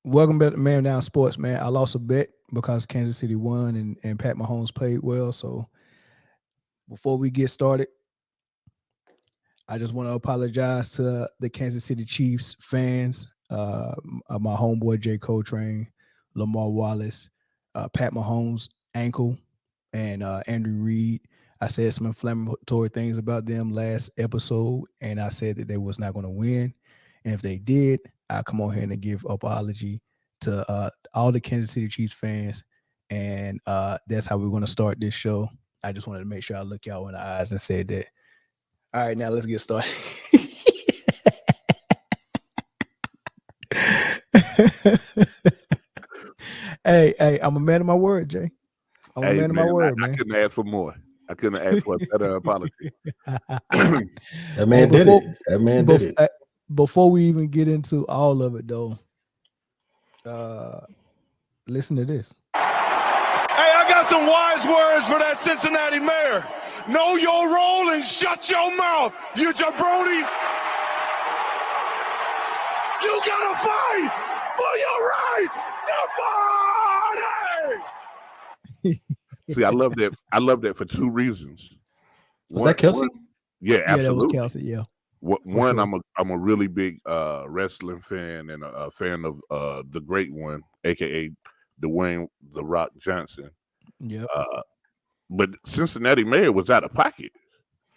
Welcome back to Man Down Sports, man. I lost a bet because Kansas City won and Pat Mahomes played well. So before we get started, I just want to apologize to the Kansas City Chiefs fans, my homeboy Jay Coltrane, Lamar Wallace, Pat Mahomes' ankle, and Andrew Reid. I said some inflammatory things about them last episode, and I said that they was not going to win. And if they did, I'll come on here and give apology to all the Kansas City Chiefs fans. And that's how we're going to start this show. I just wanted to make sure I look y'all in the eyes and said that. All right, now let's get started. Hey, I'm a man of my word, Jay. I'm a man of my word, man. I couldn't ask for more. I couldn't ask for a better apology. That man did it. That man did it. Before we even get into all of it, though, listen to this. Hey, I got some wise words for that Cincinnati mayor. Know your role and shut your mouth, you jabroni. You gotta fight for your right to party. See, I love that. I love that for two reasons. Was that Kelsey? Yeah, absolutely. Yeah, that was Kelsey. Yeah. One, sure. I'm a really big wrestling fan and a fan of the great one, aka Dwayne "The Rock" Johnson. Yeah. But Cincinnati mayor was out of pocket.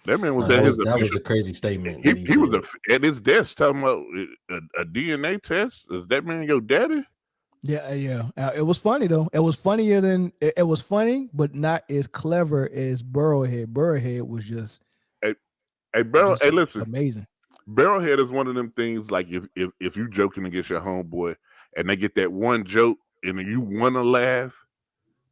That man was that was a crazy statement. He was at his desk talking about a DNA test. Is that man your daddy? Yeah. It was funny though. It was funnier than it was funny, but not as clever as Burrowhead. Burrowhead was just listen, amazing. Barrelhead is one of them things like if you joking against your homeboy and they get that one joke and you want to laugh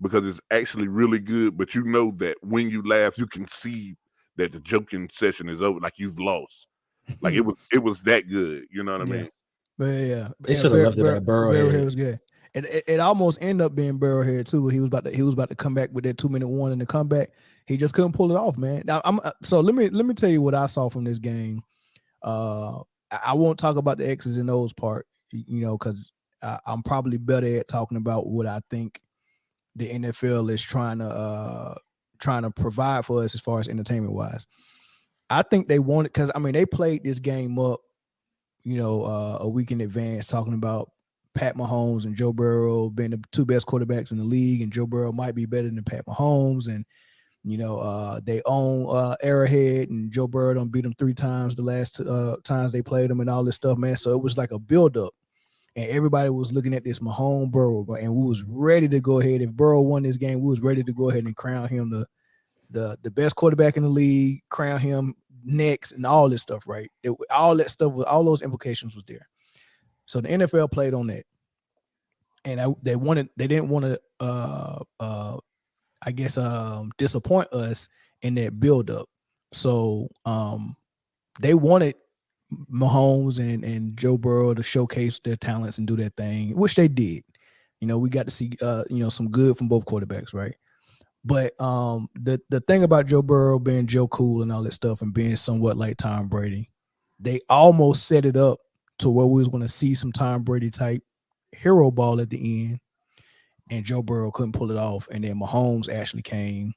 because it's actually really good, but you know that when you laugh, you can see that the joking session is over, like you've lost. Like it was that good. You know what I mean? But yeah. They should have left it at Burrowhead. Burrowhead was good. And it almost ended up being Burrowhead too. He was about to come back with that 2-minute warning to come back. He just couldn't pull it off, man. Now so let me tell you what I saw from this game. I won't talk about the X's and O's part, because I'm probably better at talking about what I think the NFL is trying to provide for us as far as entertainment wise. I think they wanted, because they played this game up, a week in advance, talking about Pat Mahomes and Joe Burrow being the two best quarterbacks in the league, and Joe Burrow might be better than Pat Mahomes, and they own Arrowhead, and Joe Burrow done beat them 3 times the last times they played them and all this stuff, man. So it was like a build-up, and everybody was looking at this Mahomes Burrow, and we was ready to go ahead. If Burrow won this game, we was ready to go ahead and crown him the best quarterback in the league, crown him next, and all this stuff, right? All that stuff, all those implications was there. So the NFL played on that, and they didn't want to disappoint us in that buildup. So they wanted Mahomes and Joe Burrow to showcase their talents and do their thing, which they did. We got to see some good from both quarterbacks, right? But the thing about Joe Burrow being Joe Cool and all that stuff and being somewhat like Tom Brady, they almost set it up to where we was going to see some Tom Brady type hero ball at the end, and Joe Burrow couldn't pull it off, and then Mahomes actually came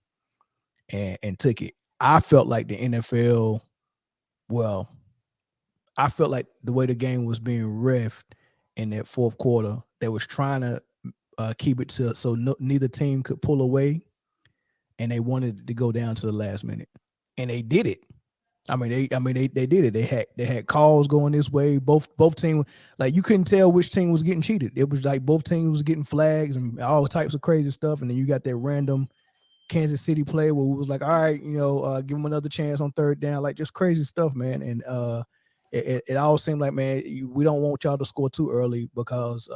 and took it. I felt like the NFL, I felt like the way the game was being reffed in that fourth quarter, they was trying to keep it so neither team could pull away, and they wanted it to go down to the last minute, and they did it. They did it. They had calls going this way. Both teams, like, you couldn't tell which team was getting cheated. It was like both teams was getting flags and all types of crazy stuff. And then you got that random Kansas City play where it was like, all right, give them another chance on third down, like just crazy stuff, man. And it all seemed like, man, we don't want y'all to score too early because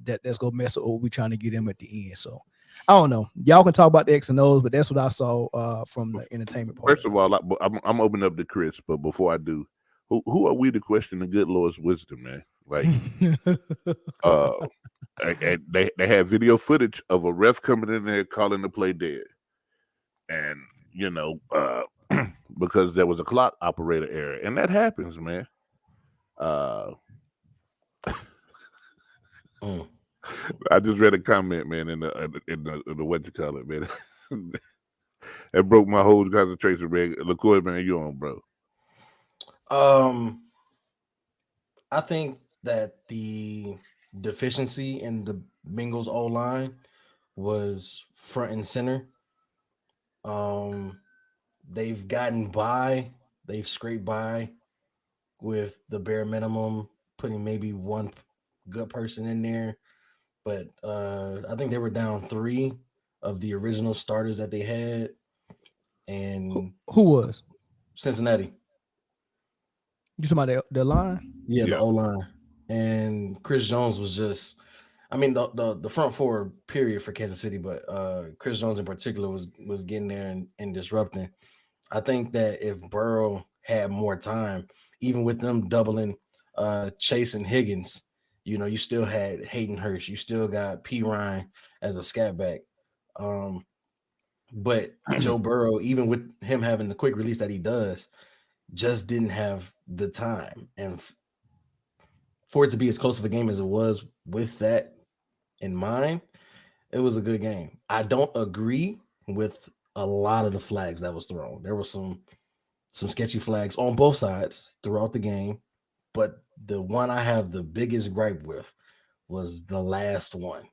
that's gonna mess up what we're trying to get them at the end. So I don't know. Y'all can talk about the X and O's, but that's what I saw from the entertainment part. First of all, I'm opening up to Chris, but before I do, who are we to question the good Lord's wisdom, man? Like, they had video footage of a ref coming in there calling the play dead, and because there was a clock operator error, and that happens, man. I just read a comment, man, in the what you call it, man. It broke my whole concentration, man. LaCoy, man, you on, bro? I think that the deficiency in the Bengals O-line was front and center. They've gotten by, they've scraped by with the bare minimum, putting maybe one good person in there. But I think they were down 3 of the original starters that they had. And who was? Cincinnati. You talking about the line? Yeah, the O-line. And Chris Jones was just, I mean, the front four period for Kansas City, but Chris Jones in particular was getting there and disrupting. I think that if Burrow had more time, even with them doubling Chase and Higgins, you know, you still had Hayden Hurst, you still got P. Ryan as a scat back. But Joe Burrow, even with him having the quick release that he does, just didn't have the time. And for it to be as close of a game as it was with that in mind, it was a good game. I don't agree with a lot of the flags that was thrown. There were some sketchy flags on both sides throughout the game, but the one I have the biggest gripe with was the last one,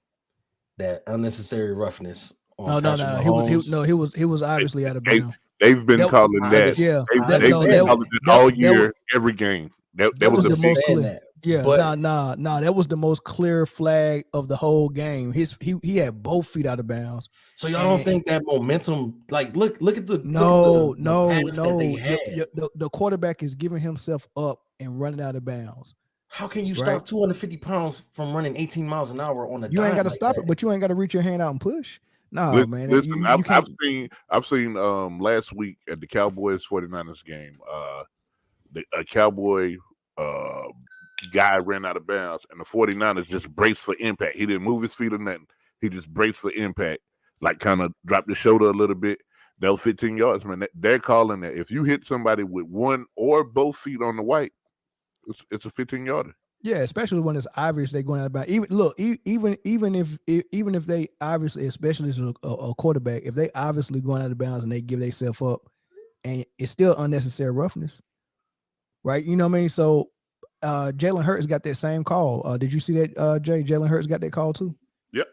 that unnecessary roughness. No, he was obviously out of bounds. They've been calling that. Yeah, they've been calling it all year, every game. That was the most clear. That. Yeah, but, nah. That was the most clear flag of the whole game. He had both feet out of bounds. So y'all don't think that momentum? Like, look at the no. The quarterback is giving himself up and running out of bounds. How can you stop 250 pounds from running 18 miles an hour on a? You ain't got to stop it, but you ain't got to reach your hand out and push. No, man. Listen, I've seen last week at the Cowboys 49ers game, a Cowboy guy ran out of bounds and the 49ers just braced for impact. He didn't move his feet or nothing. He just braced for impact, like kind of dropped his shoulder a little bit. That was 15 yards, man. They're calling that if you hit somebody with one or both feet on the white, it's a 15-yarder. Yeah, especially when it's obvious they're going out of bounds. Even if they obviously, especially as a quarterback, if they obviously going out of bounds and they give themselves up, and it's still unnecessary roughness, right? You know what I mean? So Jalen Hurts got that same call. Did you see that, Jay? Jalen Hurts got that call too. Yep.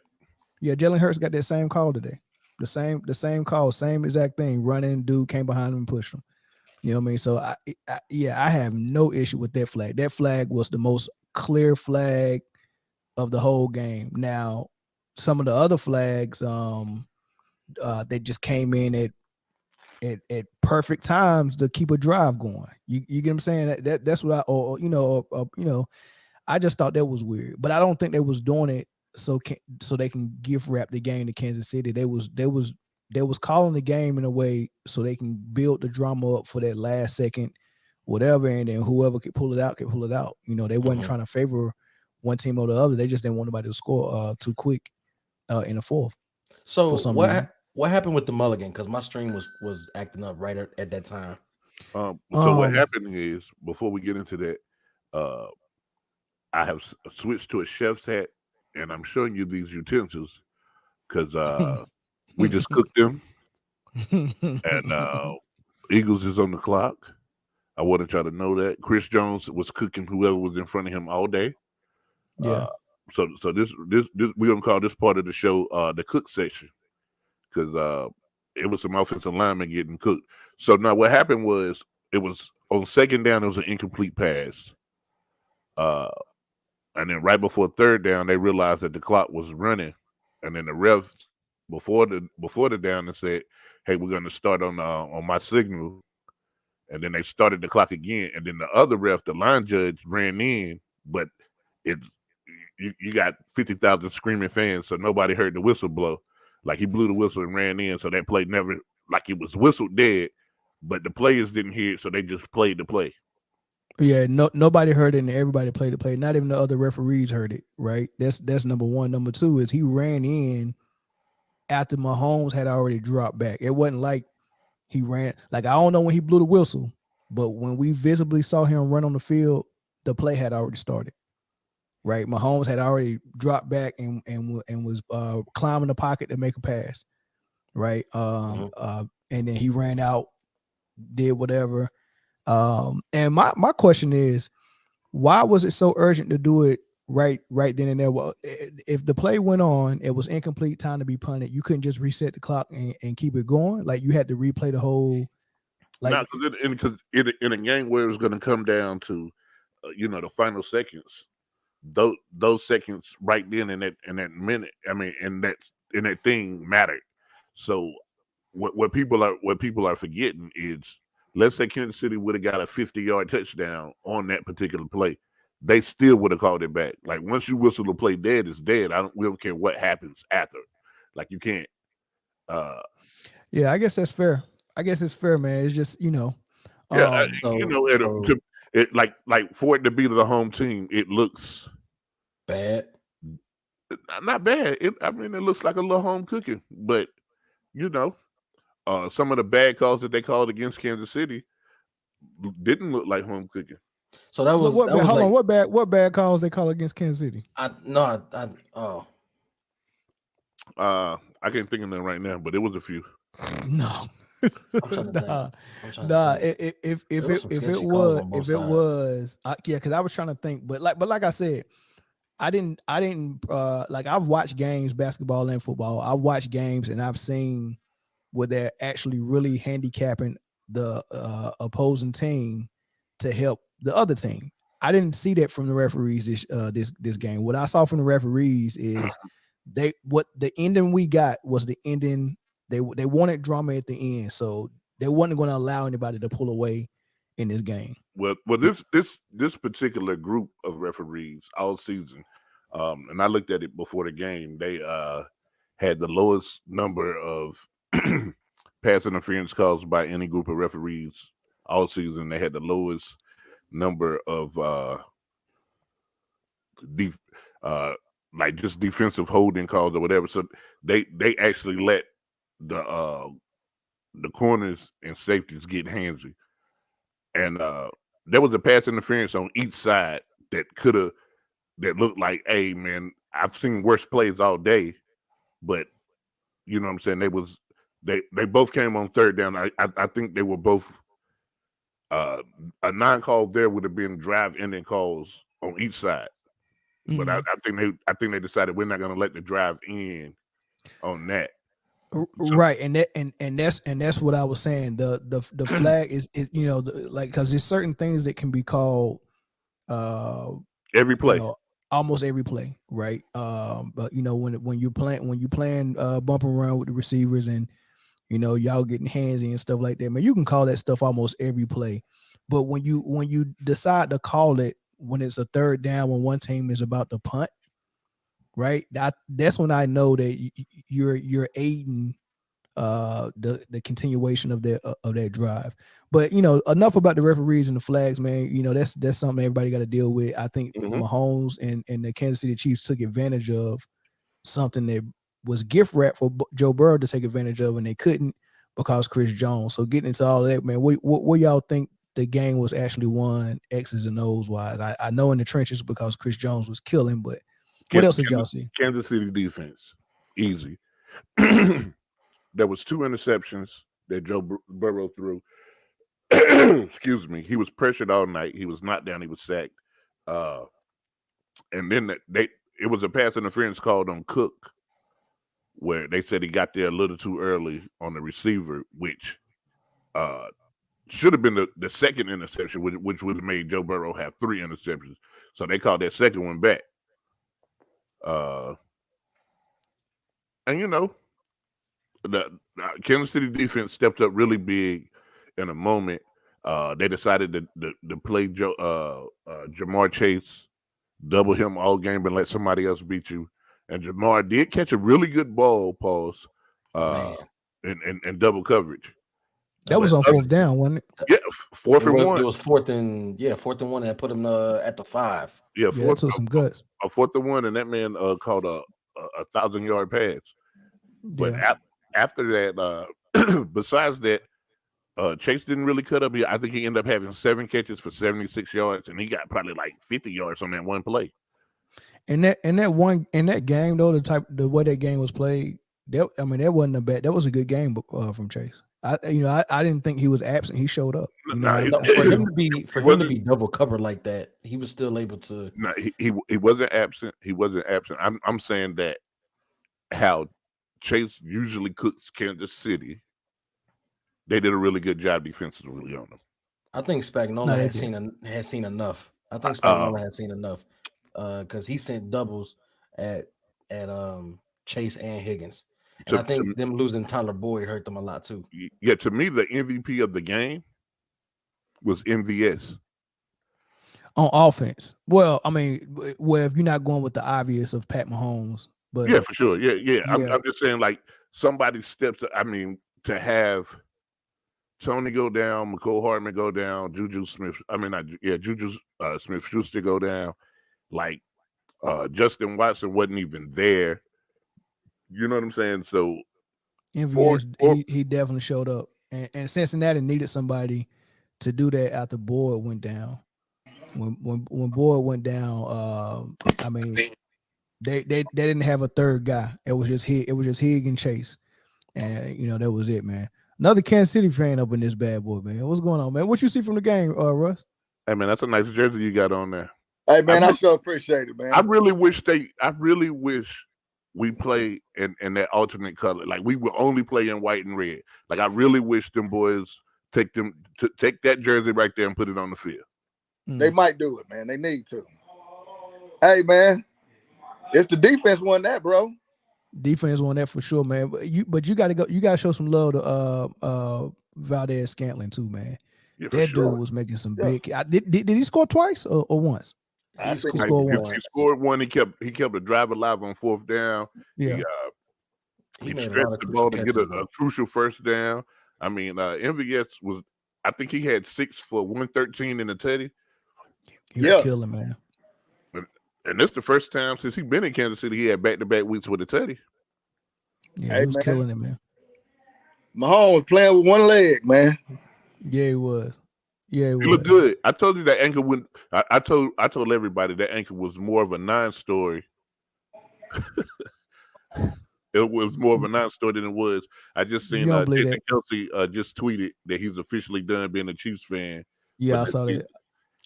Yeah, Jalen Hurts got that same call today. The same call, same exact thing. Running, dude came behind him and pushed him. You know what I mean? So I have no issue with that flag. That flag was the most clear flag of the whole game. Now, some of the other flags, they just came in at perfect times to keep a drive going. You get what I'm saying? That's what I just thought that was weird. But I don't think they was doing it so they can gift wrap the game to Kansas City. They was calling the game in a way so they can build the drama up for that last second, whatever, and then whoever could pull it out. You know, they wasn't trying to favor one team or the other. They just didn't want nobody to score too quick in the fourth. So what happened with the mulligan? Because my stream was acting up right at that time. So what happened is, before we get into that, I have switched to a chef's hat, and I'm showing you these utensils because we just cooked them, and Eagles is on the clock. I wanted y'all to know that Chris Jones was cooking whoever was in front of him all day. Yeah. So this we're gonna call this part of the show the cook section, because it was some offensive linemen getting cooked. So now what happened was, it was on second down, it was an incomplete pass, and then right before third down, they realized that the clock was running, and then the ref before the down and said, "Hey, we're gonna start on my signal." And then they started the clock again. And then the other ref, the line judge, ran in, but you got 50,000 screaming fans, so nobody heard the whistle blow. Like, he blew the whistle and ran in, so that play never, like, it was whistled dead, but the players didn't hear it, so they just played the play. Yeah, nobody heard it, and everybody played the play. Not even the other referees heard it, right? That's number one. Number two is he ran in after Mahomes had already dropped back. It wasn't like he ran, like, I don't know when he blew the whistle, but when we visibly saw him run on the field, the play had already started. right? Mahomes had already dropped back and was climbing the pocket to make a pass, right? And then he ran out, did whatever. And my question is, why was it so urgent to do it right then and there? Well, if the play went on, it was incomplete, time to be punted. You couldn't just reset the clock and keep it going. Like you had to replay the whole. Like because in a game where it was going to come down to, the final seconds, those seconds right then in that minute, I mean, in that thing mattered. So what people are forgetting is, let's say Kansas City would have got a 50-yard touchdown on that particular play, they still would have called it back. Like once you whistle the play dead, it's dead. We don't care what happens after. Like you can't. Yeah, I guess that's fair. I guess it's fair, man. It's just for it to be the home team, it looks bad. Not bad. It looks like a little home cooking, but some of the bad calls that they called against Kansas City didn't look like home cooking. So that was what bad calls they call against Kansas City? I can't think of them right now, but it was a few. No. If it was, because I was trying to think, but like I said, I didn't like, I've watched games, basketball and football. I've watched games and I've seen where they're actually really handicapping the opposing team to help the other team. I didn't see that from the referees this game. What I saw from the referees is the ending we got was the ending. They wanted drama at the end, so they weren't going to allow anybody to pull away in this game. Well, this particular group of referees all season, and I looked at it before the game. They had the lowest number of pass interference calls by any group of referees all season. They had the lowest number of just defensive holding calls or whatever. So they actually let the corners and safeties get handsy, and there was a pass interference on each side that looked like, hey man, I've seen worse plays all day, but you know what I'm saying, they both came on third down. I think they were both a non-call there would have been drive ending calls on each side, but I think they decided we're not going to let the drive in on that. Right, and that's what I was saying. The flag is because there's certain things that can be called every play, almost every play, right? But when you're playing bump and run with the receivers and y'all getting handsy and stuff like that, man, you can call that stuff almost every play. But when you decide to call it when it's a third down, when one team is about to punt, right? That's when I know that you're aiding the continuation of that drive. But enough about the referees and the flags, man. That's something everybody got to deal with. I think Mahomes and the Kansas City Chiefs took advantage of something that was gift wrapped for Joe Burrow to take advantage of, and they couldn't because Chris Jones. So getting into all that, man, what y'all think the game was actually won X's and O's wise? I know in the trenches because Chris Jones was killing, but what else did y'all see? Kansas City defense, easy. There was 2 interceptions that Joe Burrow threw. Excuse me. He was pressured all night. He was knocked down. He was sacked. And then it was a pass interference called on Cook, where they said he got there a little too early on the receiver, which should have been the second interception, which would have made Joe Burrow have 3 interceptions. So they called that second one back. And the Kansas City defense stepped up really big in a moment. They decided to play Jamar Chase, double him all game and let somebody else beat you. And Jamar did catch a really good ball, in double coverage. That was on 4th down, wasn't it? Yeah, 4th and 1. It was 4th and 1 and put him at the 5. Yeah, took some guts. A 4th and 1, and that man caught a 1,000-yard pass. But after that, besides that, Chase didn't really cut up. I think he ended up having 7 catches for 76 yards, and he got probably like 50 yards on that one play. In that game though, the way that game was played, that wasn't a bad. That was a good game from Chase. I didn't think he was absent. He showed up. For him to be double covered like that, he was still able to. No, he wasn't absent. He wasn't absent. I'm saying that how Chase usually cooks Kansas City, they did a really good job defensively on him. I think Spagnuolo has seen enough. I think Spagnuolo has seen enough because he sent doubles at Chase and Higgins. And I think them losing Tyler Boyd hurt them a lot too. Yeah, to me, the MVP of the game was MVS. On offense. Well, I mean, if you're not going with the obvious of Pat Mahomes. But yeah, for sure. Yeah. I'm just saying, like, somebody steps up. I mean, to have Tony go down, McCole Hardman go down, Juju Smith-Schuster go down. Like, Justin Watson wasn't even there. You know what I'm saying? So MVS, he definitely showed up. And Cincinnati needed somebody to do that after Boyd went down. When Boyd went down, I mean, they didn't have a third guy. It was just Higg and Chase, and that was it, man. Another Kansas City fan up in this bad boy, man. What's going on, man? What you see from the game, Russ? Hey, man, that's a nice jersey you got on there. Hey, man, I sure appreciate it, man. I really wish we play in that alternate color. Like, we would only play in white and red. Like, I really wish them boys take that jersey right there and put it on the field. They might do it, man. They need to. Hey, man, it's the defense won that, bro. Defense won that for sure, man. But you got to go. You got to show some love to Valdez Scantling too, man. Yeah, that dude was making some big. Did he score twice or once? He scored one. He scored one. He kept the drive alive on fourth down. Yeah. He stretched the ball to get a crucial first down. I mean, MVS was. I think he had 6 for 113 in the teddy. He was killing, man. And this is the first time since he's been in Kansas City he had back-to-back weeks with a teddy. Yeah, he was killing it, man. Mahomes was playing with one leg, man. Yeah, he was. Yeah, he looked good. I told you that ankle wouldn't. I told everybody that ankle was more of a non-story. It was more of a non-story than it was. I just seen Jason Kelsey just tweeted that he's officially done being a Chiefs fan. Yeah, I saw that.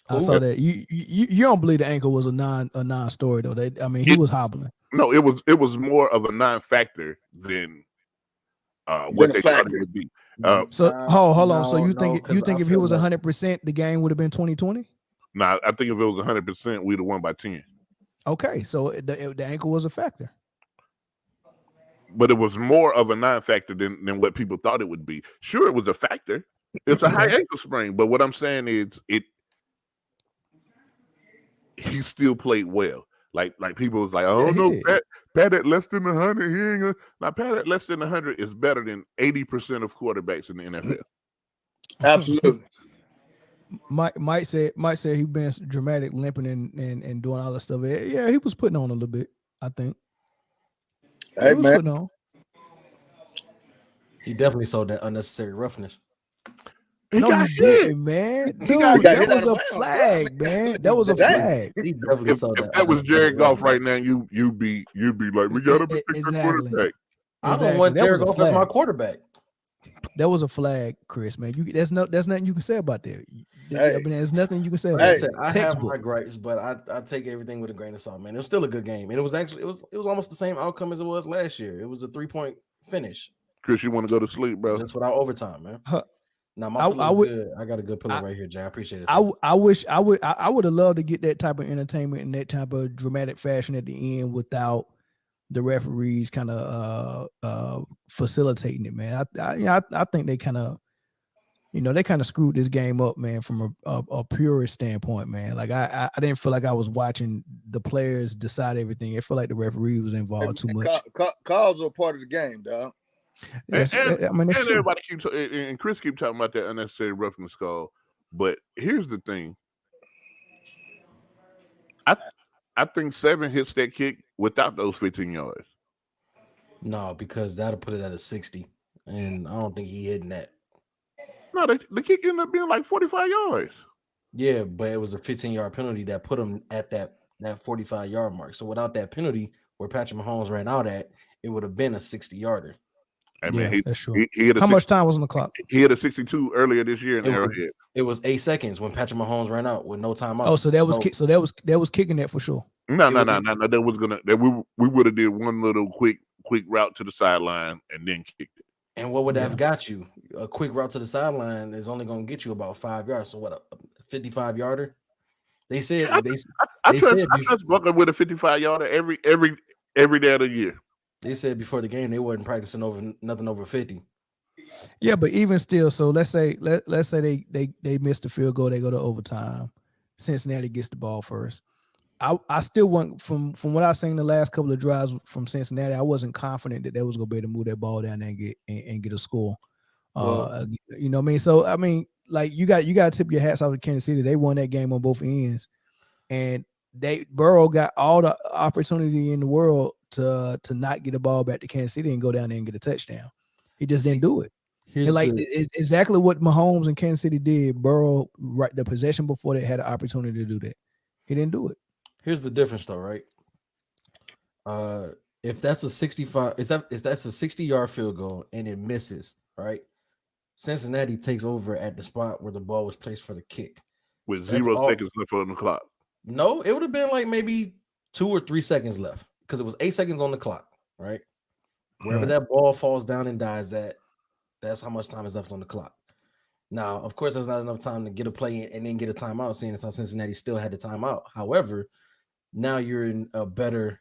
I saw that. You don't believe the ankle was a non-story though. He was hobbling. No, it was more of a non-factor than what they thought it would be. Hold on. So you think if he was 100%, the game would have been 2020? No, I think if it was 100%, we'd have won by 10. Okay, so the ankle was a factor. But it was more of a non-factor than what people thought it would be. Sure, it was a factor. It's a high ankle sprain, but what I'm saying is he still played well. Like people was like, oh no, Pat at less than 100. He ain't gonna. Now Pat at less than 100 is better than 80% of quarterbacks in the NFL. Absolutely. Mike said he been dramatic limping and doing all that stuff. Yeah, he was putting on a little bit, I think. Hey, man. He definitely saw that unnecessary roughness. He didn't, man. Dude, that was a flag, man. That was a flag. He definitely saw that. If that was Jared Goff right now, you'd be like, we gotta pick a quarterback. I don't want Jared Goff as my quarterback. That was a flag, Chris, man. There's nothing you can say about that. There's nothing you can say about that. I have my gripes, but I take everything with a grain of salt, man. It was still a good game, and it was almost the same outcome as it was last year. It was a 3-point finish. Chris, you want to go to sleep, bro? Just without overtime, man. Now my pillow good. I got a good pillow right here, Jay. I appreciate it. I would have loved to get that type of entertainment in that type of dramatic fashion at the end without the referees kind of facilitating it, man. I think they kind of, they kind of screwed this game up, man, from a purist standpoint, man. Like I didn't feel like I was watching the players decide everything. I feel like the referee was involved too much. Calls are a part of the game, dog. And everybody keeps and Chris keeps talking about that unnecessary roughness call. But here's the thing. I think 7 hits that kick without those 15 yards. No, because that'll put it at a 60, and I don't think he hitting that. No, the kick ended up being like 45 yards. Yeah, but it was a 15-yard penalty that put him at that that 45-yard mark. So without that penalty where Patrick Mahomes ran out at, it would have been a 60-yarder. I mean, that's true. He had How much time was on the clock? He had a 62 earlier this year in Arrowhead. It was 8 seconds when Patrick Mahomes ran out with no timeout. Oh, so that was kicking that for sure. No. That was gonna we would have did one little quick route to the sideline and then kicked it. And what would that have got you? A quick route to the sideline is only going to get you about 5 yards. So what, a 55-yarder? They said I trust Butler with a 55-yarder every day of the year. They said before the game they wasn't practicing over nothing over 50. Yeah, but even still, so let's say they missed the field goal, they go to overtime. Cincinnati gets the ball first. I still want from what I've seen the last couple of drives from Cincinnati, I wasn't confident that they was gonna be able to move that ball down there and get a score. You know what I mean? So I mean, like you got to tip your hats off to Kansas City. They won that game on both ends, and Burrow got all the opportunity in the world to not get the ball back to Kansas City and go down there and get a touchdown. He just didn't do it. And like exactly what Mahomes and Kansas City did. Burrow, right, the possession before they had an opportunity to do that, he didn't do it. Here's the difference, though, right? If that's a 65, if that's a 60-yard field goal and it misses, right? Cincinnati takes over at the spot where the ball was placed for the kick with 0 seconds left on the clock. No, it would have been like maybe 2 or 3 seconds left because it was 8 seconds on the clock, right? Wherever that ball falls down and dies at, that's how much time is left on the clock. Now, of course, that's not enough time to get a play and then get a timeout, seeing as how Cincinnati still had the timeout. However, now you're in a better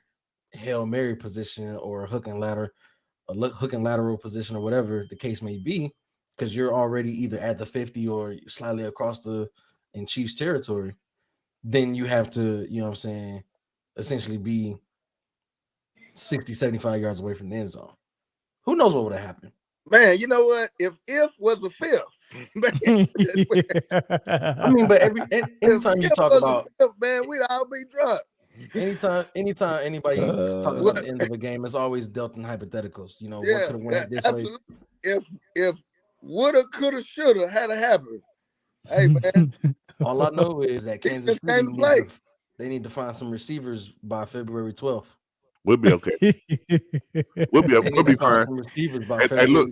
Hail Mary position or a hook and lateral position or whatever the case may be, because you're already either at the 50 or slightly across in Chiefs territory. Then you have to, you know what I'm saying, essentially be 60, 75 yards away from the end zone. Who knows what would have happened? Man, you know what? If was a fifth, man, I mean, but anytime you talk about fifth, man, we'd all be drunk. Anytime anybody talks about the end of a game, it's always dealt in hypotheticals. You know, what could have went it this way? If woulda, coulda, shoulda had to happen. Hey man, all I know is that Kansas City need to find some receivers by February 12th. We'll be okay. We'll be fine. Hey, look,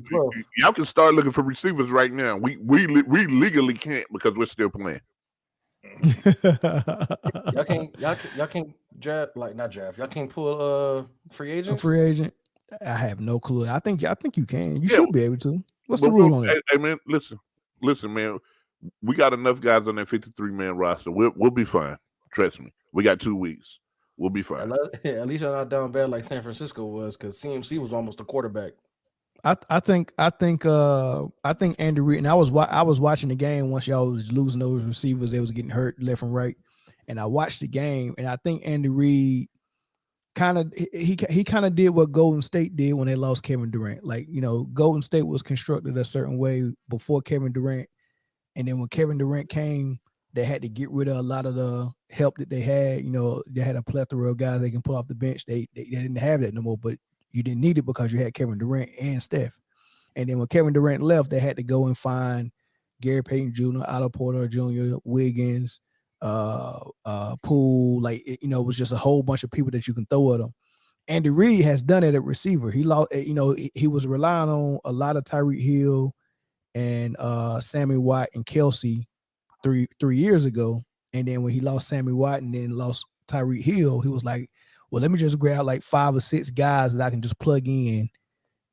y'all can start looking for receivers right now. We legally can't because we're still playing. y'all can't draft, like not draft. Y'all can't pull free agents. A free agent. I have no clue. I think you can. You should be able to. What's the rule on that? Hey man, listen, man. We got enough guys on that 53-man roster. We'll be fine. Trust me. We got 2 weeks. We'll be fine. At least you're not down bad like San Francisco was, because CMC was almost a quarterback. I think Andy Reid, and I was watching the game once y'all was losing those receivers. They was getting hurt left and right, and I watched the game, and I think Andy Reid kind of did what Golden State did when they lost Kevin Durant. Like, you know, Golden State was constructed a certain way before Kevin Durant, and then when Kevin Durant came, they had to get rid of a lot of the help that they had. You know, they had a plethora of guys they can pull off the bench. They didn't have that no more, but you didn't need it because you had Kevin Durant and Steph. And then when Kevin Durant left, they had to go and find Gary Payton Jr., Otto Porter Jr., Wiggins, Poole. Like, it was just a whole bunch of people that you can throw at them. Andy Reid has done it at receiver. He lost, he was relying on a lot of Tyreek Hill and Sammy Watt and Kelsey three years ago. And then when he lost Sammy Watt and then lost Tyreek Hill, he was like, well, let me just grab like 5 or 6 guys that I can just plug in,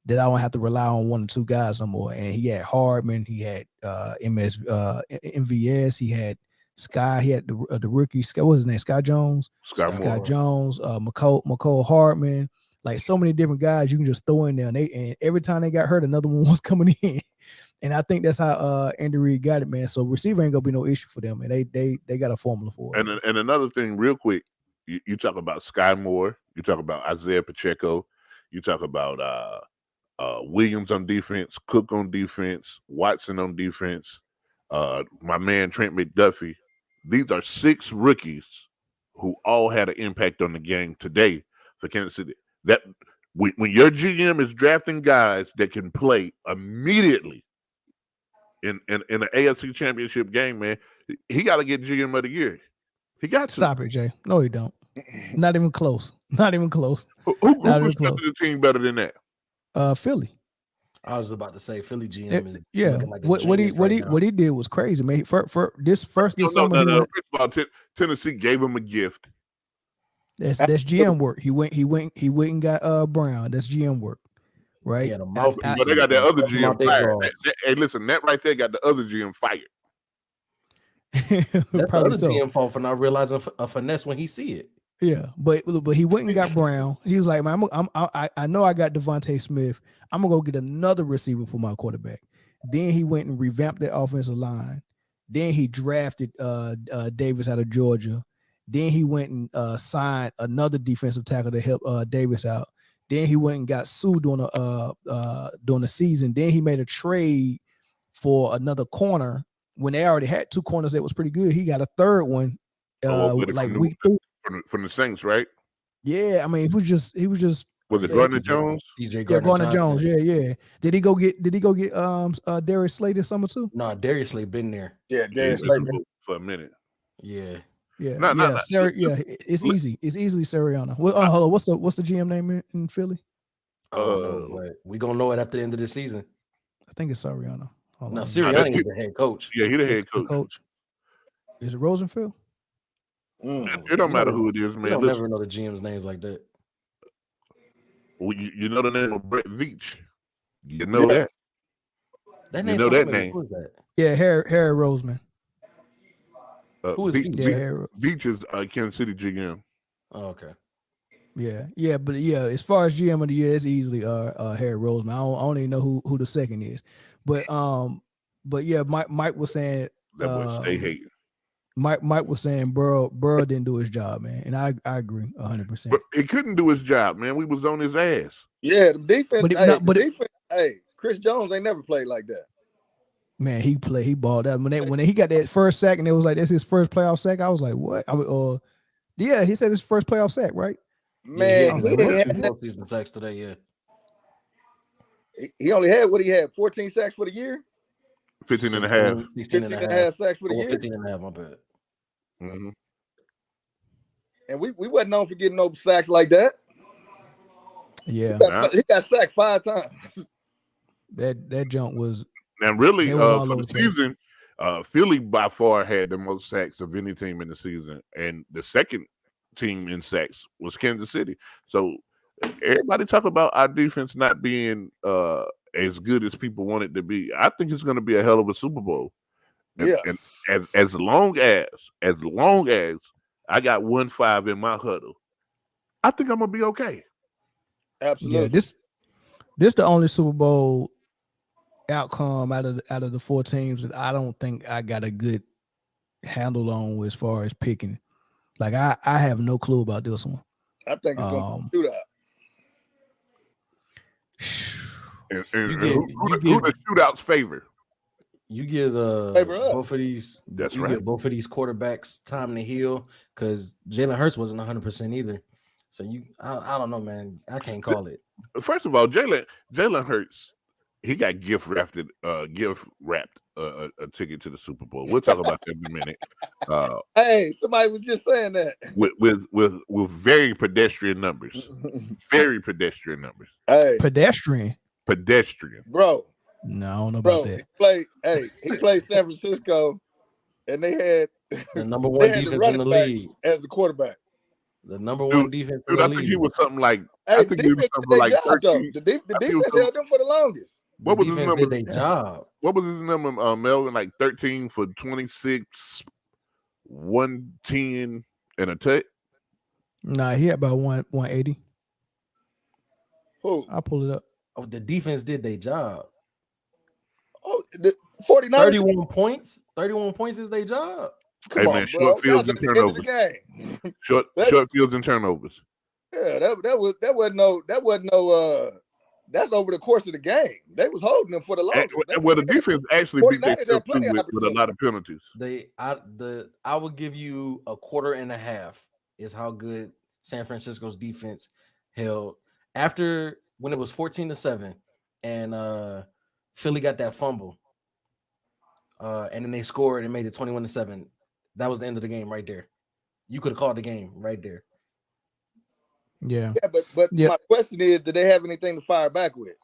that I don't have to rely on 1 or 2 guys no more. And he had Hardman, he had MVS, he had Sky, he had the rookie, what was his name? Sky Jones, McCole Hardman, like so many different guys you can just throw in there. And every time they got hurt, another one was coming in. And I think that's how Andy Reid got it, man. So receiver ain't gonna be no issue for them, and they got a formula for it. And another thing, real quick, you talk about Sky Moore, you talk about Isaiah Pacheco, you talk about Williams on defense, Cook on defense, Watson on defense, my man Trent McDuffie. These are 6 rookies who all had an impact on the game today for Kansas City. That when your GM is drafting guys that can play immediately in an AFC Championship game, man, he got to get GM of the year. He got to. Stop it, Jay. No, he don't. Not even close. Not even close. Who Not even constructed the team better than that? Philly. I was about to say Philly GM is Yeah. looking like What he did was crazy, man. For this summer, he went. First of all, Tennessee gave him a gift. That's GM work. He went and got Brown. That's GM work, right? Yeah, But they got that other GM fired. Hey, listen, that right there got the other GM fired. That's the Probably other so. GM fault for not realizing a finesse when he see it. Yeah, but he went and got Brown. He was like, man, I know I got Devontae Smith. I'm gonna go get another receiver for my quarterback. Then he went and revamped that offensive line. Then he drafted Davis out of Georgia. Then he went and signed another defensive tackle to help Davis out. Then he went and got Sue during the season. Then he made a trade for another corner when they already had two corners that was pretty good. He got a third one week 3 from the Saints, right? Yeah, I mean, he was just Was it Gardner Jones? Gardner Jones. Yeah. Did he go get Darius Slay this summer too? No, Darius Slay been there. Yeah, Darius Slay for a minute. Yeah. It's easy. It's easily Sirianni. Well, hold on. What's the GM name in Philly? I don't know, but we gonna know it after the end of the season. I think it's Sirianni. No, Sirianni is the head coach. Yeah, he's the head coach. Is it Rosenfeld? It don't matter who it is, man. You don't never know the GM's names like that. Well, you know the name of Brett Veach. You know that. That name. You know that name. Who is that? Yeah, Harry Roseman. Who is Veach? Veach is Kansas City GM. Oh, okay. Yeah, but as far as GM of the year, it's easily Harry Roseman. I don't even know who the second is, but yeah, Mike was saying that boy stay hating. Mike was saying Burrow didn't do his job, man, and I agree 100%. But he couldn't do his job, man. We was on his ass. Yeah, the defense. Defense. Hey, Chris Jones ain't never played like that. Man, he balled out when he got that first sack, and it was like that's his first playoff sack. I was like, what? Yeah, he said his first playoff sack, right? Man, he had season sacks today. Yeah, he only had 14 sacks for the year. 15 and a half. 15 and a half sacks for the year. 15 and a half, my bad. Mm-hmm. And we wasn't known for getting no sacks like that. Yeah, he got sacked 5 times. That jump was. And really, for the season, Philly by far had the most sacks of any team in the season, and the second team in sacks was Kansas City. So everybody talk about our defense not being as good as people want it to be. I think it's going to be a hell of a Super Bowl. And as long as I got 1-5 in my huddle, I think I'm gonna be okay. Absolutely. Yeah, this the only Super Bowl outcome out of the 4 teams that I don't think I got a good handle on as far as picking. Like I have no clue about this one. I think it's going to do that. Who the shootouts favor? You give both of these. That's right. Give both of these quarterbacks time to heal because Jalen Hurts wasn't 100% either. So I don't know, man. I can't call it. First of all, Jalen Hurts, he got gift wrapped a ticket to the Super Bowl. We'll talk about that in a minute. Hey, somebody was just saying that with very pedestrian numbers. Very pedestrian numbers. Hey, pedestrian, bro. No, I don't know about that. He played San Francisco, and they had the number one defense in the league as the quarterback. The number one defense in the league. I think he was something like. Hey, I think he was something like 13. The defense held them for the longest. What was his number? Did their job. What was his number, Melvin? Like 13 for 26, 110, and a touch. Nah, he had about 180. Who? I'll pull it up. Oh, the defense did their job. Oh, the 49. 31 points. 31 points is their job. Come on, short fields and turnovers. Short fields and turnovers. Yeah, that wasn't no. That's over the course of the game. They was holding them for the longest. Well, the defense actually beat themselves with a lot of penalties. I would give you a quarter and a half is how good San Francisco's defense held after when it was 14-7 and Philly got that fumble. And then they scored and made it 21-7. That was the end of the game right there. You could have called the game right there. Yeah. Yeah, but Yeah. my question is, do they have anything to fire back with?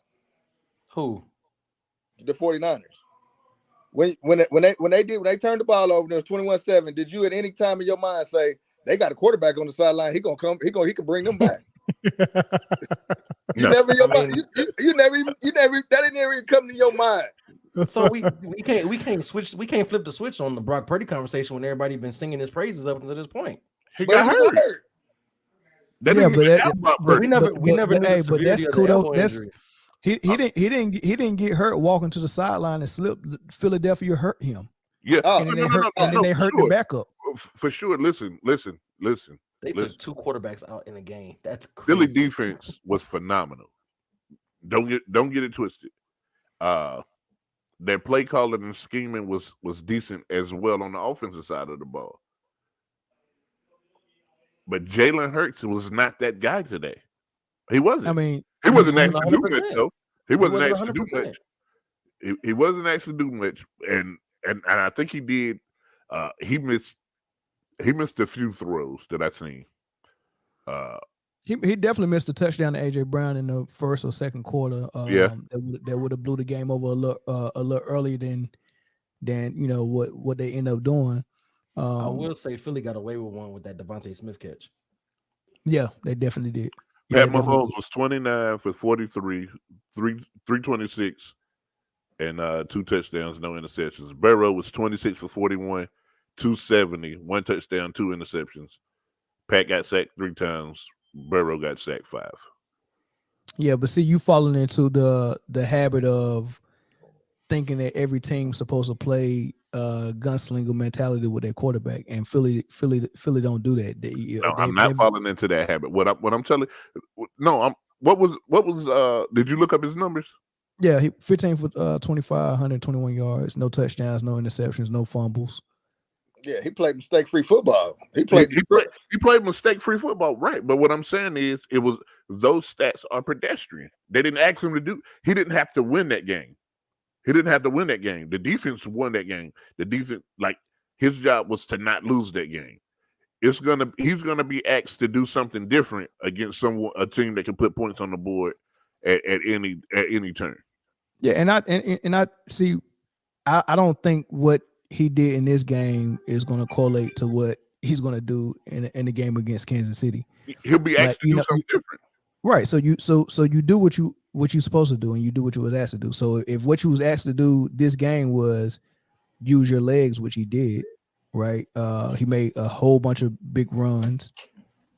Who? The 49ers. When they turned the ball over, there was 21-7. Did you at any time in your mind say they got a quarterback on the sideline? He can bring them back. You No. never in your I mind. mean- You never that didn't even come to your mind. So we can't flip the switch on the Brock Purdy conversation when everybody been singing his praises up until this point. He But got he got hurt. hurt. They Yeah, didn't but even that- doubt about but Purdy. We never knew the but that's severity of the kudos. elbow That's injury. he didn't get hurt walking to the sideline and slip. Philadelphia hurt him, Yeah. Oh, and then they hurt the backup. For sure. Listen. They took 2 quarterbacks out in a game. That's Philly crazy. defense was phenomenal. Don't get it twisted. Their play calling and scheming was decent as well on the offensive side of the ball. But Jalen Hurts was not that guy today. He wasn't. I mean, he wasn't wasn't actually doing 100%. much though. He wasn't wasn't actually doing 100%. much. He wasn't actually doing much, and I think he did. He missed a few throws that I seen. he definitely missed a touchdown to AJ Brown in the first or second quarter. Yeah. that would have blew the game over a little earlier than what they end up doing. I will say Philly got away with one with that Devontae Smith catch. Yeah, they definitely did. Pat Mahomes was 29 for 43, 326, and 2 touchdowns, no interceptions. Burrow was 26 for 41, 270, 1 touchdown, 2 interceptions. Pat got sacked 3 times. Burrow got sacked 5. Yeah, but see, you falling into the habit of thinking that every team's supposed to play gunslinger mentality with their quarterback, and Philly don't do that. I'm not falling into that habit. What I'm telling you, no, what was did you look up his numbers? Yeah, he 15 for 25, 121 yards, no touchdowns, no interceptions, no fumbles. Yeah, he played mistake-free football. He played mistake-free football, right? But what I'm saying is, those stats are pedestrian. They didn't ask him to do. He didn't have to win that game. The defense won that game. The defense, like, his job was to not lose that game. He's gonna be asked to do something different against a team that can put points on the board at any turn. Yeah, and I see. I don't think what he did in this game is going to correlate to what he's going to do in the game against Kansas City. He'll be asked to do something different. Right. So you do what you're supposed to do, and you do what you was asked to do. So if what you was asked to do this game was use your legs, which he did, right? He made a whole bunch of big runs,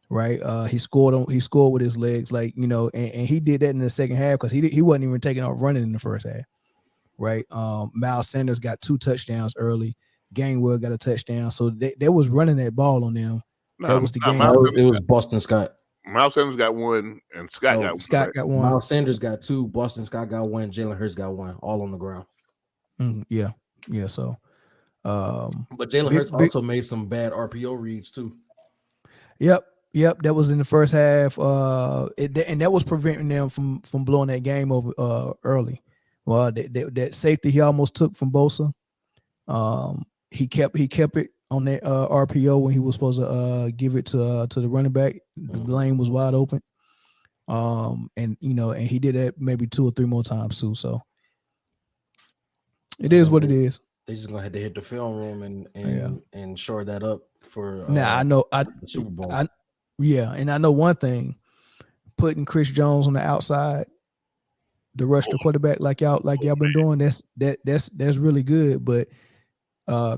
right? He scored with his legs, like, and he did that in the second half because he wasn't even taking off running in the first half. Right. Miles Sanders got 2 touchdowns early. Gainwell got a touchdown. So they was running that ball on them. That was the game. It was Boston Scott. Miles Sanders got 1, and Scott got 1. Miles Sanders got 2. Boston Scott got 1. Jalen Hurts got 1. All on the ground. Yeah. So, but Jalen Hurts also made some bad RPO reads too. Yep. That was in the first half. And that was preventing them from blowing that game over early. Well, that safety he almost took from Bosa. He kept it on that RPO when he was supposed to give it to the running back. The lane was wide open. And he did that maybe 2 or 3 more times too. So it is what it is. They just gonna have to hit the film room and shore that up for I know the Super Bowl. And I know one thing: putting Chris Jones on the outside, the rush to quarterback like y'all been doing, that's really good. But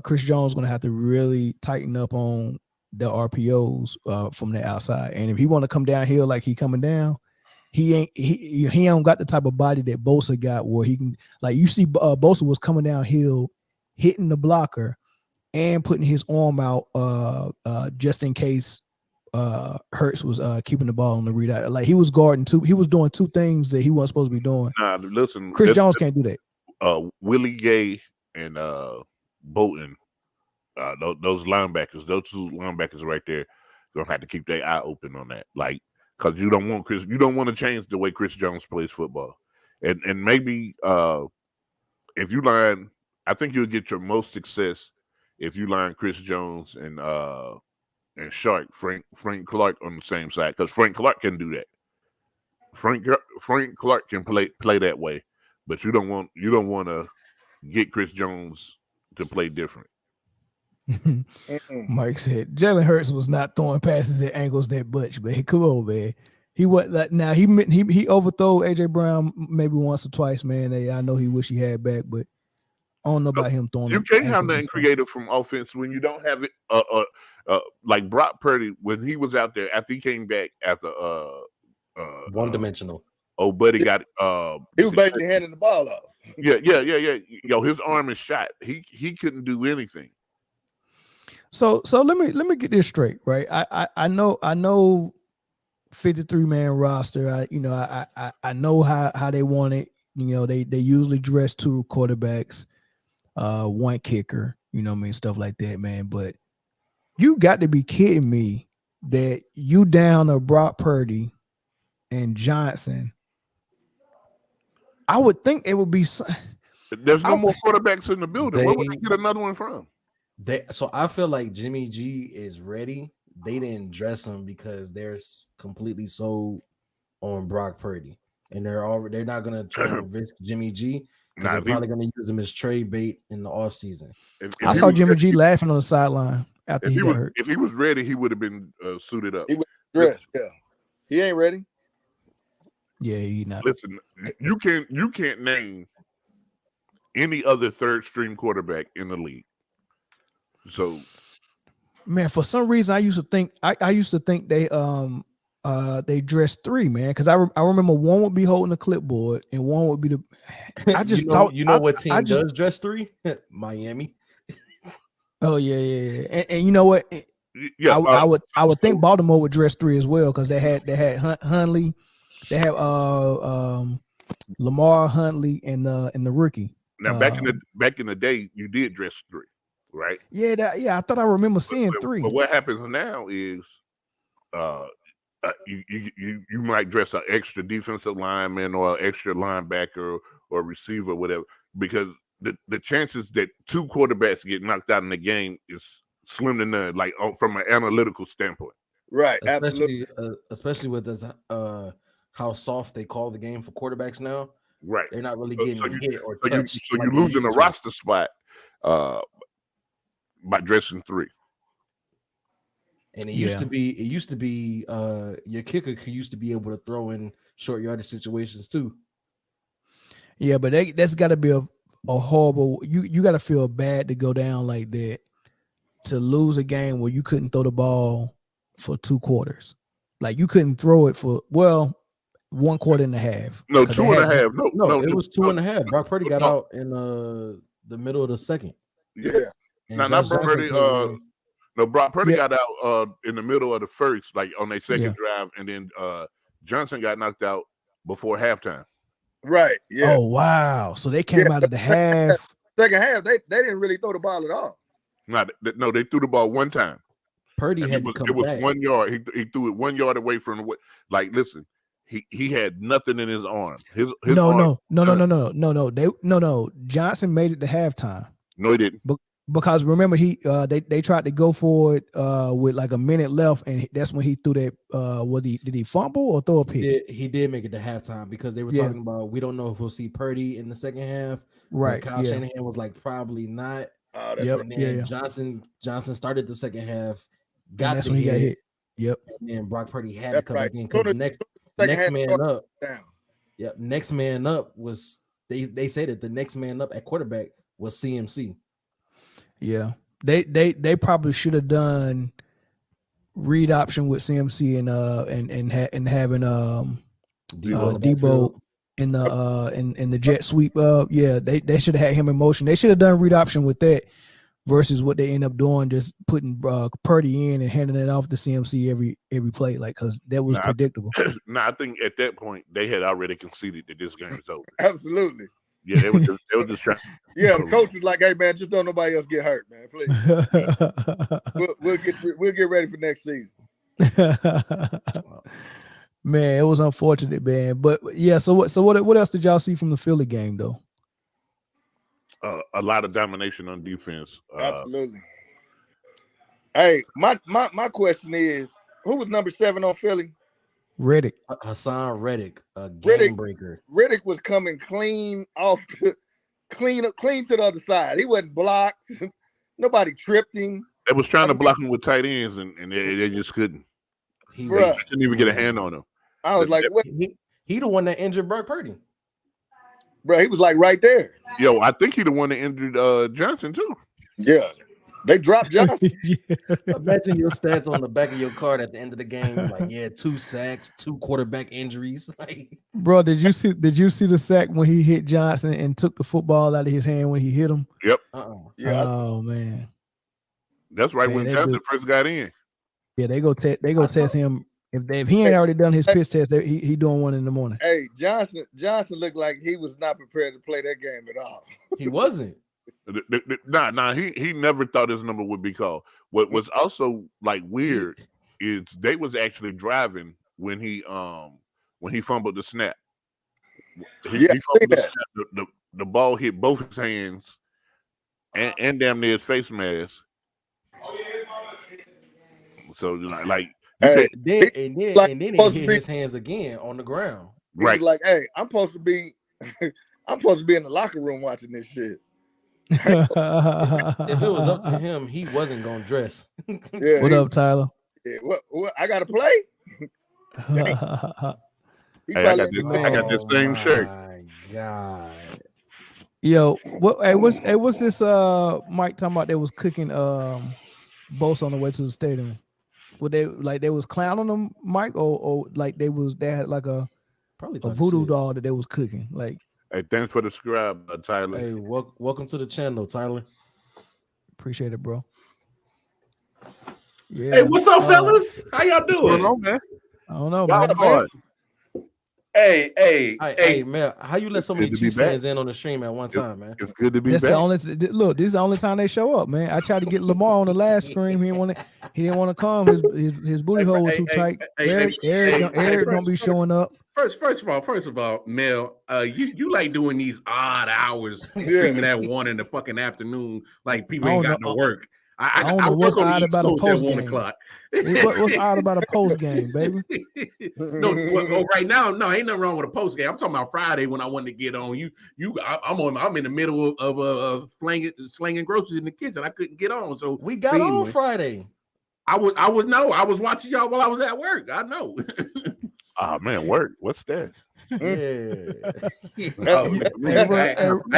Chris Jones is gonna have to really tighten up on the RPOs from the outside. And if he want to come downhill like he coming down, he ain't got the type of body that Bosa got where he can, like, you see Bosa was coming downhill, hitting the blocker and putting his arm out just in case Hurts was keeping the ball on the readout. Like, he was guarding he was doing 2 things that he wasn't supposed to be doing. Nah, listen, Chris Jones can't do that. Willie Gay and Bolton, those linebackers, those 2 linebackers right there, gonna have to keep their eye open on that. Like, because you don't want to change the way Chris Jones plays football. And maybe if you line, I think you'll get your most success if you line Chris Jones and and Shark, Frank Clark on the same side, because Frank Clark can do that. Frank Clark can play that way, but you don't want to get Chris Jones to play different. Mike said Jalen Hurts was not throwing passes at angles that much, man. Come on, man. He was like, now he overthrew AJ Brown maybe once or twice, man. I know he wish he had back, but I don't know about him throwing. You can't have nothing creative from offense when you don't have it. Like Brock Purdy when he was out there after he came back after one-dimensional. Oh, buddy got he was basically handing the ball off. Yeah. Yo, his arm is shot. He couldn't do anything. So let me get this straight, right? I know 53-man roster. I know how they want it. They usually dress two quarterbacks, one kicker, stuff like that, man. But you got to be kidding me that you down a Brock Purdy and Johnson. I would think it would be. There's no more quarterbacks in the building. Where would they get another one from? So I feel like Jimmy G is ready. They didn't dress him because they're completely sold on Brock Purdy, and they're not gonna try to risk Jimmy G because they're probably gonna use him as trade bait in the offseason. I saw Jimmy G laughing on the sideline after he got hurt. If he was ready, he would have been suited up. He was dressed. Yeah, he ain't ready. Yeah, he not. Listen, you can't name any other third string quarterback in the league. So, man, for some reason, I used to think they dressed three, man, because I remember one would be holding the clipboard and one would be the. I just thought what team does dress three? Miami. Oh yeah, and you know what? Yeah, I would think Baltimore would dress three as well because they had Huntley, they have Lamar Huntley and the rookie. Now back in the day, you did dress three. Right. Yeah. I thought I remember seeing three. But what happens now is, you might dress an extra defensive lineman or an extra linebacker or receiver, whatever, because the chances that two quarterbacks get knocked out in the game is slim to none. Like from an analytical standpoint. Right. Especially with this, how soft they call the game for quarterbacks now. Right. They're not really getting hit or touched. So you're losing a roster spot. By dressing three. And it used to be your kicker used to be able to throw in short yardage situations too. Yeah, but that's got to be a horrible. You got to feel bad to go down like that to lose a game where you couldn't throw the ball for 2 quarters. Like you couldn't throw it for 1 quarter and a half. No, 2.5. No, it was 2.5. Brock Purdy got out in the middle of the second. Yeah. Now, Brock Purdy. Brock Purdy got out in the middle of the first, like on their second drive, and then Johnson got knocked out before halftime. Right. Yeah. Oh wow! So they came out of the half. Second half, they didn't really throw the ball at all. No, they threw the ball one time. Purdy had to come back. It was 1 yard. He threw it 1 yard away from the. Like, listen, he had nothing in his arm. His No. Johnson made it to halftime. No, he didn't. Because remember, they tried to go for it with like a minute left, and that's when he threw that. Did he fumble or throw a pick? He did make it to halftime because they were talking about we don't know if we'll see Purdy in the second half. Right. Kyle Shanahan was like probably not. Johnson started the second half. That's when he got hit. Yep. And then Brock Purdy had to come back in because next man up. Yep. Next man up was they said that the next man up at quarterback was CMC. Yeah, they probably should have done read option with CMC and having Debo in the jet sweep. They should have had him in motion. They should have done read option with that versus what they end up doing, just putting Purdy in and handing it off to CMC every play, like because that was predictable. I think at that point they had already conceded that this game is over. Absolutely. Yeah, they were just trying. Yeah, the coach was like, "Hey man, just don't nobody else get hurt, man. Please, we'll get ready for next season." Man, it was unfortunate, man. But yeah, so what else did y'all see from the Philly game though? A lot of domination on defense. Absolutely. Hey, my question is, who was number 7 on Philly? Reddick. Hassan Reddick, a game breaker. Reddick was coming clean off clean to the other side. He wasn't blocked. Nobody tripped him. They was trying to block him with tight ends, and they just couldn't. They couldn't even get a hand on him. I was like, what? He the one that injured Brock Purdy. Bro, he was like right there. Yo, I think he the one that injured Johnson too. Yeah. They dropped Johnson. Imagine your stats on the back of your card at the end of the game. Like, 2 sacks, 2 quarterback injuries. Like, bro, did you see the sack when he hit Johnson and took the football out of his hand when he hit him? Yep. Yeah. Oh man. That's right, when Johnson first got in. Yeah, they go test him. If he ain't already done his pitch test, he doing one in the morning. Hey, Johnson looked like he was not prepared to play that game at all. He wasn't. Nah, he never thought his number would be called. What was also like weird is they was actually driving when he fumbled the snap. He fumbled the snap. The ball hit both his hands and damn near his face mask. So like and then he hit his hands again on the ground. He was like, hey, I'm supposed to be in the locker room watching this shit. If it was up to him, he wasn't gonna dress. Yeah, what up, Tyler? Yeah, what I gotta play? I got this same shirt. My God. Yo, what's this Mike talking about? They was cooking Bosa on the way to the stadium. Would they was clowning them, Mike, or like they had like a voodoo doll that they was cooking? Like, hey, thanks for the subscribe, Tyler. Hey, welcome to the channel, Tyler. Appreciate it, bro. Yeah. Hey, what's up, fellas? How y'all doing? What's going on, man? I don't know, man. Hey, man, how you let so many Chiefs fans in on the stream at one time, man? It's good to be back. This is the only time they show up, man. I tried to get Lamar on the last stream. He didn't want to come. His booty hole was too tight. Eric don't be showing up. First of all, Mel, you like doing these odd hours streaming at 1 in the fucking afternoon, like people ain't got no work. I don't know what's odd about a post game. What's odd about a post game, baby? Right now, no, ain't nothing wrong with a post game. I'm talking about Friday when I wanted to get on. I'm in the middle of slanging groceries in the kitchen. I couldn't get on, so we got on Friday. I was watching y'all while I was at work. I know. Oh man, work. What's that?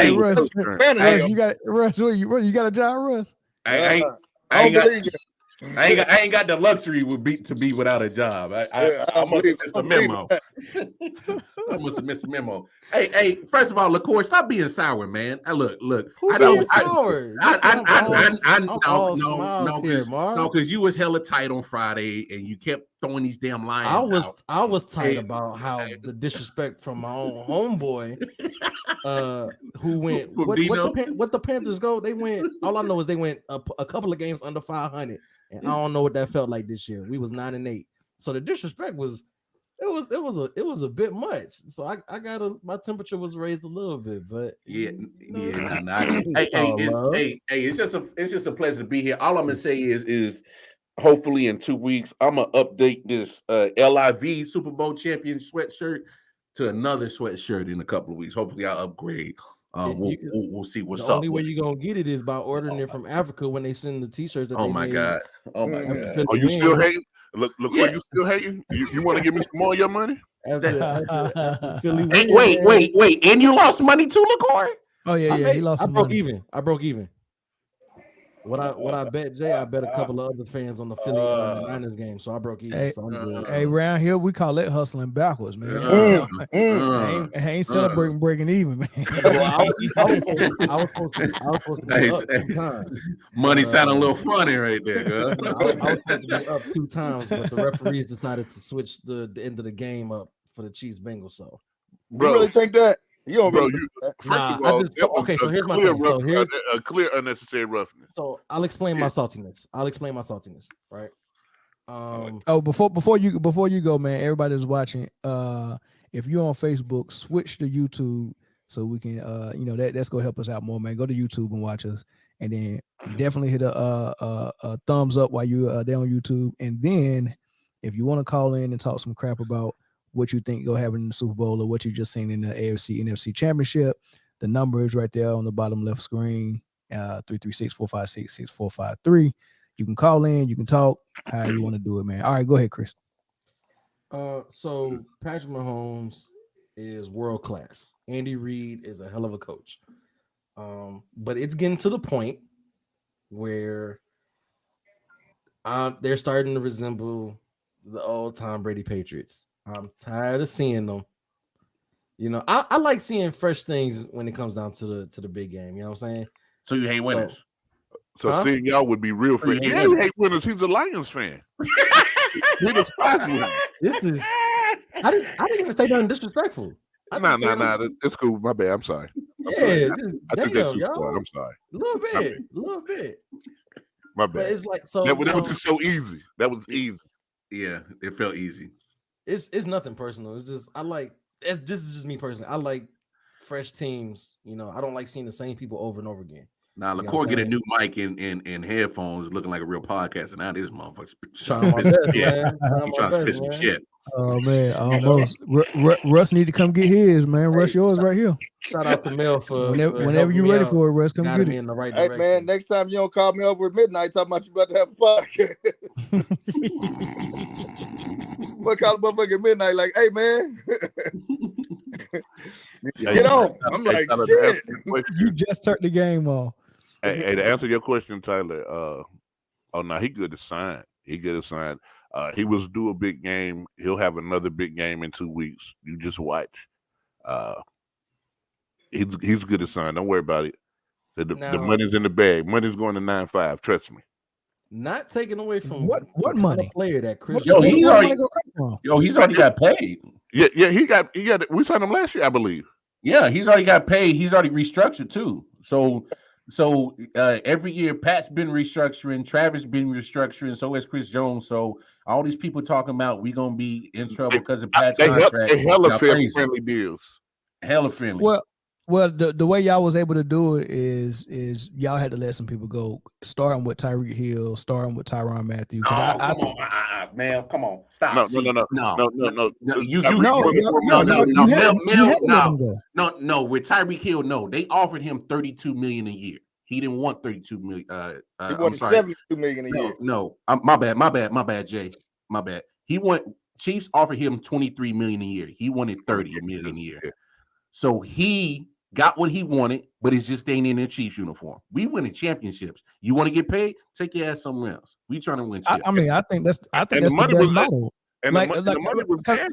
Russ, you got a job, Russ? I ain't got the luxury to be without a job. I must have missed a memo. I must have missed a memo. Hey, first of all, LaCour, stop being sour, man. Look. Who being sour? No, because you was hella tight on Friday and you kept throwing these damn lines. I was tight about how the disrespect from my own homeboy, who went what the Panthers go. They went. All I know is they went a couple of games under 500, and I don't know what that felt like this year. We was 9-8, so the disrespect was. It was a bit much, so I got my temperature was raised a little bit, but hey, it's just a pleasure to be here. All I'm gonna say is hopefully in 2 weeks I'm gonna update this LVII Super Bowl champion sweatshirt to another sweatshirt in a couple of weeks. Hopefully I'll upgrade. We'll see what's up. The only way you're gonna get it is by ordering it from Africa when they send the t-shirts. Oh my god! Are you still hating? Look, yeah. You still hating? You want to give me some more of your money? Wait, and you lost money too, LaCour? Oh yeah, he lost. I broke even. What I bet, Jay, I bet a couple of other fans on the Philly Niners game, so I broke even. Hey, around here we call it hustling backwards, man. I ain't celebrating breaking even, man. I was supposed to be up 2 times. Money sounded a little funny right there, girl. I was supposed to be up 2 times, but the referees decided to switch the end of the game up for the Chiefs Bengals. So, you really think that? You don't really so here's my thing. So here's a clear unnecessary roughness. So I'll explain my saltiness. Right. Before you go, man, everybody that's watching, if you're on Facebook, switch to YouTube so we can that's gonna help us out more, man. Go to YouTube and watch us, and then definitely hit a thumbs up while you there on YouTube. And then if you want to call in and talk some crap about what you think will happen in the Super Bowl or what you just seen in the AFC NFC Championship, the number is right there on the bottom left screen, 336-456-6453. You can call in, you can talk, how you want to do it, man. All right, go ahead, Chris. So Patrick Mahomes is world class. Andy Reid is a hell of a coach. But it's getting to the point where they're starting to resemble the old Tom Brady Patriots. I'm tired of seeing them. You know, I like seeing fresh things when it comes down to the big game. You know what I'm saying? So you hate winners. So seeing y'all would be real fans. you Yeah, hate he hate winners. He's a Lions fan. He despises winners. This is I didn't even say nothing disrespectful. Nah. It's cool. My bad. I'm sorry. Yeah, I took that too y'all. far. I'm sorry. A little bit. My But bad. it's like so. That was just so easy. That was easy. Yeah, it felt easy. It's nothing personal. It's just this is just me personally. I like fresh teams. You know, I don't like seeing the same people over and over again. Now, You know LaCour what I'm get a saying? new mic and headphones, looking like a real podcast, and now this motherfucker's Trying my best, yeah. man. He trying to spit some shit. Oh man, almost. Russ need to come get his, man. Russ, yours right here. Shout out to Mel for Whenever helping you're me ready out, for it, Russ, come guiding get me it. in the right Hey direction. man, next time you don't call me over at midnight talking about you about to have a podcast. What call a motherfucker at midnight like, hey man, get on. I'm like, shit. You just turned the game on. Hey, to answer your question, Tyler, he good to sign. He was due a big game. He'll have another big game in 2 weeks. You just watch. He's good to sign. Don't worry about it. The money's in the bag. Money's going to 9-5. Trust me. Not taking away from What kind money? of player that Chris. Yo, he's Where already money gonna come from? he's already got paid. Yeah. He got. We signed him last year, I believe. Yeah, he's already got paid. He's already restructured too. So every year, Pat's been restructuring, Travis been restructuring, so is Chris Jones. So all these people talking about we gonna be in trouble because of Pat's contract. They hella friendly deals. Hella friendly. Well, the way y'all was able to do it is y'all had to let some people go, starting with Tyreek Hill, starting with Tyrann Mathieu. Man, come on, stop. No. No. With Tyreek Hill, no, they offered him $32 million a year. He didn't want $32 million. He wanted $72 million a year. No, my bad, Jay. My bad. Chiefs offered him $23 million a year. He wanted $30 million a year. So he got what he wanted, but it's just ain't in their Chiefs uniform. We winning championships. You want to get paid? Take your ass somewhere else. We trying to win. I think that's the best model. And the money was cash.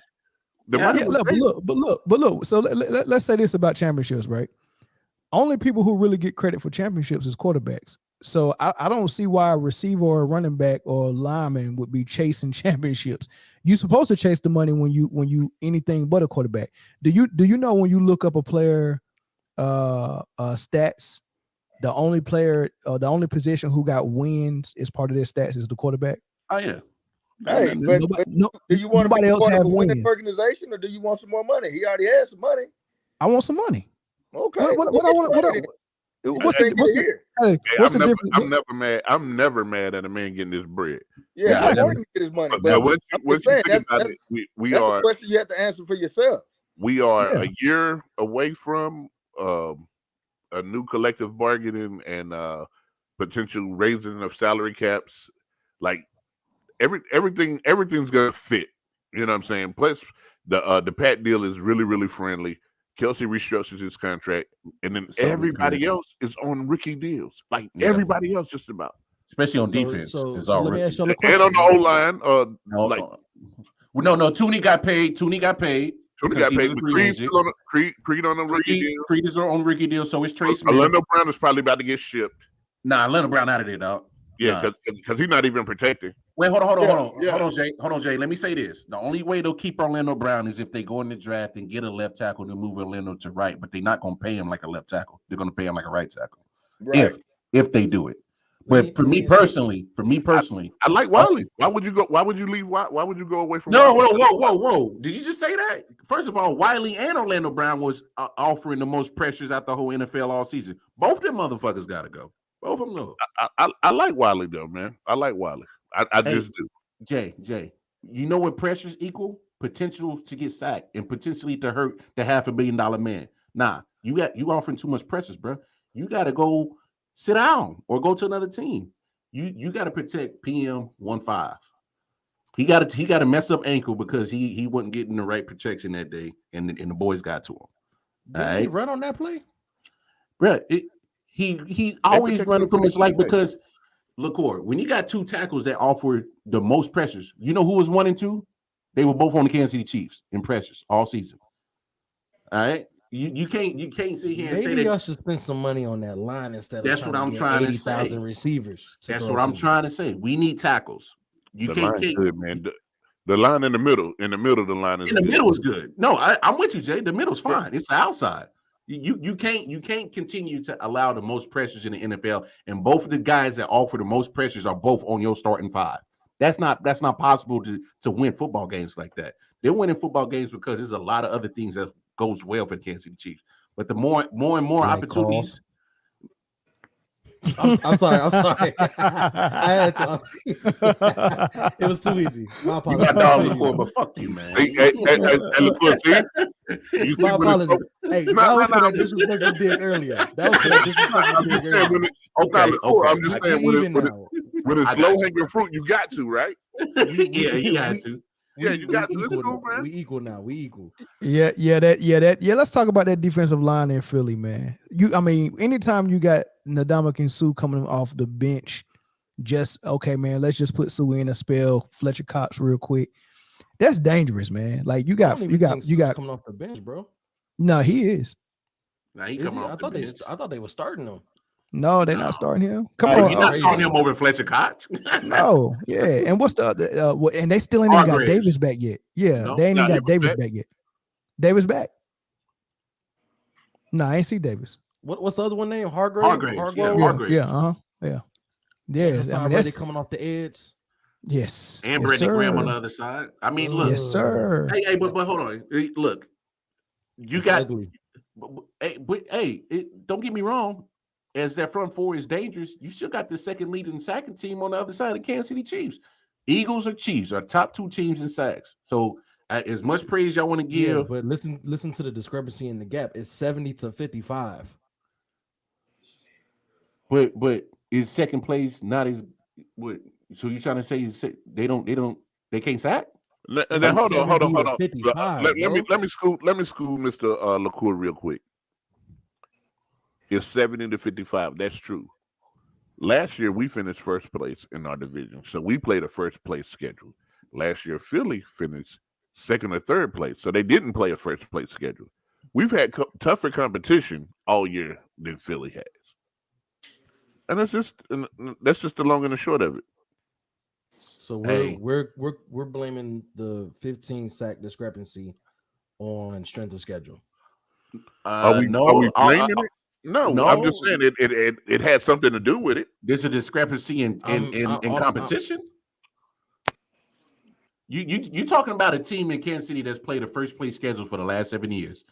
But look. So let's say this about championships, right? Only people who really get credit for championships is quarterbacks. So I don't see why a receiver or a running back or a lineman would be chasing championships. You're supposed to chase the money when you anything but a quarterback. Do you know when you look up a player stats, the only player or the only position who got wins as part of their stats is the quarterback? Oh yeah. Hey, but do you want nobody to be else part have of a winning wins. organization, or do you want some more money? He already has some money. I want some money. Okay. What's the difference? I'm never mad at a man getting his bread. Yeah, I want him to get his money. But what you think about it, that's a question you have to answer for yourself. We are a year away from a new collective bargaining and potential raising of salary caps. Like everything's gonna fit. You know what I'm saying? Plus the Pat deal is really, really friendly. Kelsey restructures his contract, and then everybody else is on rookie deals. Like everybody else, just about. Especially on defense. So let me ask you a question. And on the O line, no. Tooney got paid. Creed on the rookie deal. Creed is on rookie deal. So it's Trace Smith. Orlando Brown is probably about to get shipped. Nah, Orlando Brown out of there, dog. Yeah, because he's not even protected. Wait, hold on, Jay. Let me say this. The only way they'll keep Orlando Brown is if they go in the draft and get a left tackle to move Orlando to right, but they're not going to pay him like a left tackle. They're going to pay him like a right tackle. Right. If they do it. But for me personally, I like Wiley. Why would you go? Why would you leave? Why would you go away from? No, Wiley? whoa! Did you just say that? First of all, Wiley and Orlando Brown was offering the most pressures out the whole NFL all season. Both them motherfuckers got to go. Both of them know. I like Wiley though, man. I like Wiley. I just do. Jay, you know what pressures equal? Potential to get sacked and potentially to hurt the $500 million man. Nah, you offering too much pressures, bro. You got to go sit down or go to another team. You got to protect PM 15. He got to mess up ankle because he wasn't getting the right protection that day, and the boys got to him. Did he run on that play, bro? He always running from his life because look, when you got two tackles that offer the most pressures, you know who was 1 and 2? They were both on the Kansas City Chiefs in pressures all season. All right, you can't sit here and say that. Maybe y'all should spend some money on that line instead. That's what I'm trying to say. 80,000 receivers. That's what I'm trying to say. We need tackles. You can't good, man. The line in the middle of the line is the middle is good. No, I'm with you, Jay. The middle's fine. It's the outside. You can't continue to allow the most pressures in the NFL, and both of the guys that offer the most pressures are both on your starting 5. That's not possible to win football games like that. They're winning football games because there's a lot of other things that goes well for the Kansas City Chiefs. But the more and more opportunities. I'm sorry. I had to. It was too easy. My apologies. You got dog before, but fuck you, man. My apologies. Hey, that was for that disrespect we did earlier. That was for that disrespect we did earlier. Okay. I'm just saying when it's low hanging fruit, you got to, right? You got to. Yeah, you got to. We equal now. We equal. Yeah. Let's talk about that defensive line in Philly, man. Anytime you got Ndamukong Suh coming off the bench, just okay, man. Let's just put Suh in a spell, Fletcher Cox real quick. That's dangerous, man. Like you got coming off the bench, bro. No, he is. Now he come off the bench. I thought they were starting him. No, they're not starting him. Come on, he's not starting him over Fletcher Cox. No, yeah. And what's the other? And they still ain't even got Davis back yet. Yeah, they ain't even got Davis back yet. Davis back? No, I ain't see Davis. What's the other one name? Hargrave. Yeah. Yeah. Already coming off the edge. Yes. And Brandon Graham on the other side. I mean, look. Yes, sir. Hey, but hold on. Look, it's ugly. Don't get me wrong. As that front 4 is dangerous, you still got the second leading sacking team on the other side of Kansas City Chiefs. Eagles or Chiefs are top 2 teams in sacks. So as much praise y'all want to give. Yeah, but listen to the discrepancy in the gap. It's 70-55. But is second place not as what? So you're trying to say they can't sack? Hold on. 55, let me school Mr. LaCour real quick. It's 70-55. That's true. Last year we finished first place in our division, so we played a first place schedule. Last year Philly finished second or third place, so they didn't play a first place schedule. We've had tougher competition all year than Philly has, and that's just the long and the short of it. So we're blaming the 15 sack discrepancy on strength of schedule. Are we blaming it? No, I'm just saying it had something to do with it. There's a discrepancy in competition. You talking about a team in Kansas City that's played a first place schedule for the last 7 years,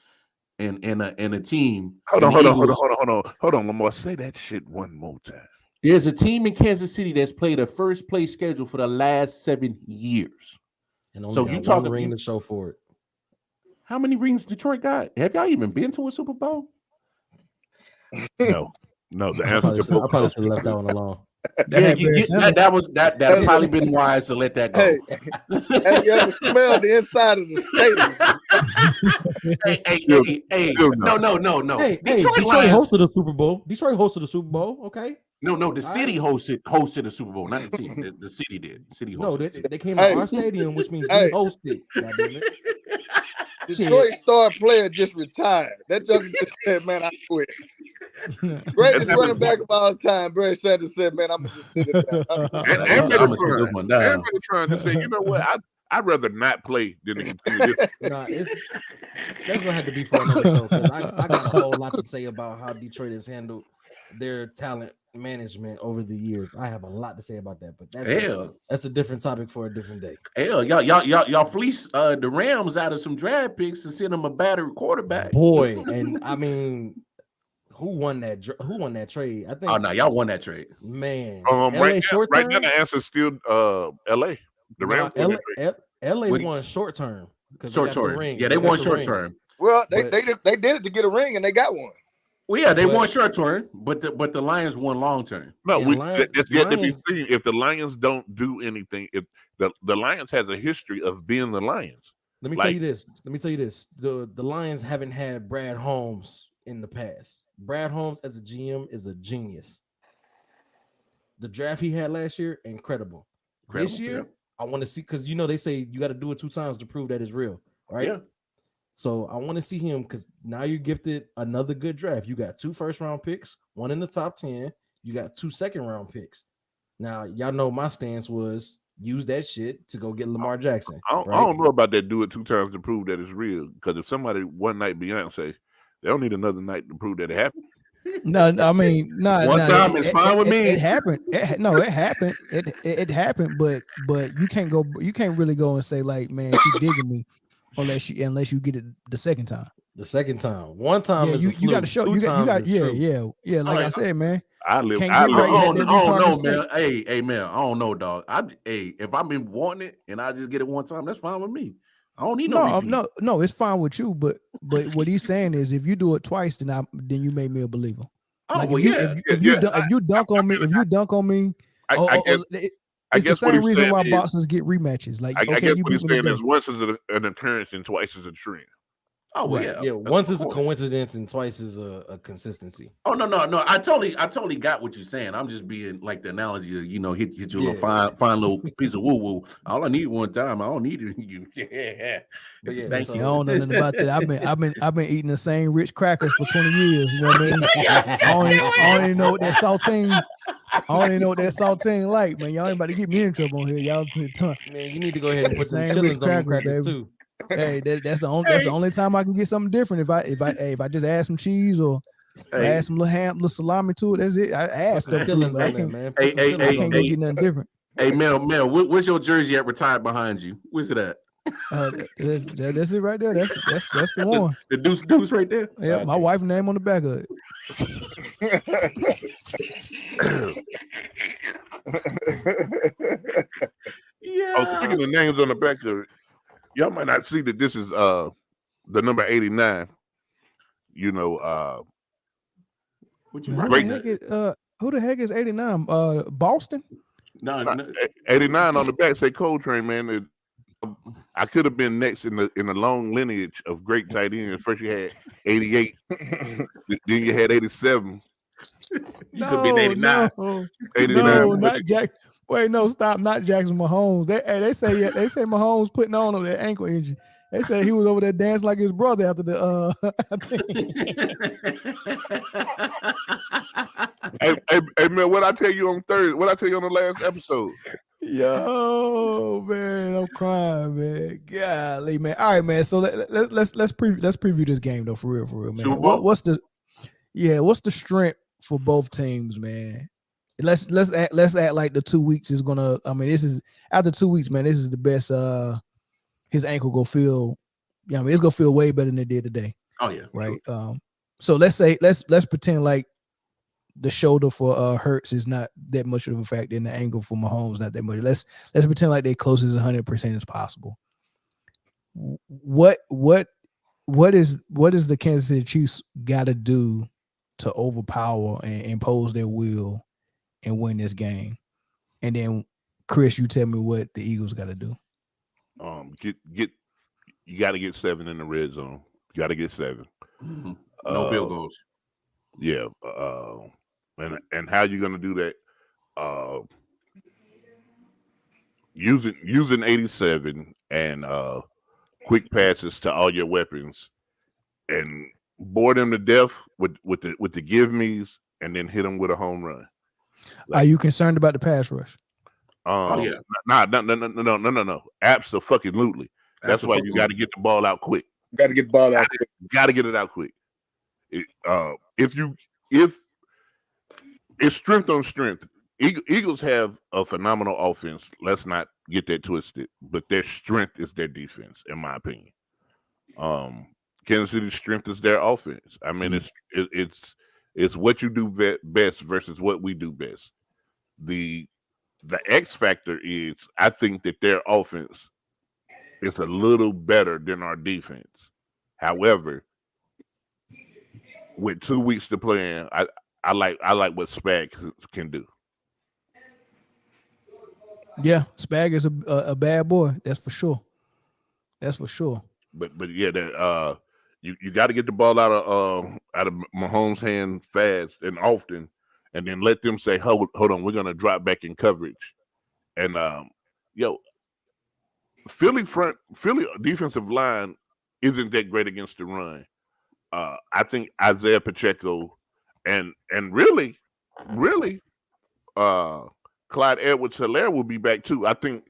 and a team. Hold on, Lamar. Say that shit one more time. There's a team in Kansas City that's played a first place schedule for the last 7 years. And only so you talking ring to show for it. How many rings Detroit got? Have y'all even been to a Super Bowl? No. The answer I probably should have left that one alone. That's probably been wise to let that go. Hey, have you ever smelled the inside of the stadium? No. Hey, Detroit hosted the Super Bowl. Okay. No. The city hosted the Super Bowl, not the team. The city did. The city hosted. No, they came to our stadium, which means we hosted. Detroit star player just retired. That joker just said, "Man, I quit." Greatest running back of all time, Barry Sanders said, "Man, I'm gonna just sit it down." Everybody trying to say, you know what? I'd rather not play than to continue this. That's gonna have to be for another show because I got a whole lot to say about how Detroit has handled their talent management over the years. I have a lot to say about that, but that's a different topic for a different day. Y'all fleece the Rams out of some draft picks to send them a battered quarterback. Boy, and I mean, Who won that trade? I think. Oh no, y'all won that trade. Man, Right now, the answer is still LA. The Rams won that trade. LA won short term because short term. Yeah, they won short term. Well, they did it to get a ring and they got one. Well, yeah, they won short term, but the Lions won long term. No, it's yet to be seen if the Lions don't do anything. If the Lions has a history of being the Lions. Let me tell you this. The Lions haven't had Brad Holmes in the past. Brad Holmes as a GM is a genius. The draft he had last year, incredible. This year, I want to see, because they say you got to do it 2 times to prove that it's real, right? Yeah. So I want to see him, because now you're gifted another good draft. You got 2 first-round picks, 1 in the top 10. You got 2 second-round picks. Now, y'all know my stance was use that shit to go get Lamar Jackson. I don't know about that. Do it 2 times to prove that it's real. Because if somebody one night Beyonce, they don't need another night to prove that it happened. No, I mean, one time is fine with me. It happened. It happened. It happened. But you can't go. You can't really go and say like, man, she digging me, unless you get it the second time. The second time, one time is you got to show. You got. Yeah. Like I said, man. I don't know, man. Hey, man. I don't know, dog. If I've been wanting it and I just get it one time, that's fine with me. I don't need no. It's fine with you, but what he's saying is, if you do it twice, then you made me a believer. Oh, like well, if you dunk on me, it's the same reason why boxers get rematches. Like, I guess what he's saying is once is an occurrence and twice is a trend. Oh, well, yeah. Once is a coincidence and twice is a consistency. Oh, no. I totally got what you're saying. I'm just being like the analogy of, hit you a little fine little piece of woo woo. All I need one time. I don't need it. Yeah. Thank you. I don't know nothing about that. I've been eating the same rich crackers for 20 years. You know what I mean? I don't even know what that saltine. I don't even know what that saltine like, man. Y'all ain't about to get me in trouble on here. Y'all, man, you need to go ahead and put some fillings on the crackers too. Hey, that's the only time I can get something different. If I just add some cheese or add some little salami to it, that's it. I add stuff to it. I can't go get nothing different. Hey, Mel, what's your jersey at retired behind you? Where's it at? That's it right there. That's the one. The deuce right there. Yeah, my wife's name on the back of it. Yeah. Oh, speaking of names on the back of it, y'all might not see that this is the number 89. What you who the heck is 89? Boston? No. 89 on the back say Coltrane, man. I could have been next in the long lineage of great tight ends. First you had 88, then you had 87. You could be 89. No, 89. No, not Jack. Wait, no, stop. Not Jackson Mahomes. They say Mahomes putting on that ankle injury. They say he was over there dancing like his brother after the. Hey man, what I tell you on Thursday? What I tell you on the last episode? Yo, man, I'm crying, man. Golly, man. All right, man. So let's preview this game though, for real, man. What's the strength for both teams, man? Let's act like the 2 weeks is gonna. I mean, this is after 2 weeks, man. This is the best. His ankle go feel. Yeah, I mean, it's gonna feel way better than it did today. Oh yeah, right. Sure. So let's pretend like the shoulder for Hurts is not that much of a factor, and the ankle for Mahomes not that much. Let's pretend like they're close as 100% as possible. What is the Kansas City Chiefs got to do to overpower and impose their will and win this game? And then, Chris, you tell me what the Eagles got to do. You got to get 7 in the red zone. You got to get 7. Mm-hmm. No field goals. Yeah. And how you gonna do that? Using 87 and quick passes to all your weapons, and bore them to death with the give me's, and then hit them with a home run. Are you concerned about the pass rush? No. Absolutely. That's why you got to get the ball out quick. Got to get the ball out quick. Got to get it out quick. If it's strength on strength, Eagles have a phenomenal offense. Let's not get that twisted. But their strength is their defense, in my opinion. Kansas City's strength is their offense. I mean, it's It's what you do best versus what we do best. The X factor is I think that their offense is a little better than our defense. However, with 2 weeks to play in, I like what Spag can do. Yeah, Spag is a bad boy. That's for sure. That's for sure. But yeah, that you got to get the ball out of Mahomes' hand fast and often, and then let them say, hold on, we're gonna drop back in coverage, and Philly defensive line isn't that great against the run. I think Isaiah Pacheco and really, Clyde Edwards-Helaire will be back too. I think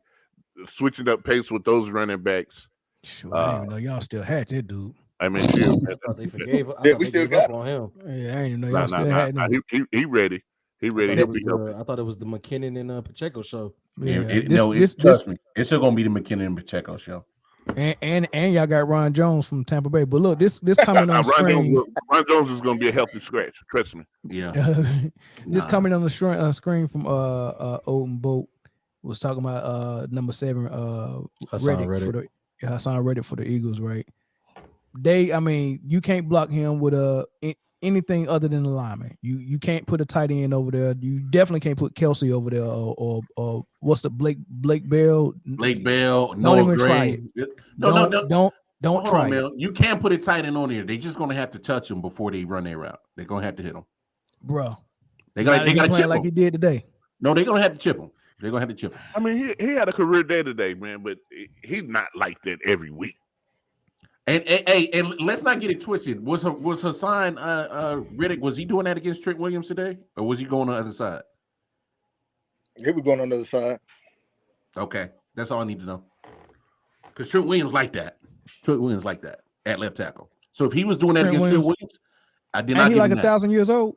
switching up pace with those running backs. Sure, I didn't even know y'all still had that dude. I mean, I thought they forgave. I thought we they still gave up got on him. Yeah, I didn't even know y'all still had him. He ready. He ready. I thought it was the McKinnon and Pacheco show. Yeah, trust me, it's still gonna be the McKinnon and Pacheco show. And y'all got Ron Jones from Tampa Bay. But look, this coming on the screen. Ron Jones is gonna be a healthy scratch. Trust me. Yeah. This coming on the screen from Odin Boat was talking about number 7 Hassan Reddick for the Eagles, right? You can't block him with anything other than the lineman. You can't put a tight end over there. You definitely can't put Kelsey over there or what's the Blake Bell? Blake Bell. Don't even try it. Don't try it. You can't put a tight end on here. They're just gonna have to touch him before they run their route. They're gonna have to hit him, bro. They gotta chip like him. he did today. No, they're gonna have to chip him. They're gonna have to chip him. I mean, he had a career day today, man, but he's not like that every week. And let's not get it twisted. Was Hassan Reddick, was he doing that against Trent Williams today, or was he going on the other side? He was going on the other side. Okay, that's all I need to know. Because Trent Williams like that. Trent Williams like that at left tackle. So if he was doing that against Trent Williams, I did not. He like 1,000 years old.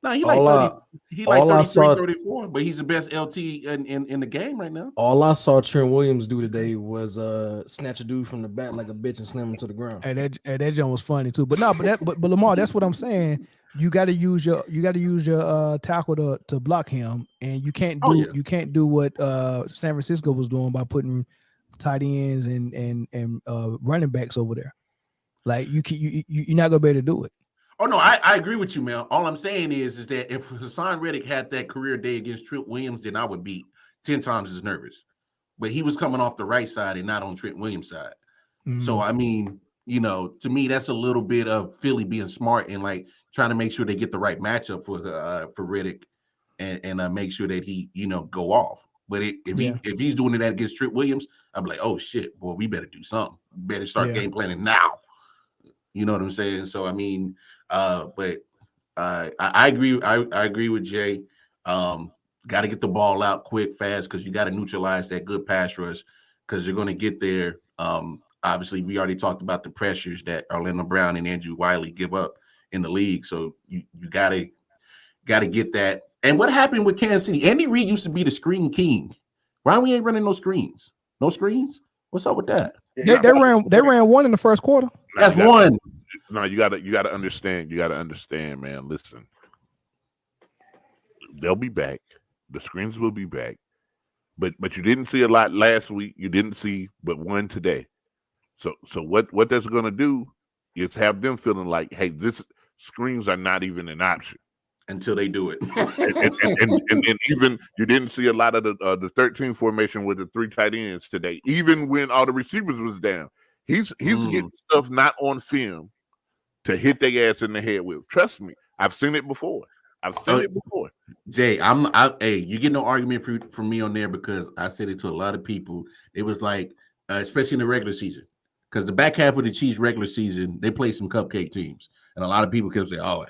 No, he like 30. He like 33, 34, but he's the best LT in the game right now. All I saw Trent Williams do today was snatch a dude from the back like a bitch and slam him to the ground. And that joint was funny too. But no, but Lamar, that's what I'm saying. You got to use your tackle to block him, and you can't do what San Francisco was doing by putting tight ends and running backs over there. Like you're not gonna be able to do it. Oh no, I agree with you, man. All I'm saying is that if Hassan Reddick had that career day against Trent Williams, then I would be 10 times as nervous. But he was coming off the right side and not on Trent Williams' side. Mm-hmm. So I mean, to me, that's a little bit of Philly being smart and like trying to make sure they get the right matchup for Reddick and make sure that he go off. But if he's doing it against Trent Williams, I'm like, oh shit, boy, we better do something. We better start game planning now. You know what I'm saying? So I mean. But I agree. I agree with Jay. Got to get the ball out quick, fast, because you got to neutralize that good pass rush because you're going to get there. Obviously, we already talked about the pressures that Orlando Brown and Andrew Wiley give up in the league. So you got to get that. And what happened with Kansas City? Andy Reid used to be the screen king. Why we ain't running no screens? No screens? What's up with that? They ran one in the first quarter. That's one. No, you gotta understand. You gotta understand, man. Listen, they'll be back. The screens will be back, but you didn't see a lot last week. You didn't see but one today. So what that's gonna do is have them feeling like, hey, this screens are not even an option until they do it. and even you didn't see a lot of the 13 formation with the 3 tight ends today. Even when all the receivers was down, he's getting stuff not on film to hit their ass in the head with. Trust me, I've seen it before. Jay, hey, you get no argument from me on there because I said it to a lot of people. It was like, especially in the regular season, because the back half of the Chiefs regular season, they play some cupcake teams. And a lot of people kept saying,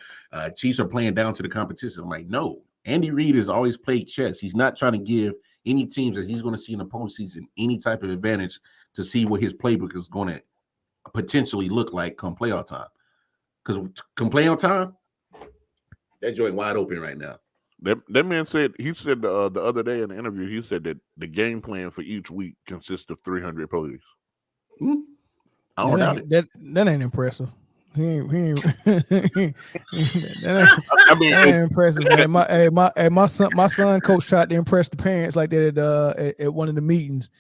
Chiefs are playing down to the competition. I'm like, no, Andy Reid has always played chess. He's not trying to give any teams that he's going to see in the postseason any type of advantage to see what his playbook is going to potentially look like come playoff time. Because come playoff time, that joint wide open right now. That man said, the other day in the interview, he said that the game plan for each week consists of 300 plays. I don't doubt it. That ain't impressive. I mean, that ain't impressive, man. My son coach tried to impress the parents like that at one of the meetings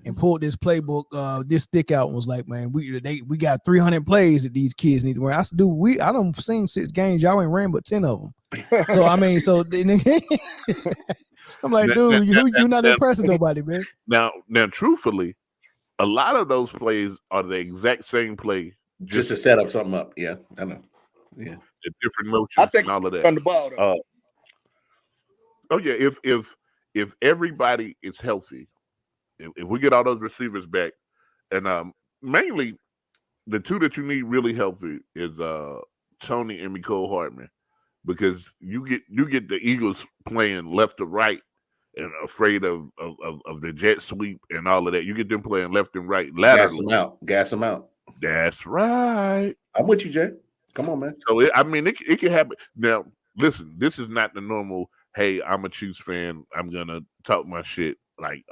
and pulled this playbook, this stick out and was like, man, we got 300 plays that these kids need to run. I said, dude, I done seen 6 games, y'all ain't ran but 10 of them. So I mean, I'm like, dude, you're not impressing nobody, man. Now, truthfully, a lot of those plays are the exact same play, just to set up something up. Yeah, I know. Yeah, the different motions I think and all of that. on the ball, though. Oh yeah, if everybody is healthy, if we get all those receivers back, and mainly the two that you need really healthy is Tony and Mecole Hardman, because you get the Eagles playing left to right and afraid of the jet sweep and all of that. You get them playing left and right laterally. Gas them out. That's right. I'm with you, Jay. Come on, man. So it can happen. Now, listen, this is not the normal, hey, I'm a Chiefs fan, I'm gonna talk my shit. Like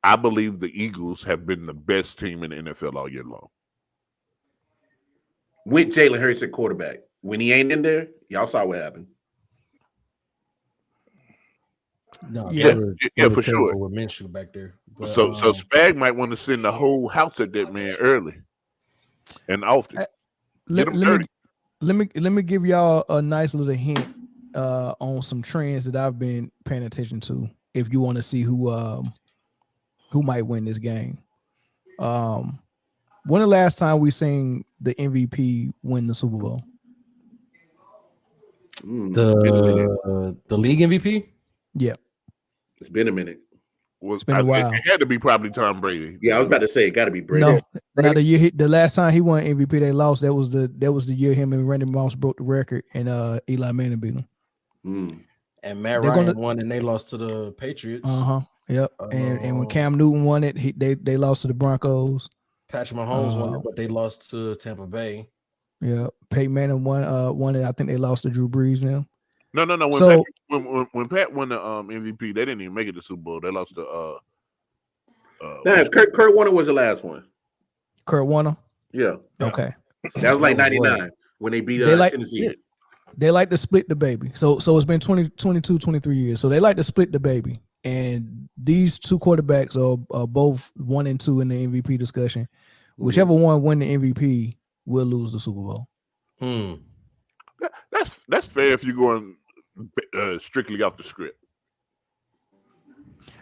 I believe the Eagles have been the best team in the NFL all year long. With Jalen Hurts at quarterback. When he ain't in there, y'all saw what happened. No, Yeah, for sure. With Minshew back there. But, so Spag might want to send the whole house at that man early and often. Let me give y'all a nice little hint on some trends that I've been paying attention to. If you want to see who might win this game, when the last time we seen the MVP win the Super Bowl? The league MVP? Yeah, it's been a minute. It's been a while. It had to be probably Tom Brady. Yeah, I was about to say it got to be Brady. No, now the last time he won MVP, they lost. That was the year him and Randy Moss broke the record, and Eli Manning beat him. And Matt Ryan won, and they lost to the Patriots. Yep. And when Cam Newton won it, they lost to the Broncos. Patrick Mahomes won it, but they lost to Tampa Bay. Yeah, Peyton Manning won it. I think they lost to Drew Brees now. No. When Pat won the MVP, they didn't even make it to Super Bowl. They lost to Kurt Warner was the last one. Kurt Warner? Yeah. Okay. That was like 99 when they beat Tennessee. They like to split the baby. So it's been 22, 23 years. So they like to split the baby. And these two quarterbacks are both 1 and 2 in the MVP discussion. Whichever one win the MVP will lose the Super Bowl. That's fair if you're going strictly off the script.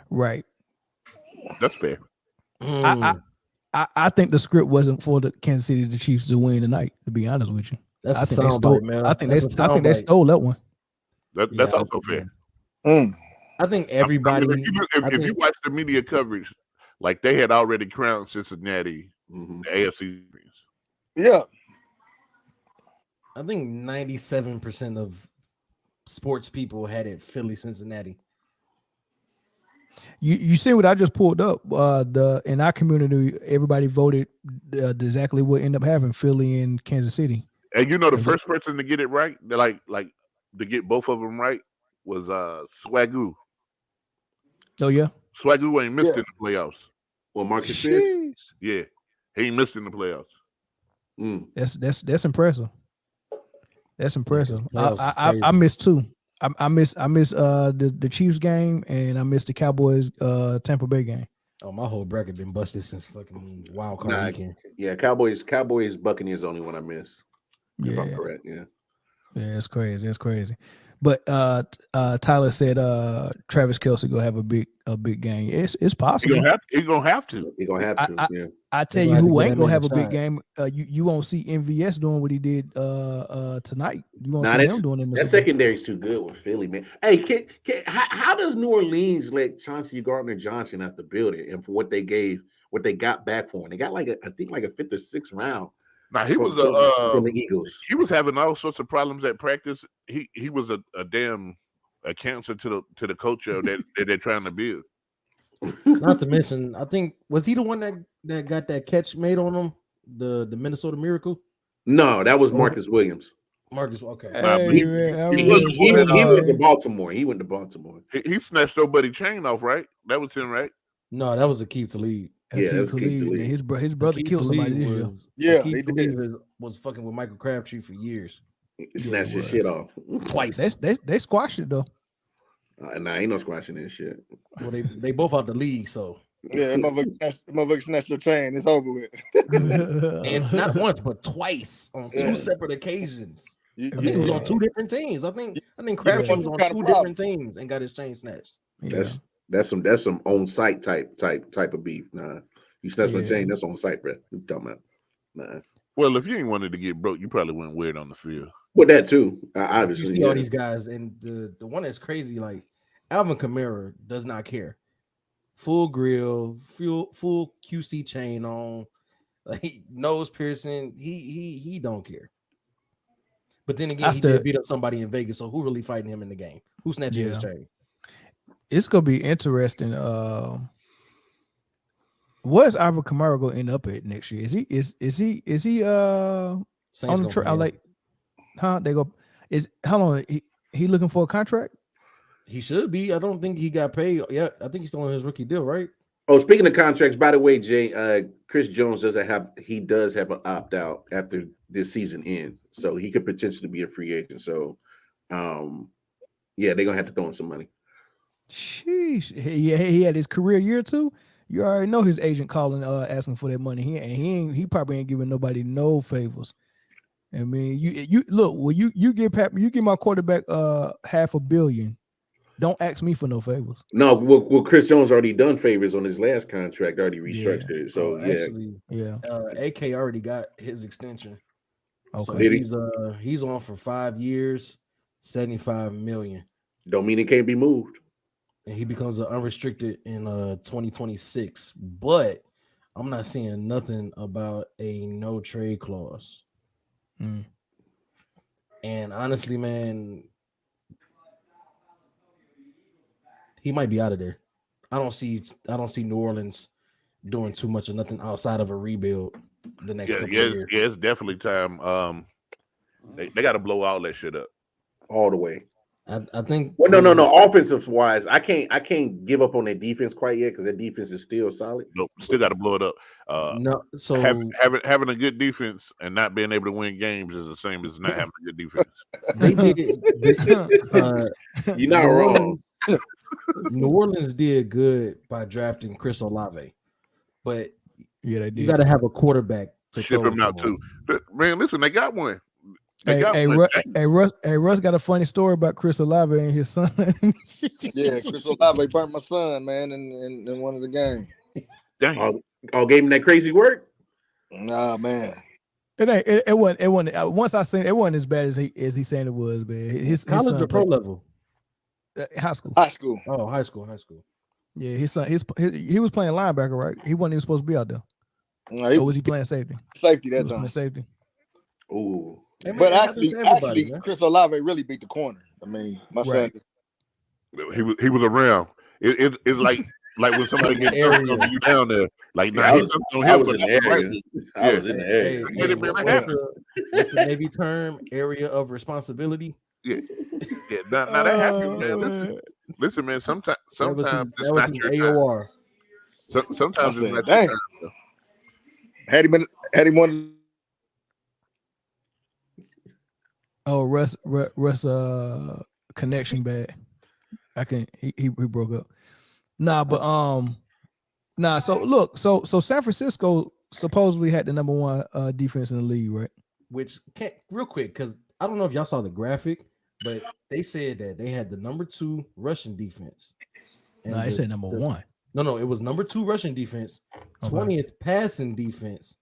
Right. That's fair. I think the script wasn't for the Kansas City the Chiefs to win tonight, to be honest with you. I think they stole that one. That's also fair. I think everybody. If you watch the media coverage, like they had already crowned Cincinnati the AFC. Yeah. I think 97% of sports people had it Philly, Cincinnati. You see what I just pulled up? In our community, everybody voted exactly what ended up having Philly and Kansas City. And the first person to get it right, like to get both of them right, was Swagoo. Oh yeah, Swagoo ain't missed in the playoffs. Well, Marcus Spears, yeah, he ain't missed in the playoffs. That's impressive. That's impressive. I missed 2. I miss the Chiefs game, and I missed the Cowboys Tampa Bay game. Oh, my whole bracket been busted since fucking wild card weekend. Yeah, Cowboys Buccaneers the only one I missed. If I'm correct, yeah. Yeah, it's crazy. It's crazy. But Tyler said Travis Kelce gonna have a big game. It's possible. He's gonna have to. Yeah. I tell you who ain't gonna have a big game. You won't see MVS doing what he did tonight. You won't see him doing it. That secondary's too good with Philly, man. Hey, how does New Orleans let Chauncey Gardner-Johnson have to build it, and for what they got back for him? They got I think a 5th or 6th round. Now he was the Eagles. He was having all sorts of problems at practice. He was a damn cancer to the culture that they're trying to build. Not to mention, I think was he the one that got that catch made on him, the Minnesota Miracle? No, that was Marcus Williams. Marcus, okay. He went to Baltimore. He went to Baltimore. He snatched nobody chain off, right? That was him, right? No, that was Akeem Talib. Yeah, Hakeem that's Hakeem Talib, man. Talib. His brother Hakeem killed somebody Talib this year. was, Yeah, Hakeem he did. Talib was fucking with Michael Crabtree for years. He snatched his was. shit off. Twice. They squashed it though. Nah, ain't no squashing this shit. Well, they both out the league, so Yeah, motherfucker snatched your chain. It's over with. and not once but twice on two Yeah. separate occasions. You, I think it was Yeah. on two different teams. I think you Crabtree know was what on kind of two problem. different teams and got his chain snatched. Yeah. That's some on site type of beef. Nah, you snatch my Yeah. chain. That's on site, bro. What you talking about? Nah. Well, if you ain't wanted to get broke, you probably wouldn't wear it on the field. But that too, You obviously. see all these guys, and the one that's crazy, like Alvin Kamara does not care. Full grill, full QC chain on, like nose piercing. He don't care. But then again, he did beat up somebody in Vegas. So who really fighting him in the game? Who's snatching his chain? It's gonna be interesting. What's Alvin Kamara gonna end up at next year? Is he on the track? Like, huh? They go. How long? He looking for a contract? He should be. I don't think he got paid. Yeah, I think he's still on his rookie deal, right? Oh, speaking of contracts, by the way, Jay, Chris Jones does have an opt out after this season ends, so he could potentially be a free agent. So, yeah, they're gonna have to throw in some money. Sheesh. He had his career year too. You already know his agent calling, asking for that money. He probably ain't giving nobody no favors. I mean, you look. Well, you give my quarterback $500 million. Don't ask me for no favors. No, well, Chris Jones already done favors on his last contract, already restructured it. So actually, yeah. AK already got his extension. Okay. So he's on for 5 years, $75 million. Don't mean it can't be moved. And he becomes an unrestricted in 2026. But I'm not seeing nothing about a no trade clause. And honestly, man, he might be out of there. I don't see New Orleans doing too much of nothing outside of a rebuild the next couple of years. Yeah, it's definitely time. They got to blow all that shit up all the way. I think. Well, no. Offensive wise, I can't give up on their defense quite yet because their defense is still solid. Nope, still got to blow it up. No, so having a good defense and not being able to win games is the same as not having a good defense. They did. You're not wrong. New Orleans did good by drafting Chris Olave, but yeah, they did. You got to have a quarterback to ship him out too. Man, listen, they got one. Russ got a funny story about Chris Olave and his son. Yeah, Chris Olave burnt my son, man, in one of the games. Dang. Gave him that crazy work? Nah, man. It wasn't. Once I seen it wasn't as bad as he saying it was, man. His college or pro level? High school. High school. Oh, high school. Yeah, his son. He was playing linebacker, right? He wasn't even supposed to be out there. No, or was he playing safety? Safety that time. Safety. Ooh. But actually, Chris Olave really beat the corner. I mean, my son. He was around. It's like when somebody gets you down there. Like, I was in the area. I was in the area. What's the Navy term? Area of responsibility. Yeah. Now that happens, man. Listen, man. Sometimes that was it's not your AOR. Sometimes it's not your time. Had he won. Oh, Russ connection bad. He broke up. So look, so San Francisco supposedly had the number one defense in the league, right? Which real quick, because I don't know if y'all saw the graphic, but they said that they had the number 2 rushing defense. No, they said number 1. No, it was number 2 rushing defense, 20th passing defense,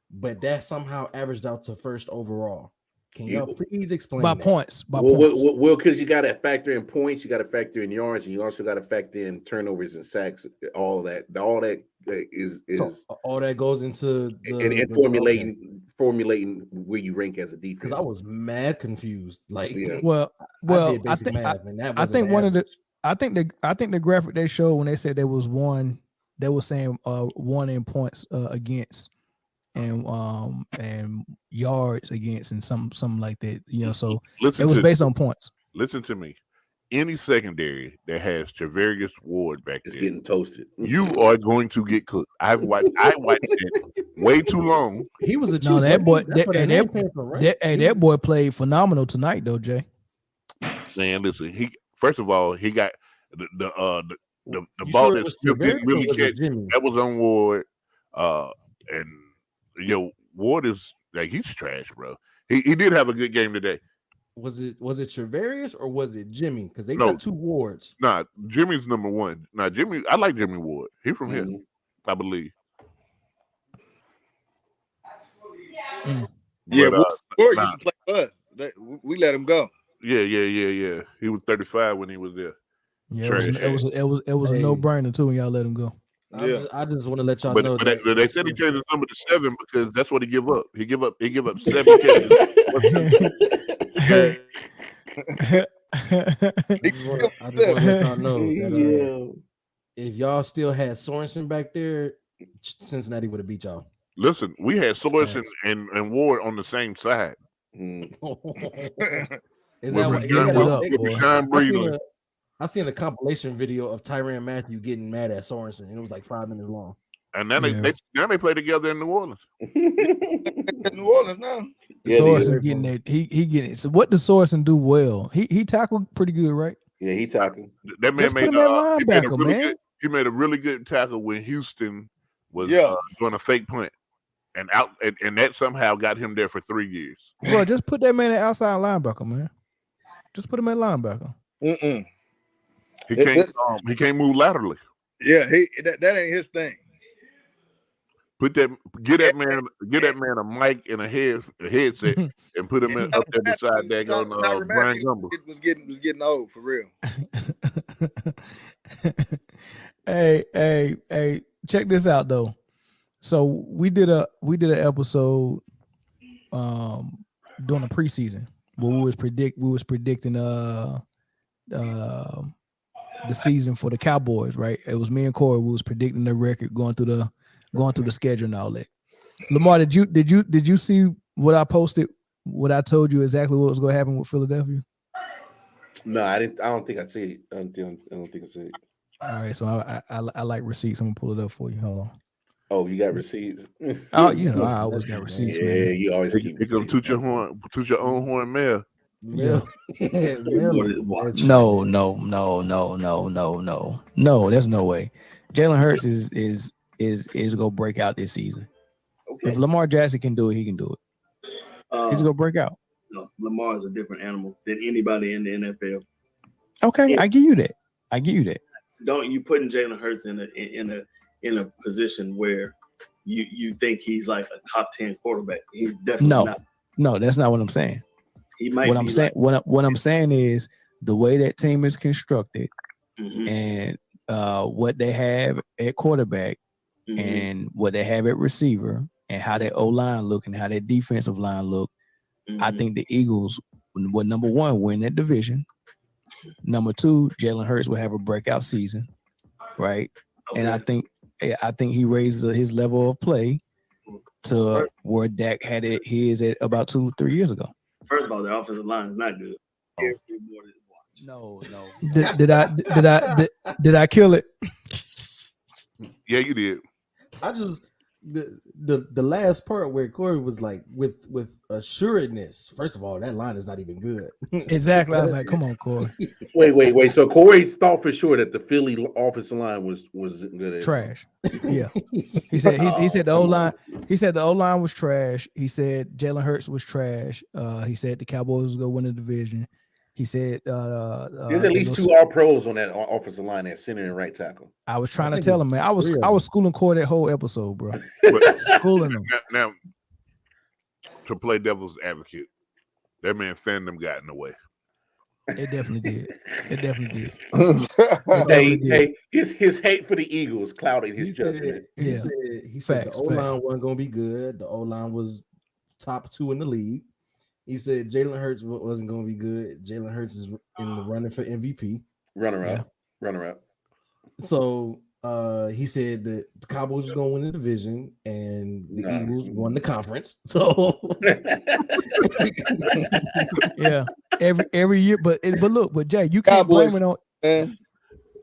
but that somehow averaged out to first overall. Can y'all please explain by that? points? Well, because you got to factor in points, you got to factor in yards, and you also got to factor in turnovers and sacks. All that is so all that goes into formulating where you rank as a defense. Because I was mad confused. Like, well, I think the graphic they showed when they said there was one, they were saying 1 in points against. And yards against and something like that, so it was based on points. Listen to me. any secondary that has Travarius Ward back It's there, getting toasted. you are going to get cooked. I watched it way too long. He was a Chief. No, that boy, That's where that name came from, right? that boy played phenomenal tonight, though, Jay. Man, listen, he first of all, he got the You ball sure that it was Smith didn't Travarius or really was it catch. Jimmy? That was on Ward. And Ward is like, he's trash, bro. He did have a good game today. Was it Travarius or was it Jimmy? Because they No. got 2 Wards. Nah, Jimmy's number one. Nah, Jimmy, I like Jimmy Ward. He's from here, I believe. Yeah, But, Ward nah. used to play us. We let him go. Yeah. He was 35 when he was there. Yeah, Trash. it was a Hey. no-brainer too when y'all let him go. I just want to let y'all But know they that said he changed his number to 7 because that's what he give up. He give up 7 catches. I just want to let y'all know that if y'all still had Sorensen back there, Cincinnati would have beat y'all. Listen, we had Sorensen and Ward on the same side. Is With that what? Rashawn- what up, boy? Rashawn Breeland. I seen a compilation video of Tyrann Mathieu getting mad at Sorensen, and it was like 5 minutes long. And now Yeah. they play together in New Orleans. New Orleans now. Sorensen getting it. He getting it. So what does Sorensen do well? He tackled pretty good, right? Yeah, he talking. That man Just put made, him at he made a linebacker, really man. good. He made a really good tackle when Houston was Yeah. doing a fake punt, and that somehow got him there for 3 years. Bro, just put that man at outside linebacker, man. Just put him at linebacker. Mm-mm. He can't move laterally. Yeah, that ain't his thing. Get that man a mic and a headset and put him up there beside that Tyrann Brian Mathieu Gumble. was getting old for real. Hey, check this out though. So we did an episode during the preseason where we was predicting the season for the Cowboys, right? It was me and Corey. We was predicting the record going through the schedule and all that. Lamar, did you see what I posted? What I told you exactly what was going to happen with Philadelphia? No, I didn't. I don't think I see it. I don't think I see it. All right, so I like receipts. I'm gonna pull it up for you. Hold on. Oh, you got receipts? Oh, I always got receipts, Yeah, man. you always keep. He come toot your own horn, mayor. Yeah. No. No, there's no way. Jalen Hurts is gonna break out this season. Okay. If Lamar Jackson can do it, he can do it. He's gonna break out. No, Lamar is a different animal than anybody in the NFL. Okay, Yeah. I give you that. Don't you putting Jalen Hurts in a position where you think he's like a top 10 quarterback? He's definitely not. No, that's not what I'm saying. He might. What I'm saying, what I'm saying is the way that team is constructed Mhm, and what they have at quarterback mhm. and what they have at receiver and how their O-line look and how their defensive line look. I think the Eagles would, number one, win that division. Number two, Jalen Hurts will have a breakout season, right? Okay. And I think he raises his level of play to where Dak had it his at about 2-3 years ago. First of all, the offensive line is not good. More to watch. No. Did I kill it? Yeah, you did. I just the last part where Corey was like with assuredness. First of all, that line is not even good. Exactly. I was like, come on, Corey. Wait. So Corey thought for sure that the Philly offensive line was good. Trash. Yeah. He said the O-line. He said the O-line was trash. He said Jalen Hurts was trash. He said the Cowboys was gonna win the division. He said There's at least 2 All-Pros on that offensive line at center and right tackle. I was trying to think tell him, it's man. I was 3 of them. schooling Corey that whole episode, bro. But Schooling him. now, to play devil's advocate, that man Fandom got in the way. It definitely did. Hey, his hate for the Eagles clouded his judgment. He Yeah. said Facts, the O-line wasn't gonna be good. The O-line was top 2 in the league. He said Jalen Hurts wasn't gonna be good. Jalen Hurts is in the running for MVP. Runner up. So he said that the Cowboys was gonna win the division and the Eagles won the conference. So Yeah. every year. But Jay, you can't Cowboys, blame it on. man.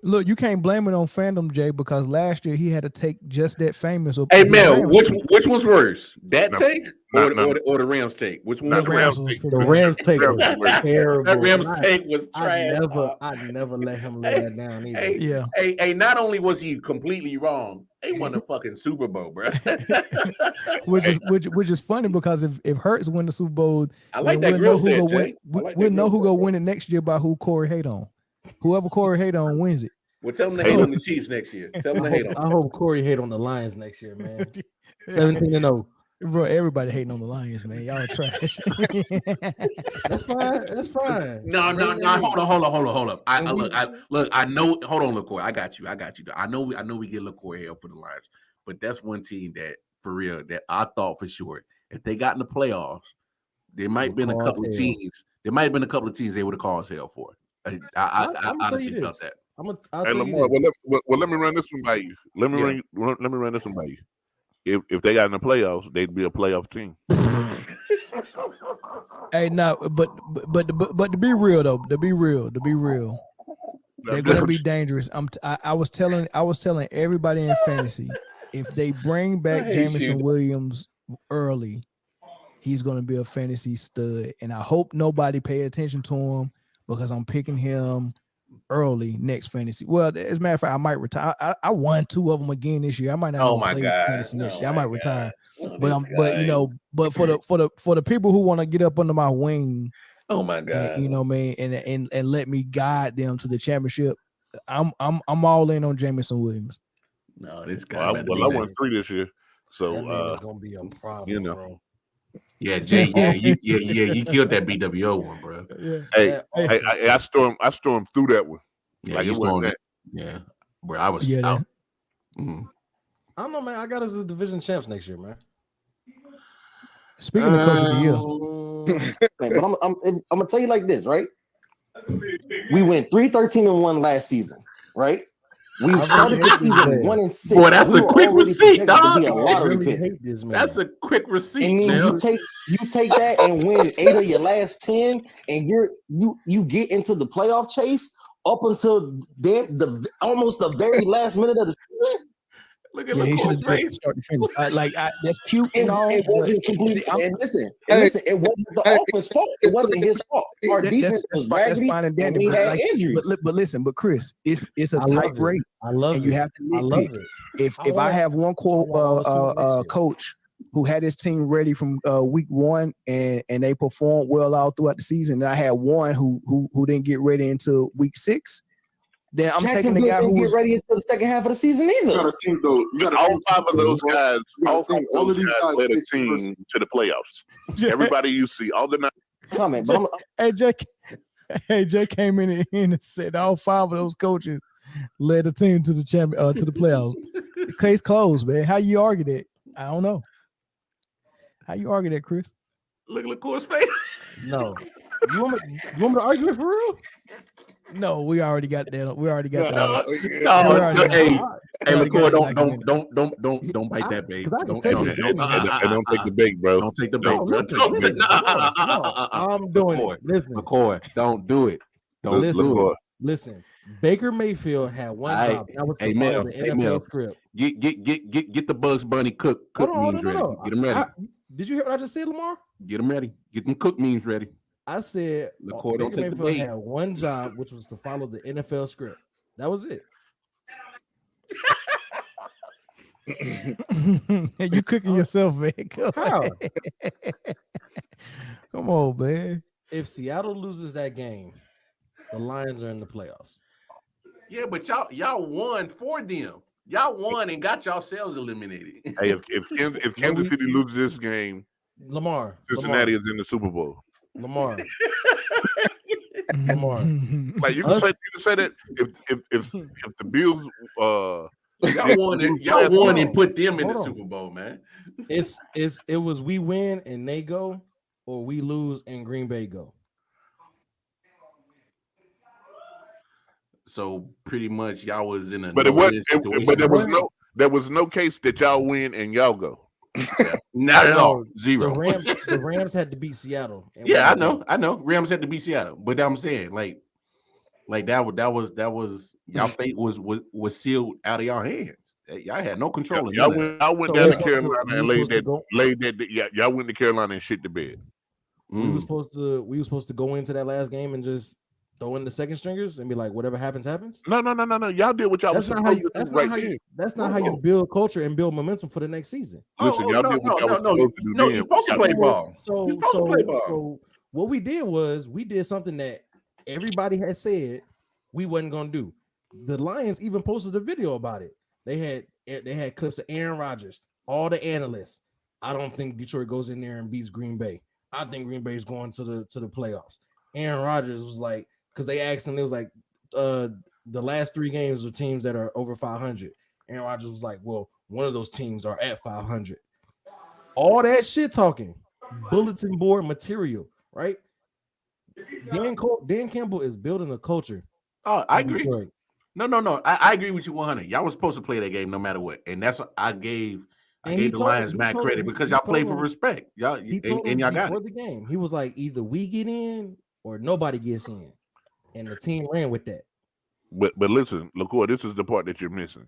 Look, you can't blame it on fandom, Jay, because last year he had to take just that famous. Hey Mel, which one's worse, that take or the Rams take? Which one? The Was Rams worse? was The Rams take was Rams. terrible. That Rams take was trash. I never let him lay that down either. Hey, not only was he completely wrong, they won the fucking Super Bowl, bro. which is funny because if Hurts win the Super Bowl, I like that grill set, Jay. We'll know who gonna win it next year by who Corey hate on. Whoever Corey hate on wins it. Well, tell them to hate on the Chiefs next year. Tell them to hate on. I hope Corey hate on the Lions next year, man. 17-0. Bro, everybody hating on the Lions, man. Y'all trash. That's fine. That's fine. No. Hold up. I know. Hold on, LaCoy. I got you. I know we get LaCoy here for the Lions, but that's one team that, for real, that I thought for sure, if they got in the playoffs, there might have been a couple of teams. There might have been a couple of teams they would have called hell for. I honestly felt that. Hey, Lamar, let me run this one by you. Let me run this one by you. If they got in the playoffs, they'd be a playoff team. Hey, no, but to be real though, they're gonna be dangerous. I was telling everybody in fantasy, if they bring back Jameson Williams early, he's gonna be a fantasy stud, and I hope nobody pay attention to him because I'm picking him early next fantasy. Well, as a matter of fact, I might retire. I won 2 of them again this year. I might not play fantasy next year. I might retire. But for the people who want to get up under my wing, oh my God, and let me guide them to the championship, I'm all in on Jameson Williams. No, this guy. I won 3 this year, so it's gonna be a problem, bro. Yeah, Jay. You killed that BWO one, bro. Yeah. Hey, I stormed through that one. Yeah, like it wasn't that. Yeah, where I was out. I don't know, man. I got us as division champs next year, man. Speaking of coach of the year, but I'm gonna tell you like this, right? We went 3-13-1 last season, right? We started the season 1-6. Boy, that's a quick receipt, dog. That's a quick receipt. And then you take that and win 8 of your last 10, and you get into the playoff chase up until the almost the very last minute of the season. Look at LaCoy's face. That's cute and all. It wasn't completely. And listen, it wasn't the offense fault. It wasn't his fault. Our defense was raggedy, and we had injuries. But listen, Chris, it's a tight race. I love it. You have to nitpick. If I have one coach who had his team ready from week 1 and they performed well all throughout the season, and I had one who didn't get ready until week 6. Then I'm taking the guy who get ready until the second half of the season either. You got all 5 of those guys. All of these guys led a team to the playoffs. Everybody you see, all the 9. Comment, Jay came in and said all 5 of those coaches led the team to the to the playoffs. The case closed, man. How you argue that? I don't know. How you argue that, Chris? Look at LaCour's face. No. You want me to argue it for real? No, we already got that. We already got that. Hey, LaCour, don't bite that bait. Don't take the bait, bro. Don't take the bait. I'm doing it. Listen, LaCour, don't do it. Don't listen. Baker Mayfield had one job. That was to follow the NFL script. Get the Bugs Bunny cook memes ready. Get them ready. Did you hear what I just said, Lamar? Get them ready. Get them cook memes ready. I said LaCour, don't Baker take the Mayfield bait. had one job, which was to follow the NFL script. That was it. You cooking yourself, man. How? Come on, man. If Seattle loses that game, the Lions are in the playoffs. Yeah, but y'all won for them. Y'all won and got yourselves eliminated. Hey, if Kansas City loses this game, Cincinnati is in the Super Bowl. Lamar. Like you can say that if the Bills y'all won and put them in the Super Bowl, man. It was we win and they go, or we lose and Green Bay go. So pretty much y'all was in a there was no case that y'all win and y'all go. Not at all. The Zero. Rams had to beat Seattle. Yeah, I know. Rams had to beat Seattle, but I'm saying like that was y'all fate was sealed out of y'all hands. Y'all had no control. Y'all went down to Carolina and laid that. Y'all went to Carolina and shit the bed. We were supposed to go into that last game and just throw in the second stringers and be like, whatever happens, happens. No. Y'all did what y'all was supposed to do. That's not how you build culture and build momentum for the next season. Listen, y'all did what y'all was supposed to do. No, you're supposed to play ball. So what we did was we did something that everybody had said we wasn't gonna do. The Lions even posted a video about it. They had clips of Aaron Rodgers, all the analysts. I don't think Detroit goes in there and beats Green Bay. I think Green Bay is going to the playoffs. Aaron Rodgers was like, because they asked him, it was like the last 3 games of teams that are over 500. Aaron Rodgers was like, well, one of those teams are at 500. All that shit talking, bulletin board material, right? Dan Campbell is building a culture. Oh, I agree. Detroit. No. I agree with you 100. Y'all was supposed to play that game no matter what, and that's what I gave the Lions mad credit because y'all played for respect. Y'all and y'all got it. The game. He was like, either we get in or nobody gets in, and the team ran with that. But listen, LaCour, this is the part that you're missing.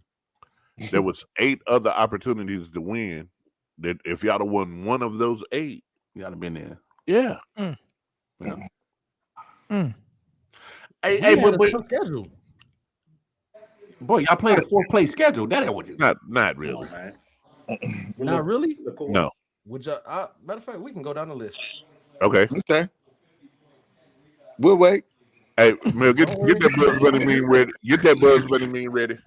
There was 8 other opportunities to win. That if y'all have won one of those 8, y'all have been there. Yeah. Hey, but schedule. Boy, y'all played a 4-play schedule. That ain't what you not really. Not really? No. Would you matter of fact, we can go down the list. Okay. We'll wait. Hey, Mel, get that Buzz Bunny meme ready. Get that Buzz Bunny meme ready.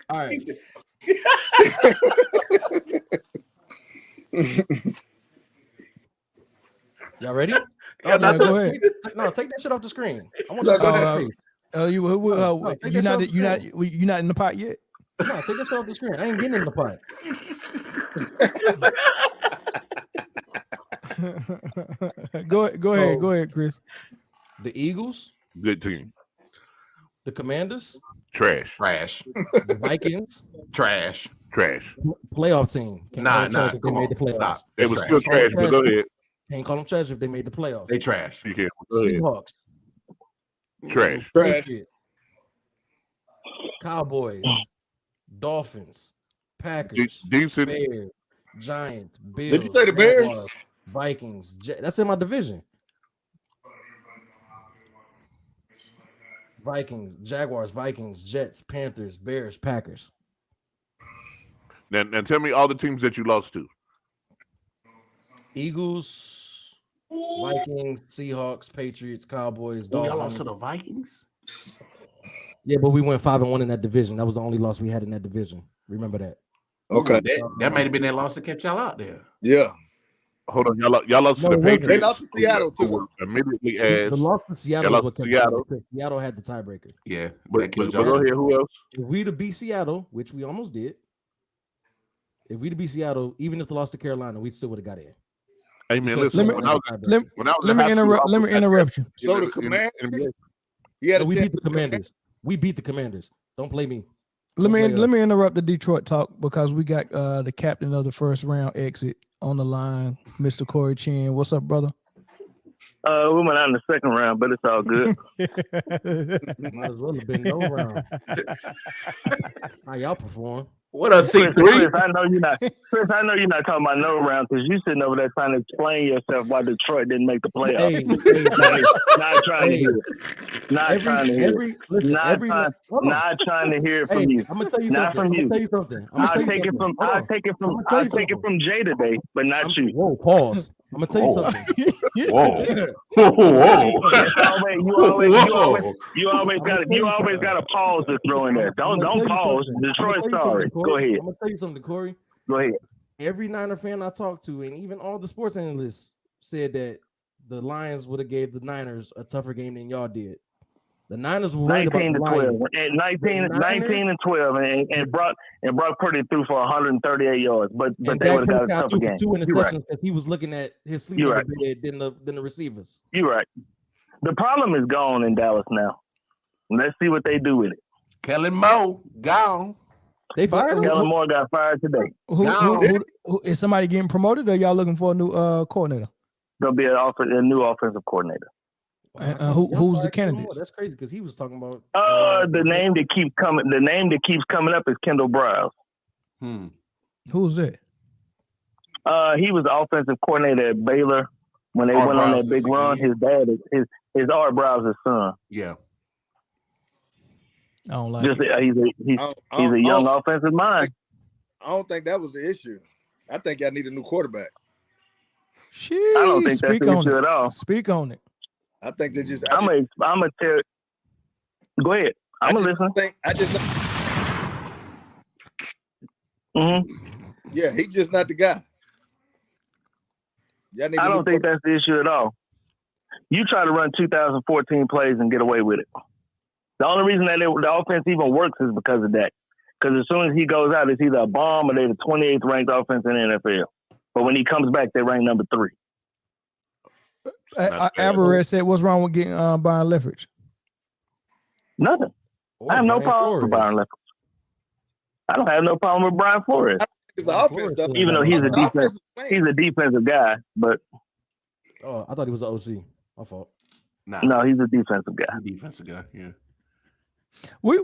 All right. Y'all ready? Yeah, go ahead. No, take that shit off the screen. I want you're not in the pot yet. No, take that shit off the screen. I ain't getting in the pot. Go ahead, Chris. The Eagles, good team. The Commanders, trash. The Vikings, trash. Playoff team. They made the playoffs. Stop. It was still trash, but go ahead. Can't call them trash if they made the playoffs. They trash. You can't. Seahawks, trash. Cowboys, Dolphins, Packers, decent. Bears, Giants, Bills. Did you say the Bears? Jaguars, Vikings. That's in my division. Vikings, Jaguars, Vikings, Jets, Panthers, Bears, Packers. Now tell me all the teams that you lost to. Eagles, Vikings, Seahawks, Patriots, Cowboys, Dolphins. Y'all lost to the Vikings? Yeah, but we went 5-1 in that division. That was the only loss we had in that division. Remember that. Okay. That might have been that loss that kept y'all out there. Yeah. Hold on, y'all lost to the Patriots. They lost to Seattle too. Immediately as the loss to Seattle was what kept Seattle had the tiebreaker. Yeah, but go ahead. Who else? If we'd have beat Seattle, which we almost did, if we'd have beat Seattle, even if the loss to Carolina, we still would have got in. Hey man, listen. Let me interrupt you. So the Commanders. We beat the Commanders. We beat the Commanders. Don't play me. Let me interrupt the Detroit talk because we got the captain of the first round exit on the line, Mr. Corey Chin. What's up, brother? We went out in the second round, but it's all good. Might as well have been no round. How y'all perform? What up, C3? Chris, I know you're not. Chris, I know you're not talking about no round because you sitting over there trying to explain yourself why Detroit didn't make the playoffs. Not trying to hear. Not trying to hear. Not trying to hear it from you. I'm gonna tell you not something. From you. I'll tell you something. I'll take it from Jay today, but not you. Whoa, pause. I'm gonna tell you something. Whoa. You always got a pause to throw in there. Don't pause. Detroit, sorry. Go ahead. I'm gonna tell you something, Corey. Go ahead. Every Niner fan I talked to, and even all the sports analysts, said that the Lions would have gave the Niners a tougher game than y'all did. The Niners were 19 to 12, and 19 and 12, and Brock Purdy threw for 138 yards, but they would have got a tougher game. 2 interceptions because he was looking at his sleep bed than the receivers. You're right. The problem is gone in Dallas now. Let's see what they do with it. Kellen Moore gone. They fired him? Kellen Moore got fired today. Who is somebody getting promoted, or y'all looking for a new coordinator? Gonna be a new offensive coordinator. Who's the candidates? That's crazy because he was talking about the name that keeps coming. The name that keeps coming up is Kendall Browse. Who's that? He was the offensive coordinator at Baylor when they went on that big run. His dad is Art Browse's son. Yeah. I don't like. He's a young offensive mind. I don't think that was the issue. I think y'all need a new quarterback. Sheesh, I don't think that's the issue at all. Speak on it. I think they just. I'm gonna tell. Go ahead. I'm gonna listen. Yeah, he's just not the guy. I don't think that's the issue at all. You try to run 2014 plays and get away with it. The only reason that the offense even works is because of that. Because as soon as he goes out, it's either a bomb or they're the 28th ranked offense in the NFL. But when he comes back, they rank number 3. Alvarez said, "What's wrong with getting Byron Leftwich?" Nothing. I have no problem with Byron Leftwich. I don't have no problem with Brian Flores. It's the offense, though. Even though he's a defensive guy, but I thought he was an OC. My fault. No, he's a defensive guy. Defensive guy, yeah. We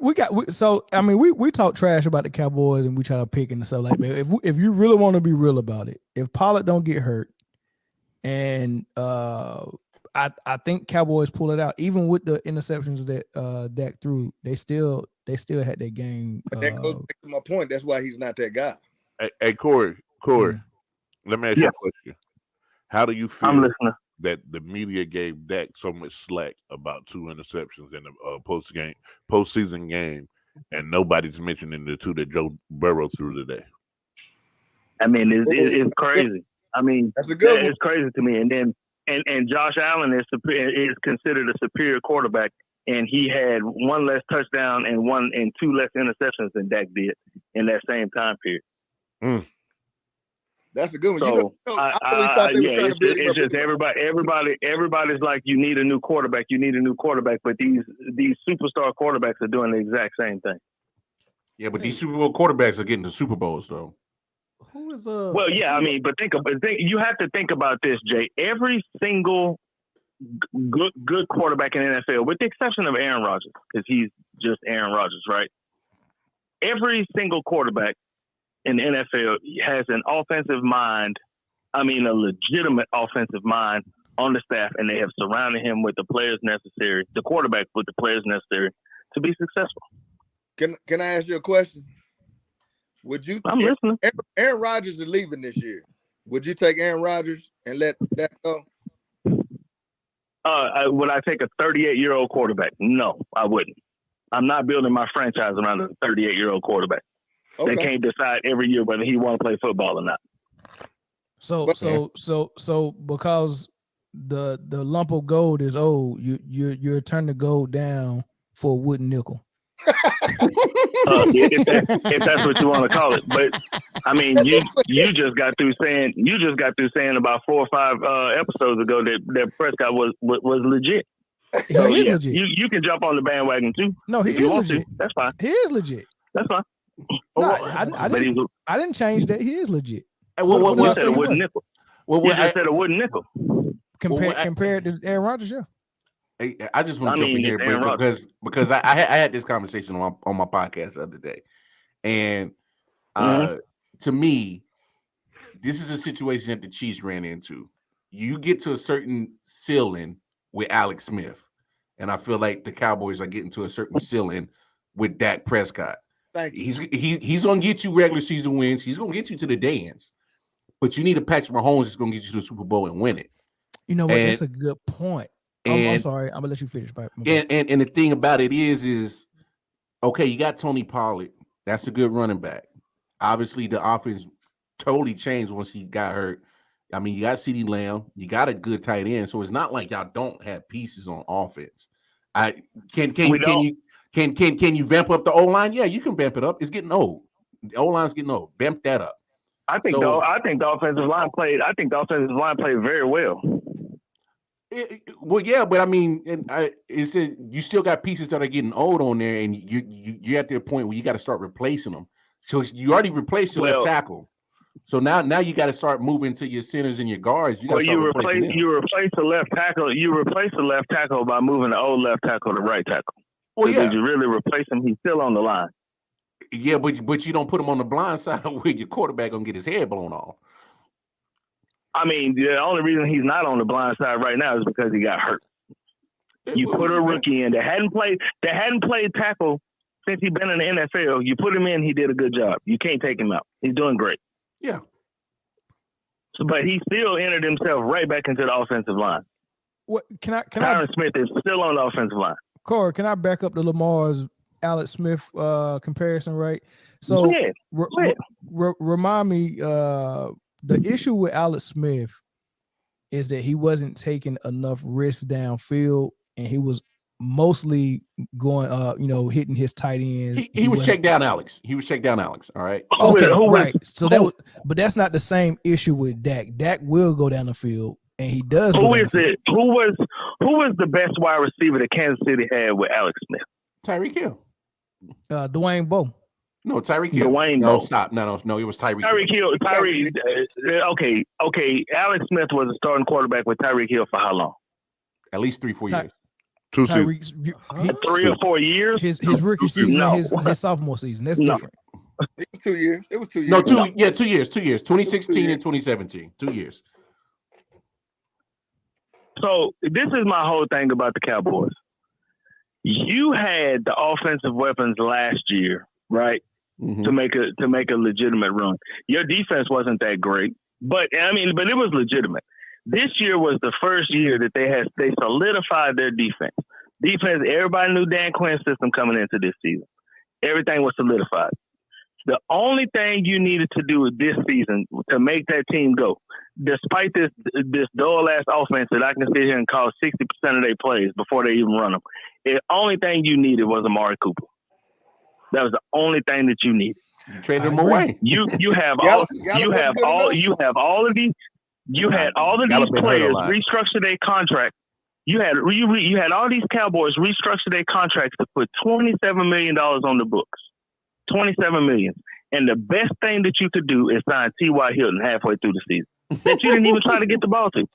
talk trash about the Cowboys and we try to pick and stuff like that. If you really want to be real about it, if Pollard don't get hurt, and I think Cowboys pull it out, even with the interceptions that Dak threw, they still had that game. That goes back to my point. That's why he's not that guy. Hey Corey, let me ask you a question. How do you feel that the media gave Dak so much slack about 2 interceptions in the postseason game, and nobody's mentioning the 2 that Joe Burrow threw today? I mean, it's crazy. I mean, that's a good one. It's crazy to me. And then and Josh Allen is considered a superior quarterback, and he had 1 less touchdown and 2 less interceptions than Dak did in that same time period. That's a good one. So, it's just everybody's like, you need a new quarterback. You need a new quarterback. But these superstar quarterbacks are doing the exact same thing. Yeah, but these Super Bowl quarterbacks are getting to Super Bowls, though. Who is Well, yeah, I mean, but you have to think about this, Jay. Every single good quarterback in the NFL, with the exception of Aaron Rodgers, because he's just Aaron Rodgers, right? Every single quarterback in the NFL has an offensive mind. I mean, a legitimate offensive mind on the staff, and they have surrounded him with the players necessary, the quarterback with the players necessary to be successful. Can I ask you a question? Would you? I'm listening. Aaron Rodgers is leaving this year. Would you take Aaron Rodgers and let that go? Would I take a 38-year-old quarterback? No, I wouldn't. I'm not building my franchise around a 38-year-old quarterback. Okay. They can't decide every year whether he want to play football or not. So because the lump of gold is old, you're turning the gold down for a wooden nickel. If that's what you want to call it. But I mean, you just got through saying about 4 or 5 episodes ago that Prescott was legit. So yeah, legit. You can jump on the bandwagon too. No, he is legit. That's fine. He is legit. That's fine. No, I didn't change that. He is legit. You said a wooden nickel. You just said a wooden nickel. Compared to Aaron Rodgers, yeah. I just want to jump in here because I had this conversation on my podcast the other day, and to me, this is a situation that the Chiefs ran into. You get to a certain ceiling with Alex Smith, and I feel like the Cowboys are getting to a certain ceiling with Dak Prescott. Thank you. He's going to get you regular season wins. He's going to get you to the dance, but you need a Patrick Mahomes that's going to get you to the Super Bowl and win it. You know what? That's a good point. I'm sorry. I'm gonna let you finish. And the thing about it is okay, you got Tony Pollard. That's a good running back. Obviously, the offense totally changed once he got hurt. I mean, you got CeeDee Lamb. You got a good tight end. So it's not like y'all don't have pieces on offense. Can you vamp up the O-line? Yeah, you can vamp it up. It's getting old. The O-line's getting old. Vamp that up. I think the offensive line played very well. Well, yeah, but I mean, you still got pieces that are getting old on there, and you're at the point where you got to start replacing them. So you already replaced your left tackle. So now you got to start moving to your centers and your guards. You replace the left tackle. You replace the left tackle by moving the old left tackle to right tackle. Well, yeah. Did you really replace him? He's still on the line. Yeah, but you don't put him on the blind side where your quarterback gonna get his head blown off. I mean, the only reason he's not on the blind side right now is because he got hurt. You put a rookie in that hadn't played tackle since he's been in the NFL. You put him in, he did a good job. You can't take him out. He's doing great. Yeah. But he still entered himself right back into the offensive line. What Tyron Smith is still on the offensive line. Corey, can I back up to Lamar's Alex Smith comparison, right? So remind me, the issue with Alex Smith is that he wasn't taking enough risks downfield, and he was mostly going, hitting his tight end. He was checked down, Alex. All right. Okay, right. So but that's not the same issue with Dak. Dak will go down the field, and he does. Who was the best wide receiver that Kansas City had with Alex Smith? Tyreek Hill. Dwayne Bowe. No, Tyreek Hill. Dwayne no, Bowe. stop. No, it was Tyreek. Tyreek Hill. Okay. Alex Smith was a starting quarterback with Tyreek Hill for how long? At least 3-4 years. 2 seasons. 3 or 4 years. His rookie season, his sophomore season. That's different. It was 2 years. It was 2 years. No, 2 years. 2016 and 2017. 2 years. So this is my whole thing about the Cowboys. You had the offensive weapons last year, right? Mm-hmm. To make a legitimate run. Your defense wasn't that great, but it was legitimate. This year was the first year that they solidified their defense. Everybody knew Dan Quinn's system coming into this season. Everything was solidified. The only thing you needed to do this season to make that team go, despite this dull ass offense that I can sit here and call 60% of their plays before they even run them, the only thing you needed was Amari Cooper. That was the only thing that you needed. You traded him away. You had all of these players restructure their contract. You had all these Cowboys restructure their contracts to put $27 million on the books. $27 million. And the best thing that you could do is sign T.Y. Hilton halfway through the season that you didn't even try to get the ball to.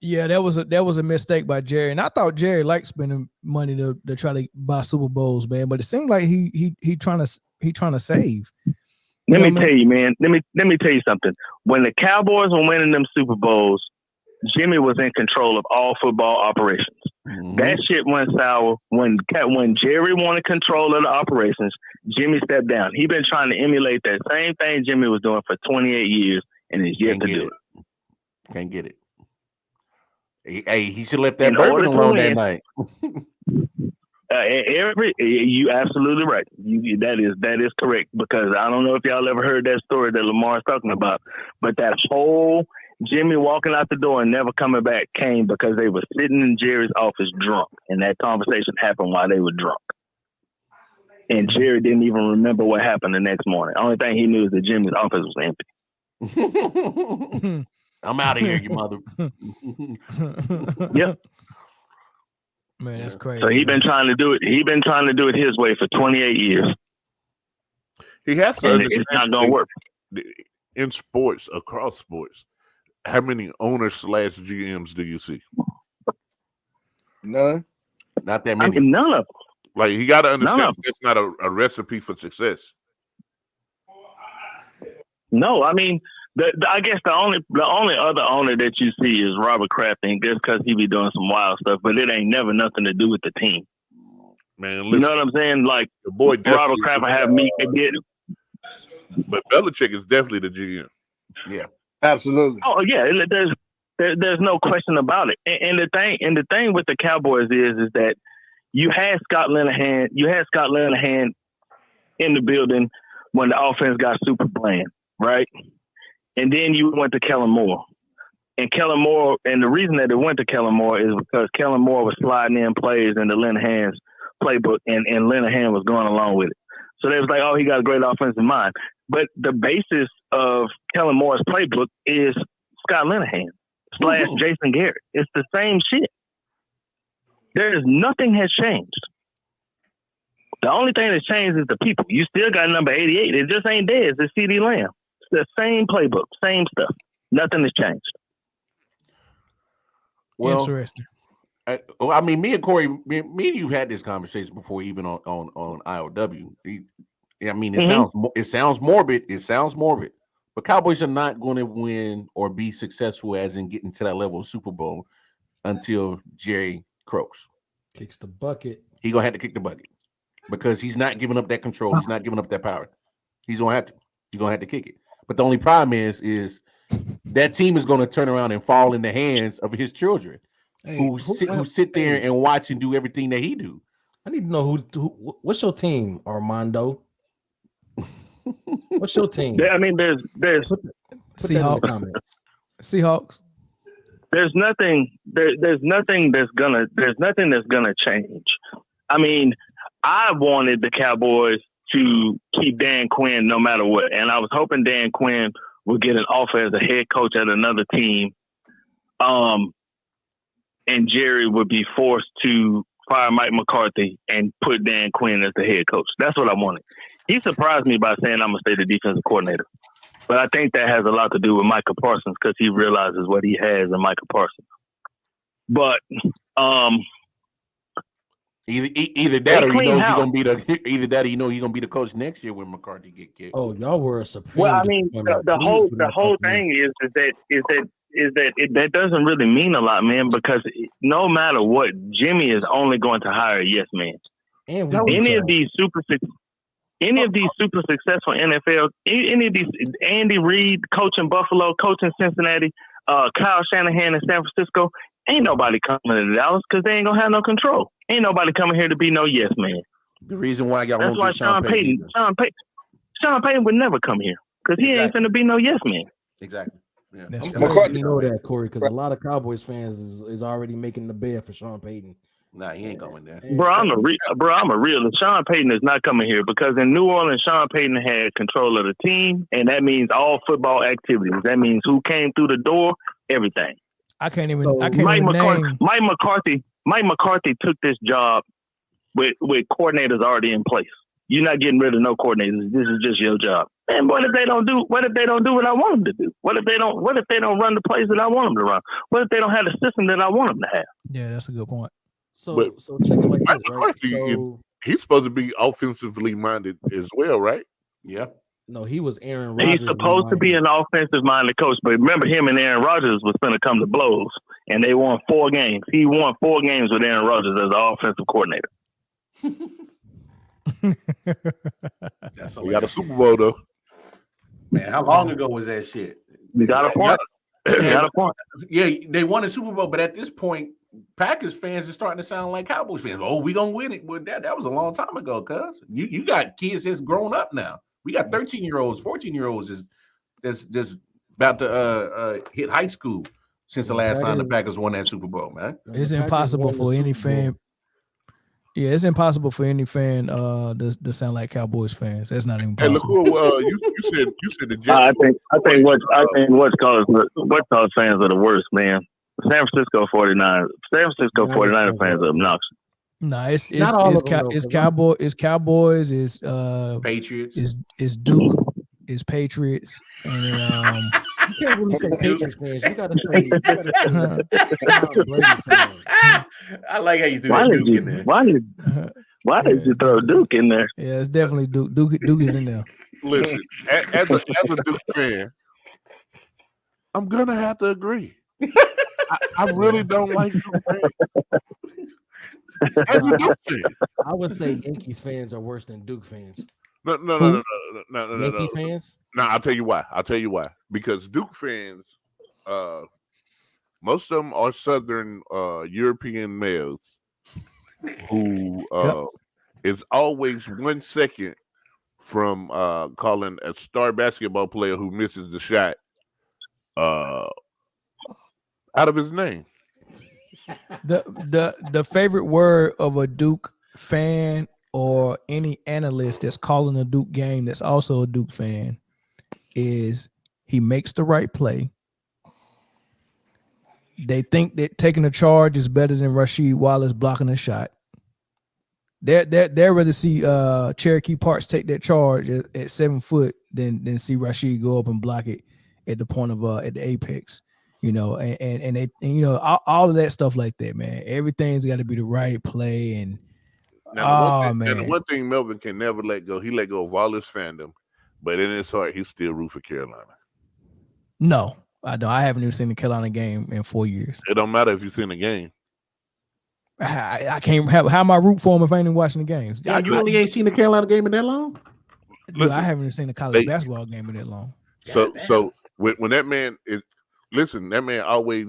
Yeah, that was a mistake by Jerry, and I thought Jerry liked spending money to try to buy Super Bowls, man. But it seemed like he trying to save. Let me tell you, man. Let me tell you something. When the Cowboys were winning them Super Bowls, Jimmy was in control of all football operations. Mm-hmm. That shit went sour when Jerry wanted control of the operations. Jimmy stepped down. He been trying to emulate that same thing Jimmy was doing for 28 years, and he's yet to do it. Can't get it. Hey, he should left that bourbon alone that night. You absolutely right. That is correct, because I don't know if y'all ever heard that story that Lamar's talking about, but that whole Jimmy walking out the door and never coming back came because they were sitting in Jerry's office drunk, and that conversation happened while they were drunk. And Jerry didn't even remember what happened the next morning. The only thing he knew is that Jimmy's office was empty. I'm out of here, you mother. Yep. Man, that's crazy. So he's been trying to do it. He's been trying to do it his way for 28 years. He has to. And it's not going to work. In sports, across sports, how many owners / GMs do you see? None. Not that many. None of them. Like, you got to understand that's not a recipe for success. No, I mean, I guess the only other owner that you see is Robert Kraft, and just because he be doing some wild stuff, but it ain't never nothing to do with the team. Man, listen, you know what I'm saying? Like, the boy Robert Kraft will have me get it. But Belichick is definitely the GM. Yeah, absolutely. Oh yeah, there's no question about it. And the thing with the Cowboys is that you had Scott Linehan in the building when the offense got super bland, right? And then you went to Kellen Moore. And the reason that it went to Kellen Moore is because Kellen Moore was sliding in plays into Linehan's playbook, and Linehan was going along with it. So they was like, oh, he got a great offensive mind. But the basis of Kellen Moore's playbook is Scott Linehan / Jason Garrett. It's the same shit. Nothing has changed. The only thing that's changed is the people. You still got number 88. It just ain't theirs. It's CD Lamb. It's the same playbook, same stuff. Nothing has changed. Well, Interesting. I mean, me and Corey, me and you've had this conversation before, even on IOW. I mean, it sounds morbid. It sounds morbid, but Cowboys are not going to win or be successful as in getting to that level of Super Bowl until Jerry croaks. Kicks the bucket. He's gonna have to kick the bucket because he's not giving up that control. He's not giving up that power. He's gonna have to. He's gonna have to kick it. But the only problem is that team is going to turn around and fall in the hands of his children, who sit there and watch and do everything that he do. I need to know who what's your team, Armando? What's your team? I mean, there's Seahawks. Seahawks. There's nothing that's gonna change. I mean, I wanted the Cowboys to keep Dan Quinn no matter what, and I was hoping Dan Quinn would get an offer as a head coach at another team, and Jerry would be forced to fire Mike McCarthy and put Dan Quinn as the head coach. That's what I wanted. He surprised me by saying I'm gonna stay the defensive coordinator. But I think that has a lot to do with Micah Parsons because he realizes what he has in Micah Parsons. But either that or he knows he's gonna be the coach next year when McCarthy get kicked. Oh, y'all were a supreme. Well, I mean, the whole thing is that doesn't really mean a lot, man, because no matter what, Jimmy is only going to hire a yes man. And any of these super successful NFL, any of these, Andy Reid, coaching Buffalo, coaching Cincinnati, Kyle Shanahan in San Francisco, ain't nobody coming to Dallas because they ain't gonna have no control. Ain't nobody coming here to be no yes man. The reason why y'all that's won't why Sean Payton would never come here because he ain't gonna be no yes man. Exactly. Yeah. You know that, Corey, because a lot of Cowboys fans is already making the bed for Sean Payton. Nah, he ain't going there. Bro, I'm a real. Sean Payton is not coming here because in New Orleans, Sean Payton had control of the team, and that means all football activities. That means who came through the door, everything. Mike McCarthy took this job with coordinators already in place. You're not getting rid of no coordinators. This is just your job. And what if they don't do what I want them to do? What if they don't run the plays that I want them to run? What if they don't have the system that I want them to have? Yeah, that's a good point. So check it like this, right? He's supposed to be offensively minded as well, right? Yeah. No, he was Aaron Rodgers. He's supposed to be an offensive-minded coach, but remember him and Aaron Rodgers was going to come to blows, and they won 4 games. He won 4 games with Aaron Rodgers as the offensive coordinator. We got a Super Bowl, though. Man, how long ago was that shit? You got a point. Yeah, they won a Super Bowl, but at this point, Packers fans are starting to sound like Cowboys fans. Oh, we gonna win it. Well, that was a long time ago, cuz. You got kids that's grown up now. We got 13-year-olds, 14-year-olds that's just about to hit high school since the last time the Packers won that Super Bowl, man. It's impossible for any fan. Yeah, it's impossible for any fan to sound like Cowboys fans. That's not even possible. Hey, look, you said the Jets. I think what's called fans are the worst, man. San Francisco 49ers fans are obnoxious. No, it's Cowboys, it's Patriots, it's Duke, it's Patriots, and you can't really say Patriots fans. You gotta say Brady fans. I like how you threw Duke in there. Why did you throw Duke in there? Yeah, it's definitely Duke. Duke is in there. Listen, as a Duke fan, I'm gonna have to agree. I really don't like Duke fans. As a Duke fan, I would say Yankees fans are worse than Duke fans. No. Yankee fans? No, I'll tell you why. Because Duke fans, most of them are Southern European males who is always 1 second from calling a star basketball player who misses the shot out of his name. The favorite word of a Duke fan or any analyst that's calling a Duke game that's also a Duke fan is he makes the right play. They think that taking a charge is better than Rasheed Wallace blocking a shot. They'd rather see Cherokee Parks take that charge at 7 foot than see Rashid go up and block it at the point of at the apex. You know, and you know, all of that stuff like that, man. Everything's got to be the right play. And the one thing Melvin can never let go, he let go of all his fandom, but in his heart, he still root for Carolina. No, I don't. I haven't even seen the Carolina game in 4 years. It don't matter if you've seen the game. I can't have how am I root for him if I ain't even watching the games. Yeah, you only ain't seen the Carolina game in that long? Dude, I haven't even seen the college basketball game in that long. So when that man is listen, that man always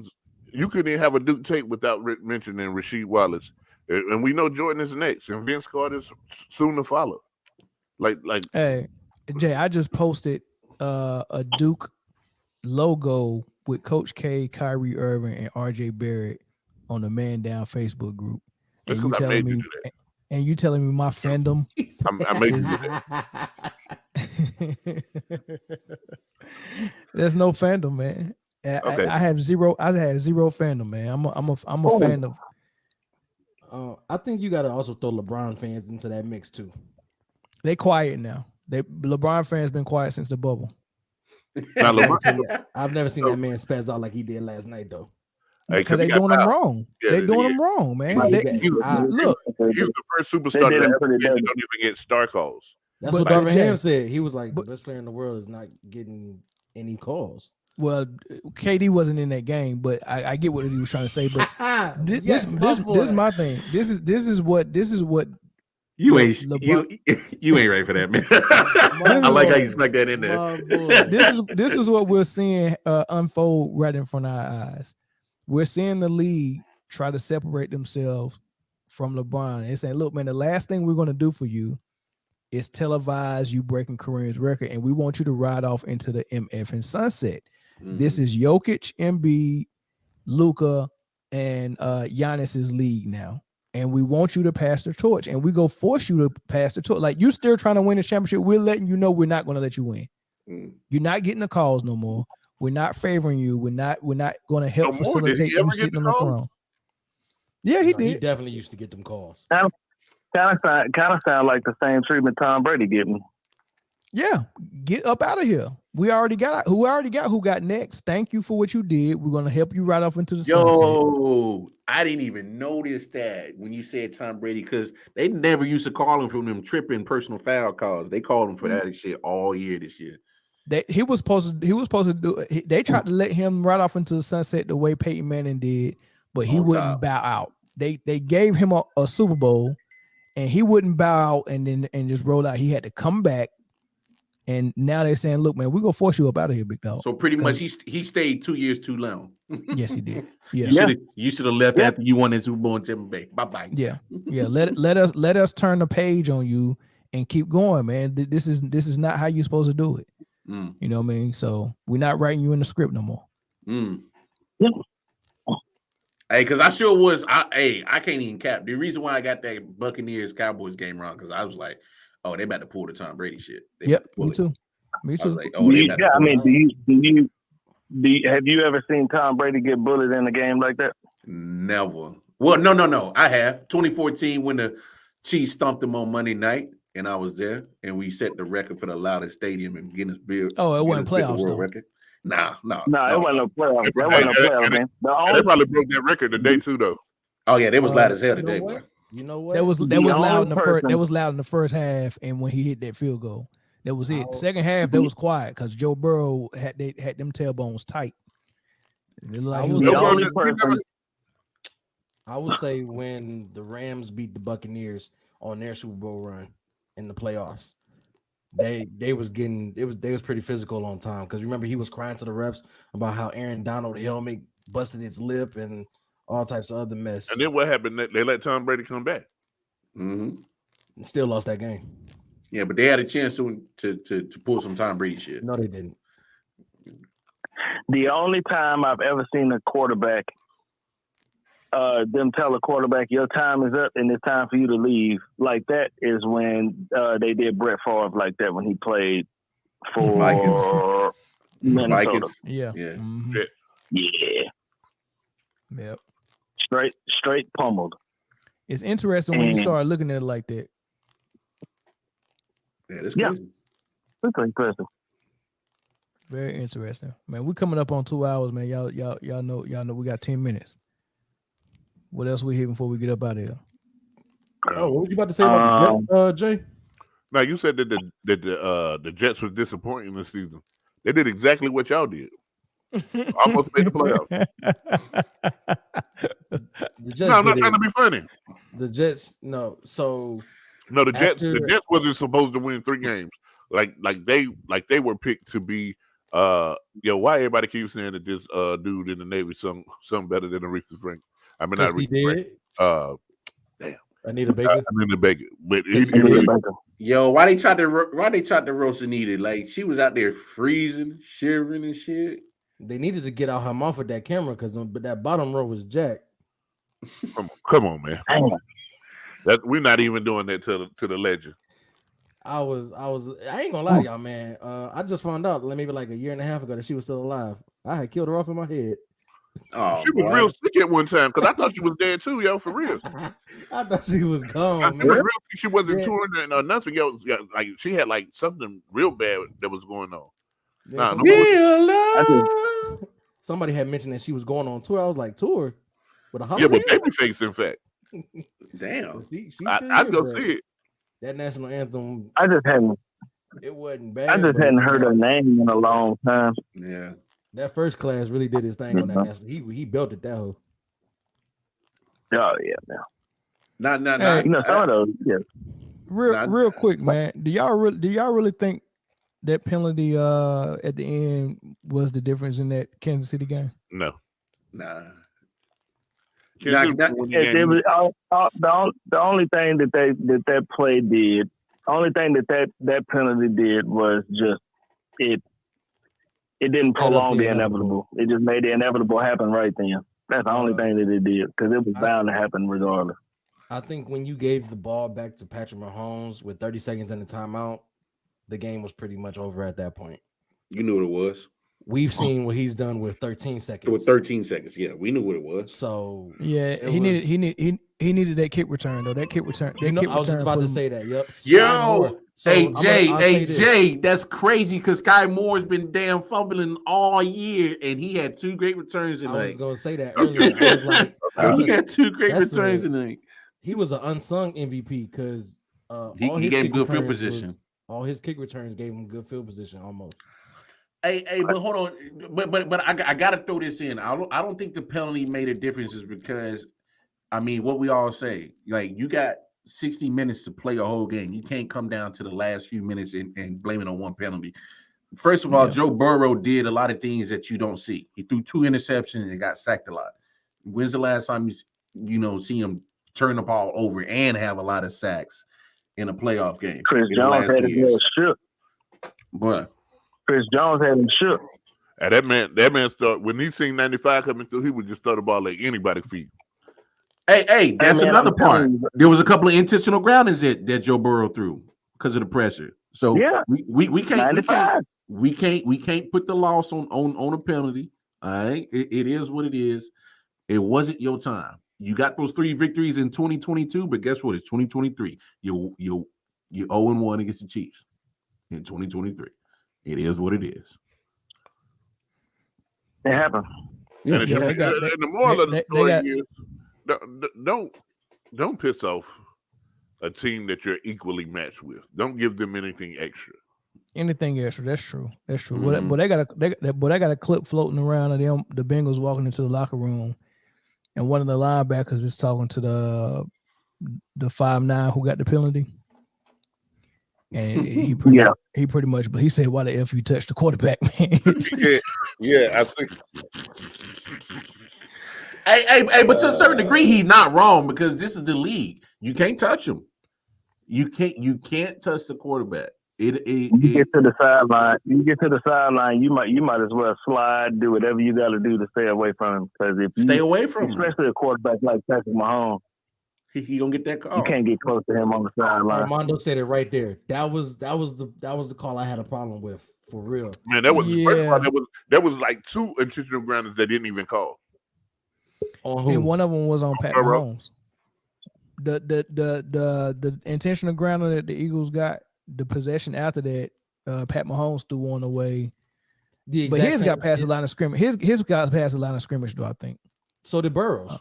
you couldn't even have a Duke tape without mentioning Rasheed Wallace. And we know Jordan is next, and Vince Carter's soon to follow. Like hey, Jay, I just posted a Duke logo with Coach K, Kyrie Irving, and RJ Barrett on the Man Down Facebook group. And you telling me my fandom? I made you do that. There's no fandom, man. Okay. I had zero fandom, man. I'm a fan of. I think you got to also throw LeBron fans into that mix too. They quiet now. LeBron fans been quiet since the bubble. Now, I've never seen that man spaz out like he did last night, though. Because they doing them wrong. They doing them wrong, man. He was the first superstar that don't even get star calls. That's what Darvin Ham said. He was like, the best player in the world is not getting any calls. Well, KD wasn't in that game, but I get what he was trying to say. But this is my thing. This is what you ain't ready for that, man. I like how you snuck that in there. This is what we're seeing unfold right in front of our eyes. We're seeing the league try to separate themselves from LeBron and saying, look, man, the last thing we're going to do for you is televise you breaking Kareem's record, and we want you to ride off into the MF and sunset. Mm-hmm. This is Jokic, Embiid, Luka, and Giannis's league now. And we want you to pass the torch, and we go force you to pass the torch. Like, you still trying to win the championship. We're letting you know we're not going to let you win. Mm. You're not getting the calls no more. We're not favoring you. We're not going to help facilitate you sitting on the throne. Yeah, he did. He definitely used to get them calls. Kind of sound like the same treatment Tom Brady getting. Yeah, get up out of here. We already got who got next. Thank you for what you did. We're gonna help you right off into the sunset. I didn't even notice that when you said Tom Brady, because they never used to call him from them tripping personal foul calls. They called him for that shit all year this year. He was supposed to do it. They tried to let him right off into the sunset the way Peyton Manning did, but he wouldn't bow out. They gave him a Super Bowl, and he wouldn't bow out and just roll out. He had to come back. And now they're saying, look, man, we're going to force you up out of here, big dog. So pretty much he stayed 2 years too long. Yes, he did. Yeah. You should have left after you won the Super Bowl in Tampa Bay. Bye-bye. Yeah. Let us turn the page on you and keep going, man. This is not how you're supposed to do it. Mm. You know what I mean? So we're not writing you in the script no more. Mm. Yeah. Hey, because I sure was. I can't even cap. The reason why I got that Buccaneers Cowboys game wrong, because I was like, oh, they about to pull the Tom Brady shit. Yep, me too. Me too. Like, oh, do you have you ever seen Tom Brady get bullied in a game like that? Never. Well, no. I have. 2014 when the Chiefs stomped them on Monday night, and I was there, and we set the record for the loudest stadium in Guinness Beer. Oh, it wasn't playoffs though. Record. No, it wasn't no playoffs. That wasn't no playoffs, man. They probably broke that record today too, though. Oh yeah, they was loud as hell today, boy. You know what? That was loud in the first. That was loud in the first half, and when he hit that field goal, that was it. Second half, that was quiet because Joe Burrow had them tailbones tight. I would say when the Rams beat the Buccaneers on their Super Bowl run in the playoffs, they was pretty physical on time, because remember he was crying to the refs about how Aaron Donald's helmet busted its lip and all types of other mess. And then what happened? They let Tom Brady come back. Mm-hmm. And still lost that game. Yeah, but they had a chance to pull some Tom Brady shit. No, they didn't. The only time I've ever seen a quarterback, them tell a quarterback, your time is up and it's time for you to leave, like that, is when they did Brett Favre like that when he played for Minnesota. Yeah. Mm-hmm. Yeah. Yep. Straight pummeled. It's interesting when you start looking at it like that. Yeah, that's crazy. That's interesting. Very interesting, man. We're coming up on 2 hours, man. Y'all know we got 10 minutes. What else we hear before we get up out of here? Oh, what were you about to say about the Jets, Jay? Now you said that the Jets was disappointing this season. They did exactly what y'all did. Almost made the playoffs. The Jets No, I'm not trying to be funny. The Jets, no. So no, the Jets wasn't supposed to win 3 games. Like they were picked to be. Why everybody keeps saying that this dude in the Navy something better than Aretha Franklin? I mean, not Aretha Franklin. Damn. Anita Baker. Anita Baker. But Yo, why they tried to roast Anita? Like she was out there freezing, shivering and shit. They needed to get out her mouth with that camera because that bottom row was jacked. Come on, man. That we're not even doing that to the legend. I ain't gonna lie to y'all, man. I just found out maybe like a year and a half ago that she was still alive. I had killed her off in my head. Oh, she was real sick at one time because I thought she was dead too, yo, for real. I thought she was gone. She wasn't touring or nothing else. Like she had like something real bad that was going on. Somebody had mentioned that she was going on tour. I was like, tour with a holiday? Yeah, but Babyface, in fact. Damn, I'd go see it. That national anthem. It wasn't bad. I just hadn't heard her name in a long time. Yeah. That first class really did his thing on that national. He built it that whole. Oh yeah, man. Not. Some of those. Yeah. Real quick, man. Do y'all really think that penalty at the end was the difference in that Kansas City game? No. Nah. The only thing that play did, only thing that penalty did was just it didn't prolong the inevitable. It just made the inevitable happen right then. That's the only thing that it did because it was bound to happen regardless. I think when you gave the ball back to Patrick Mahomes with 30 seconds in the timeout, the game was pretty much over at that point. You knew what it was. We've seen what he's done with 13 seconds. With 13 seconds, yeah, we knew what it was. So yeah, he needed that kick return though. That kick return. I was just about to say that. Yep. Yo, Jay, that's crazy because Sky Moore's been damn fumbling all year, and he had 2 great returns tonight. I was going to say that earlier. He had 2 great returns tonight. He was an unsung MVP because he gave good field position. All his kick returns gave him good field position almost. Hey, but hold on, but I gotta throw this in. I don't think the penalty made a difference, is because, I mean, what we all say, like you got 60 minutes to play a whole game. You can't come down to the last few minutes and blame it on one penalty. First of all, Joe Burrow did a lot of things that you don't see. He threw 2 interceptions and got sacked a lot. When's the last time you see him turn the ball over and have a lot of sacks in a playoff game? Chris Jones had a good shook. But Chris Jones had him shook. And that man started when he seen 95 coming through, he would just throw the ball like anybody's feet. Hey, that's another part. There was a couple of intentional groundings that Joe Burrow threw because of the pressure. So yeah, we can't put the loss on a penalty. All right, it is what it is. It wasn't your time. You got those 3 victories in 2022, but guess what? It's 2023. You 0-1 against the Chiefs in 2023. It is what it is. It happened. Yeah, and the moral of the story is don't piss off a team that you're equally matched with. Don't give them anything extra. Anything extra? That's true. That's true. Mm-hmm. But they got a clip floating around of them. The Bengals walking into the locker room, and one of the linebackers is talking to the 5'9" who got the penalty. And he pretty much, but he said, "Why the F you touched the quarterback, man?" yeah, I think. Hey, but to a certain degree, he's not wrong because this is the league. You can't touch him. You can't touch the quarterback. You get to the sideline. You might as well slide, do whatever you got to do to stay away from him. Because if you stay away from him, especially a quarterback like Patrick Mahomes, he gonna get that call. You can't get close to him on the sideline. Armando said it right there. That was the call I had a problem with, for real. Man, that was first of all, that was like 2 intentional grounders they didn't even call. And one of them was on Pat Mahomes. the intentional grounding that the Eagles got, the possession after that, Pat Mahomes threw one away. But his got past the line of scrimmage. His got past the line of scrimmage, though, I think. So did Burrows.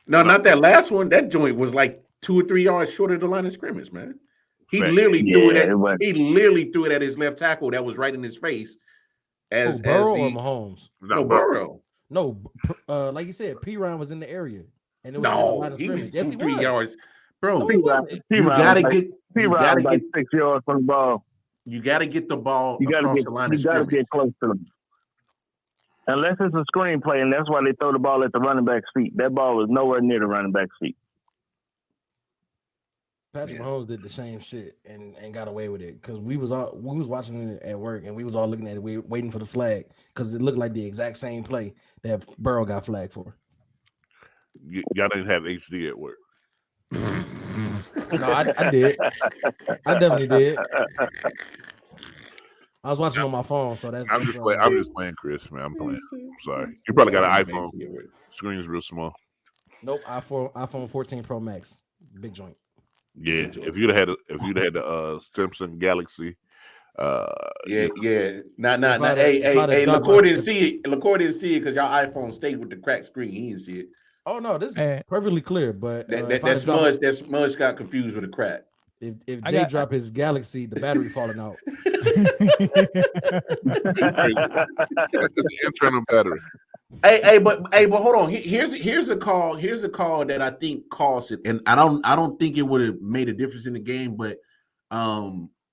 No, not that last one. That joint was like 2 or 3 yards short of the line of scrimmage, man. He literally threw it at. He literally threw it at his left tackle that was right in his face. As Burrow or Mahomes? No, Burrow. No, like you said, P-Ryan was in the area, and it was no, line of he was scrimmage. 2, 3 yards, bro. No, you gotta get. You gotta like get 6 yards from the ball. You gotta get the ball You gotta across get. the line You of gotta scrimmage. get close to them. Unless it's a screenplay, and that's why they throw the ball at the running back's feet. That ball was nowhere near the running back's feet. Patrick Mahomes did the same shit and got away with it because we was watching it at work and we was all looking at it, waiting for the flag because it looked like the exact same play that Burrow got flagged for. Y'all didn't have HD at work. No, I did. I definitely did. I was watching on my phone, so that's. I'm just playing, Chris, man. I'm playing. I'm sorry. You probably got an iPhone. Screen's real small. Nope, iPhone 14 Pro Max, big joint. Yeah, if you'd have had the Samsung Galaxy, yeah. Nah. Hey, LaCour didn't see it. LaCour didn't see it because y'all iPhone stayed with the cracked screen. He didn't see it. Oh no, this is perfectly clear. But that smudge got confused with the crack. If Jay drop his Galaxy, the battery falling out. Internal battery. Hey, but hold on. Here's a call. Here's a call that I think caused it, and I don't think it would have made a difference in the game. But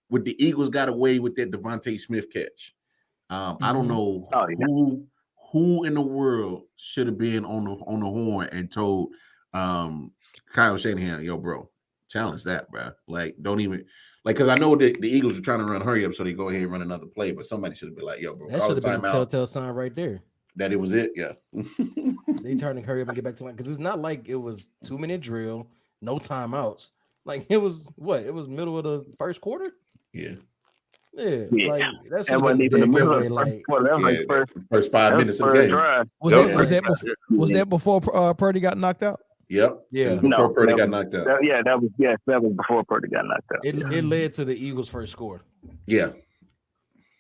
with the Eagles got away with that Devontae Smith catch. I don't know who in the world should have been on the horn and told Kyle Shanahan, yo, bro, challenge that, bro. Like, don't even because I know that the Eagles are trying to run hurry up, so they go ahead and run another play. But somebody should have been like, yo, bro, that should have been a telltale sign right there. That it was it, yeah. They trying to hurry up and get back to line because it's not like it was 2-minute drill, no timeouts. Like it was what? It was middle of the first quarter. Yeah. Like that's even the middle of the first 5 minutes of the game. Was that before Purdy got knocked out? Yep. Yeah. Before Purdy got knocked out. That was before Purdy got knocked out. It led to the Eagles' first score. Yeah.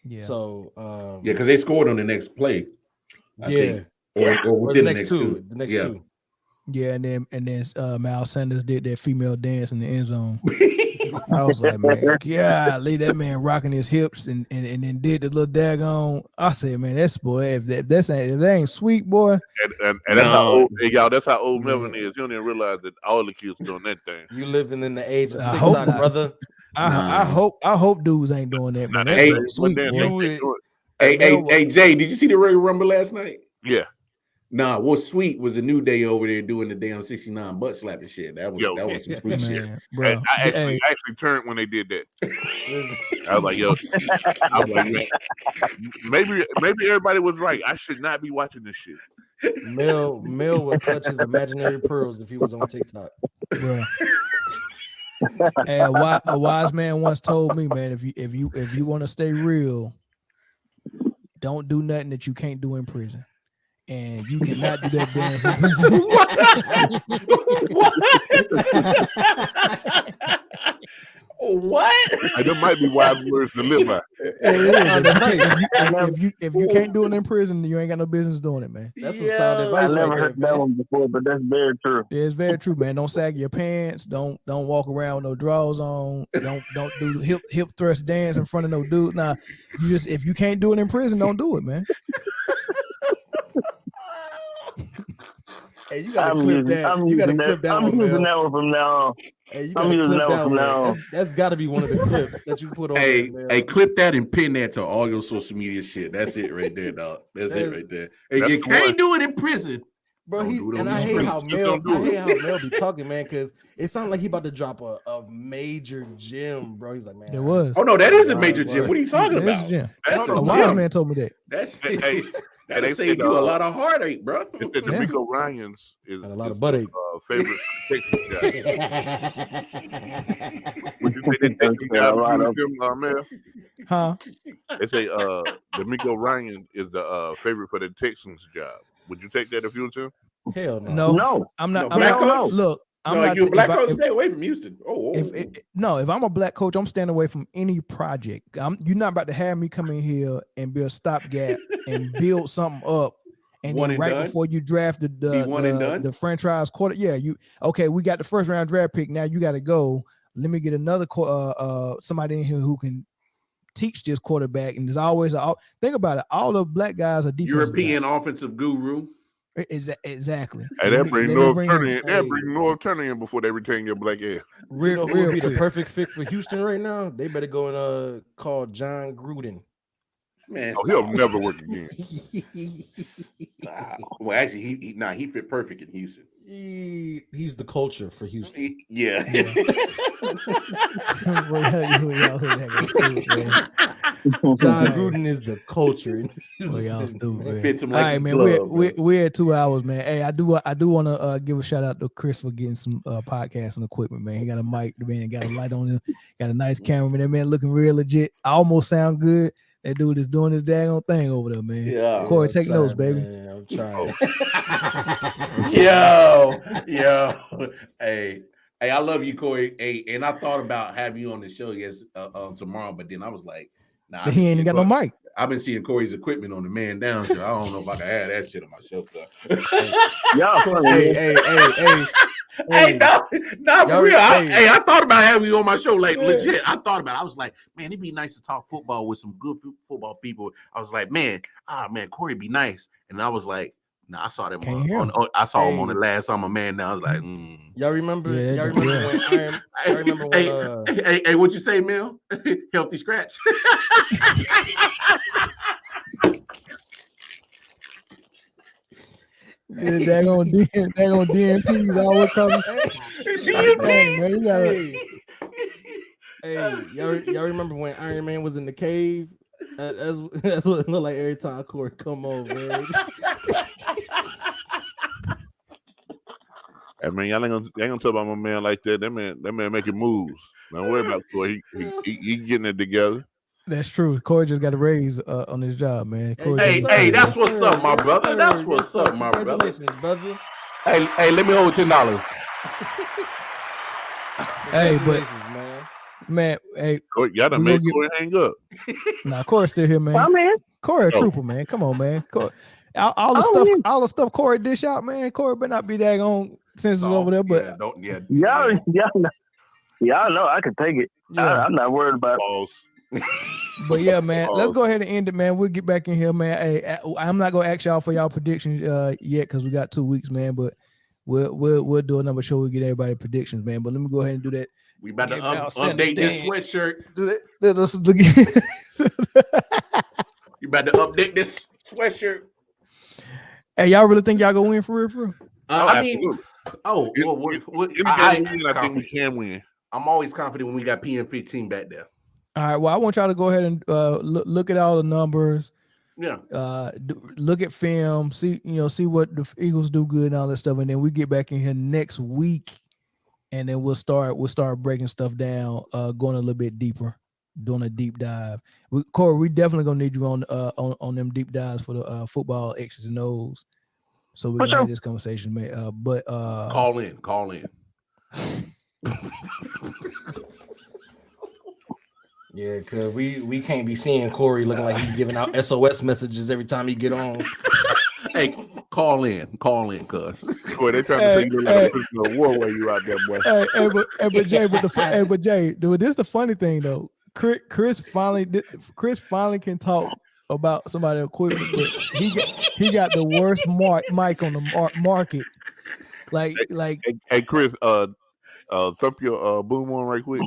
Yeah. So because they scored on the next play. I think. Or within the next two. The next two. Yeah, and then Miles Sanders did that female dance in the end zone. I was like, man, golly, that man rocking his hips and then did the little daggone. I said, man, that's boy, if that ain't sweet, boy. And that's how old, y'all. That's how old Melvin is. You don't even realize that all the kids doing that thing. You living in the age of TikTok, brother. I hope dudes ain't doing that, man. That's sweet. Hey, Jay, did you see the Royal Rumble last night? Yeah. Nah, what's sweet was a New Day over there doing the damn 69 butt slapping shit. That was some sweet shit. Bro. I actually turned when they did that. I was like, yo, man, maybe everybody was right. I should not be watching this shit. Mel would clutch his imaginary pearls if he was on TikTok. Bro. Hey, a wise man once told me, man, if you want to stay real, don't do nothing that you can't do in prison. And you cannot do that dance in prison. What? There might be wise words to live by. If you can't do it in prison, you ain't got no business doing it, man. That's some sound advice. I never heard that one before, but that's very true. Yeah, it's very true, man. Don't sag your pants. Don't walk around with no drawers on. Don't do hip thrust dance in front of no dude. Nah, if you can't do it in prison, don't do it, man. Hey, you gotta clip that. I'm using that one from now on. Hey, you gotta clip that one now. That's got to be one of the clips that you put on. Hey, clip that and pin that to all your social media shit. That's it right there, dog. That's it right there. Hey, you can't do it in prison, bro. I hate how Mel be talking, man, because it sounds like he about to drop a major gem, bro. He's like, man, it was. Oh no, that is a major gem. What are you talking about? That's a wise man told me that. That saved you a lot of heartache, bro. D'Amico Ryan's is a lot of butt ache. Favorite Texas guy. Would you say that Texas guy, Mel? Huh? They say D'Amico Ryan is the favorite for the Texans job. Would you take that if you was him? Hell no. No. I'm not. No. Look, I'm no, not. you a black coach, stay away from Houston. If I'm a black coach, I'm staying away from any project. You're not about to have me come in here and be a stopgap and build something up. And then before you drafted the franchise quarter, we got the first round draft pick. Now you got to go. Let me get another somebody in here who can teach this quarterback. And there's always think about it. All the black guys are defensive European guys. offensive guru. Exactly. Hey, that bring North Turner in before they retain your black ass. Real would be the perfect fit for Houston right now. They better go and call John Gruden. Man, he'll never work again. Well, actually, he fit perfect in Houston. He's the culture for Houston. Yeah. John Gruden is the culture. Y'all stupid. Fits him All like right, man. We're at 2 hours, man. Hey, I do want to give a shout out to Chris for getting some podcasting equipment, man. He got a mic, the man got a light on him, got a nice camera, man. That man looking real legit. I almost sound good. That dude is doing his daggone thing over there, man. Yeah, Corey, take notes, baby. Man, I'm trying. Yo. Hey, I love you, Corey. Hey, and I thought about having you on the show tomorrow, but then I was like, nah. He ain't got no mic. I've been seeing Corey's equipment on the Man Down show. I don't know if I can have that shit on my show. Hey, no, for real. I thought about having you on my show, like legit. I thought about it. I was like, man, it'd be nice to talk football with some good football people. I was like, man, Corey be nice. And I was like, I saw them I saw him on the last time a Man Down. I was like, Y'all remember? Y'all remember when Hey, what you say, Mel? Healthy scratch. Daggone DNPs always coming. Y'all remember when Iron Man was in the cave? That's what it looked like every time Corey come over, man. I mean, y'all ain't gonna talk about my man like that. That man making moves. Don't worry about Corey. He getting it together. That's true. Corey just got a raise on his job, man. Hey, that's what's up, my brother. That's what's up, my brother. Brother. Hey, let me hold $10. Hey, but man, hey, y'all done made Corey hang up. Nah, Corey's still here, man. Corey a trooper, man. Come on, man. Corey, all the stuff Corey dish out, man. Corey better not be daggone sensitive over there, but y'all know I can take it. Yeah. I'm not worried about it. But yeah, man, let's go ahead and end it, man. We'll get back in here, man. Hey, I'm not gonna ask y'all for y'all predictions yet because we got 2 weeks, man. But we'll do another show. We'll get everybody predictions, man. But let me go ahead and do that. We about to update this sweatshirt. You about to update this sweatshirt. Hey, y'all really think y'all gonna win for real? I mean, I think we can win. I'm always confident when we got PM15 back there. All right. Well, I want y'all to go ahead and look at all the numbers. Yeah. Look at film. See what the Eagles do good and all that stuff, and then we get back in here next week, and then we'll start breaking stuff down, going a little bit deeper, doing a deep dive. Corey, we definitely gonna need you on them deep dives for the football X's and O's, so we can have this conversation, man. But call in. Yeah, cause we can't be seeing Corey looking like he's giving out SOS messages every time he get on. Hey, call in, cuz. Boy, they trying to think you like a war where you out there, boy. But Jay, dude, this is the funny thing though. Chris finally can talk about somebody equipment, but he got the worst mic on the market. Hey, Chris, thump your boom on right quick.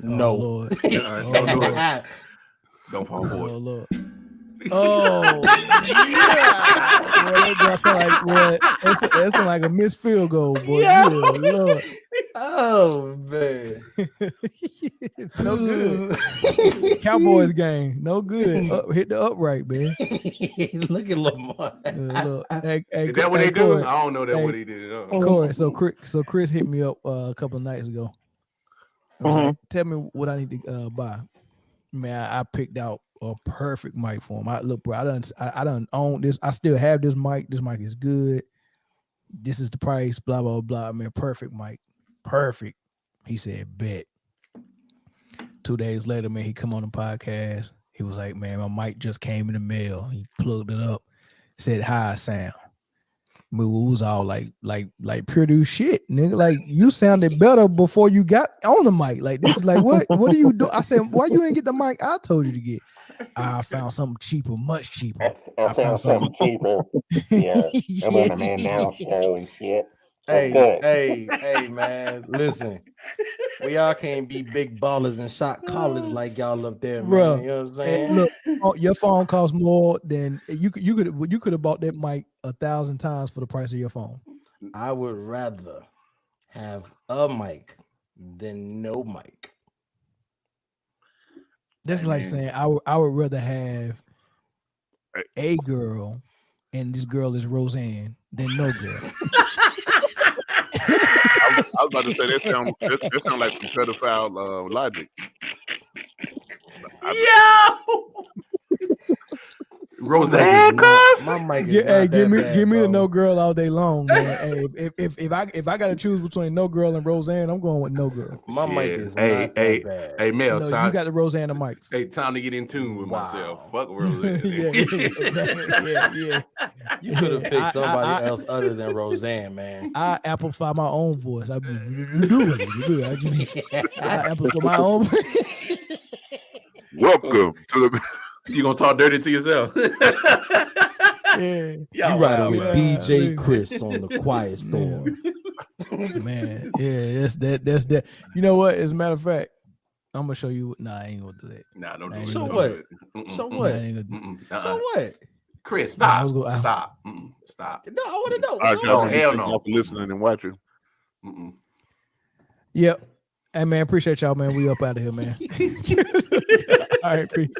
No, Lord. Don't do it. Don't fall for it. Lord. Oh, yeah. That sound like a missed field goal, boy. Yeah, Lord. Oh, man. It's no good. Cowboys game. No good. Hit the upright, man. Look at Lamar. Is that what they do? I don't know that what he did. Corey, so Chris hit me up a couple of nights ago. Like, tell me what I need to buy. Man, I picked out a perfect mic for him. Look, bro, I done own this. I still have this mic. This mic is good. This is the price. Blah blah blah. Man, perfect mic. perfect. He said, bet. 2 days later, man, he come on the podcast. He was like, man, my mic just came in the mail. He plugged it up, said, how I sound. We was all like pure dude shit, nigga. Like, you sounded better before you got on the mic. Like, this is like, what do you do? I said, why you ain't get the mic I told you to get? I found something cheaper, much cheaper. I found something cheaper. Yeah. I'm on the man now show and shit. Hey, man, listen. We all can't be big ballers and shot callers like y'all up there, man. Bruh, you know what I'm saying? Look, your phone costs more than you could have bought that mic 1,000 times for the price of your phone. I would rather have a mic than no mic. That's like saying I would rather have a girl and this girl is Roseanne than no girl. I was about to say that sound like some pedophile logic. Roseanne, my mic is not give me bad, the no girl all day long, man. Hey, if I gotta choose between no girl and Roseanne, I'm going with no girl. My mic is not that bad. Hey, Mel, No, you got the Roseanne and mics. Hey, time to get in tune with myself. Fuck Roseanne. Exactly. Yeah. You could have picked somebody else other than Roseanne, man. I amplify my own voice. I amplify my own. Welcome to the. You gonna talk dirty to yourself? Yeah. You riding with DJ Chris on the Quiet Storm. Man, yeah, that's that. You know what? As a matter of fact, I'm gonna show you. Nah, I ain't gonna do that. Nah, don't do it. So what? So what? So what? Chris, stop. Nah, Stop. Stop. No, I want to know. All right, Oh, hell no. For listening and watching. Yep. Hey man, appreciate y'all, man. We up out of here, man. All right, peace.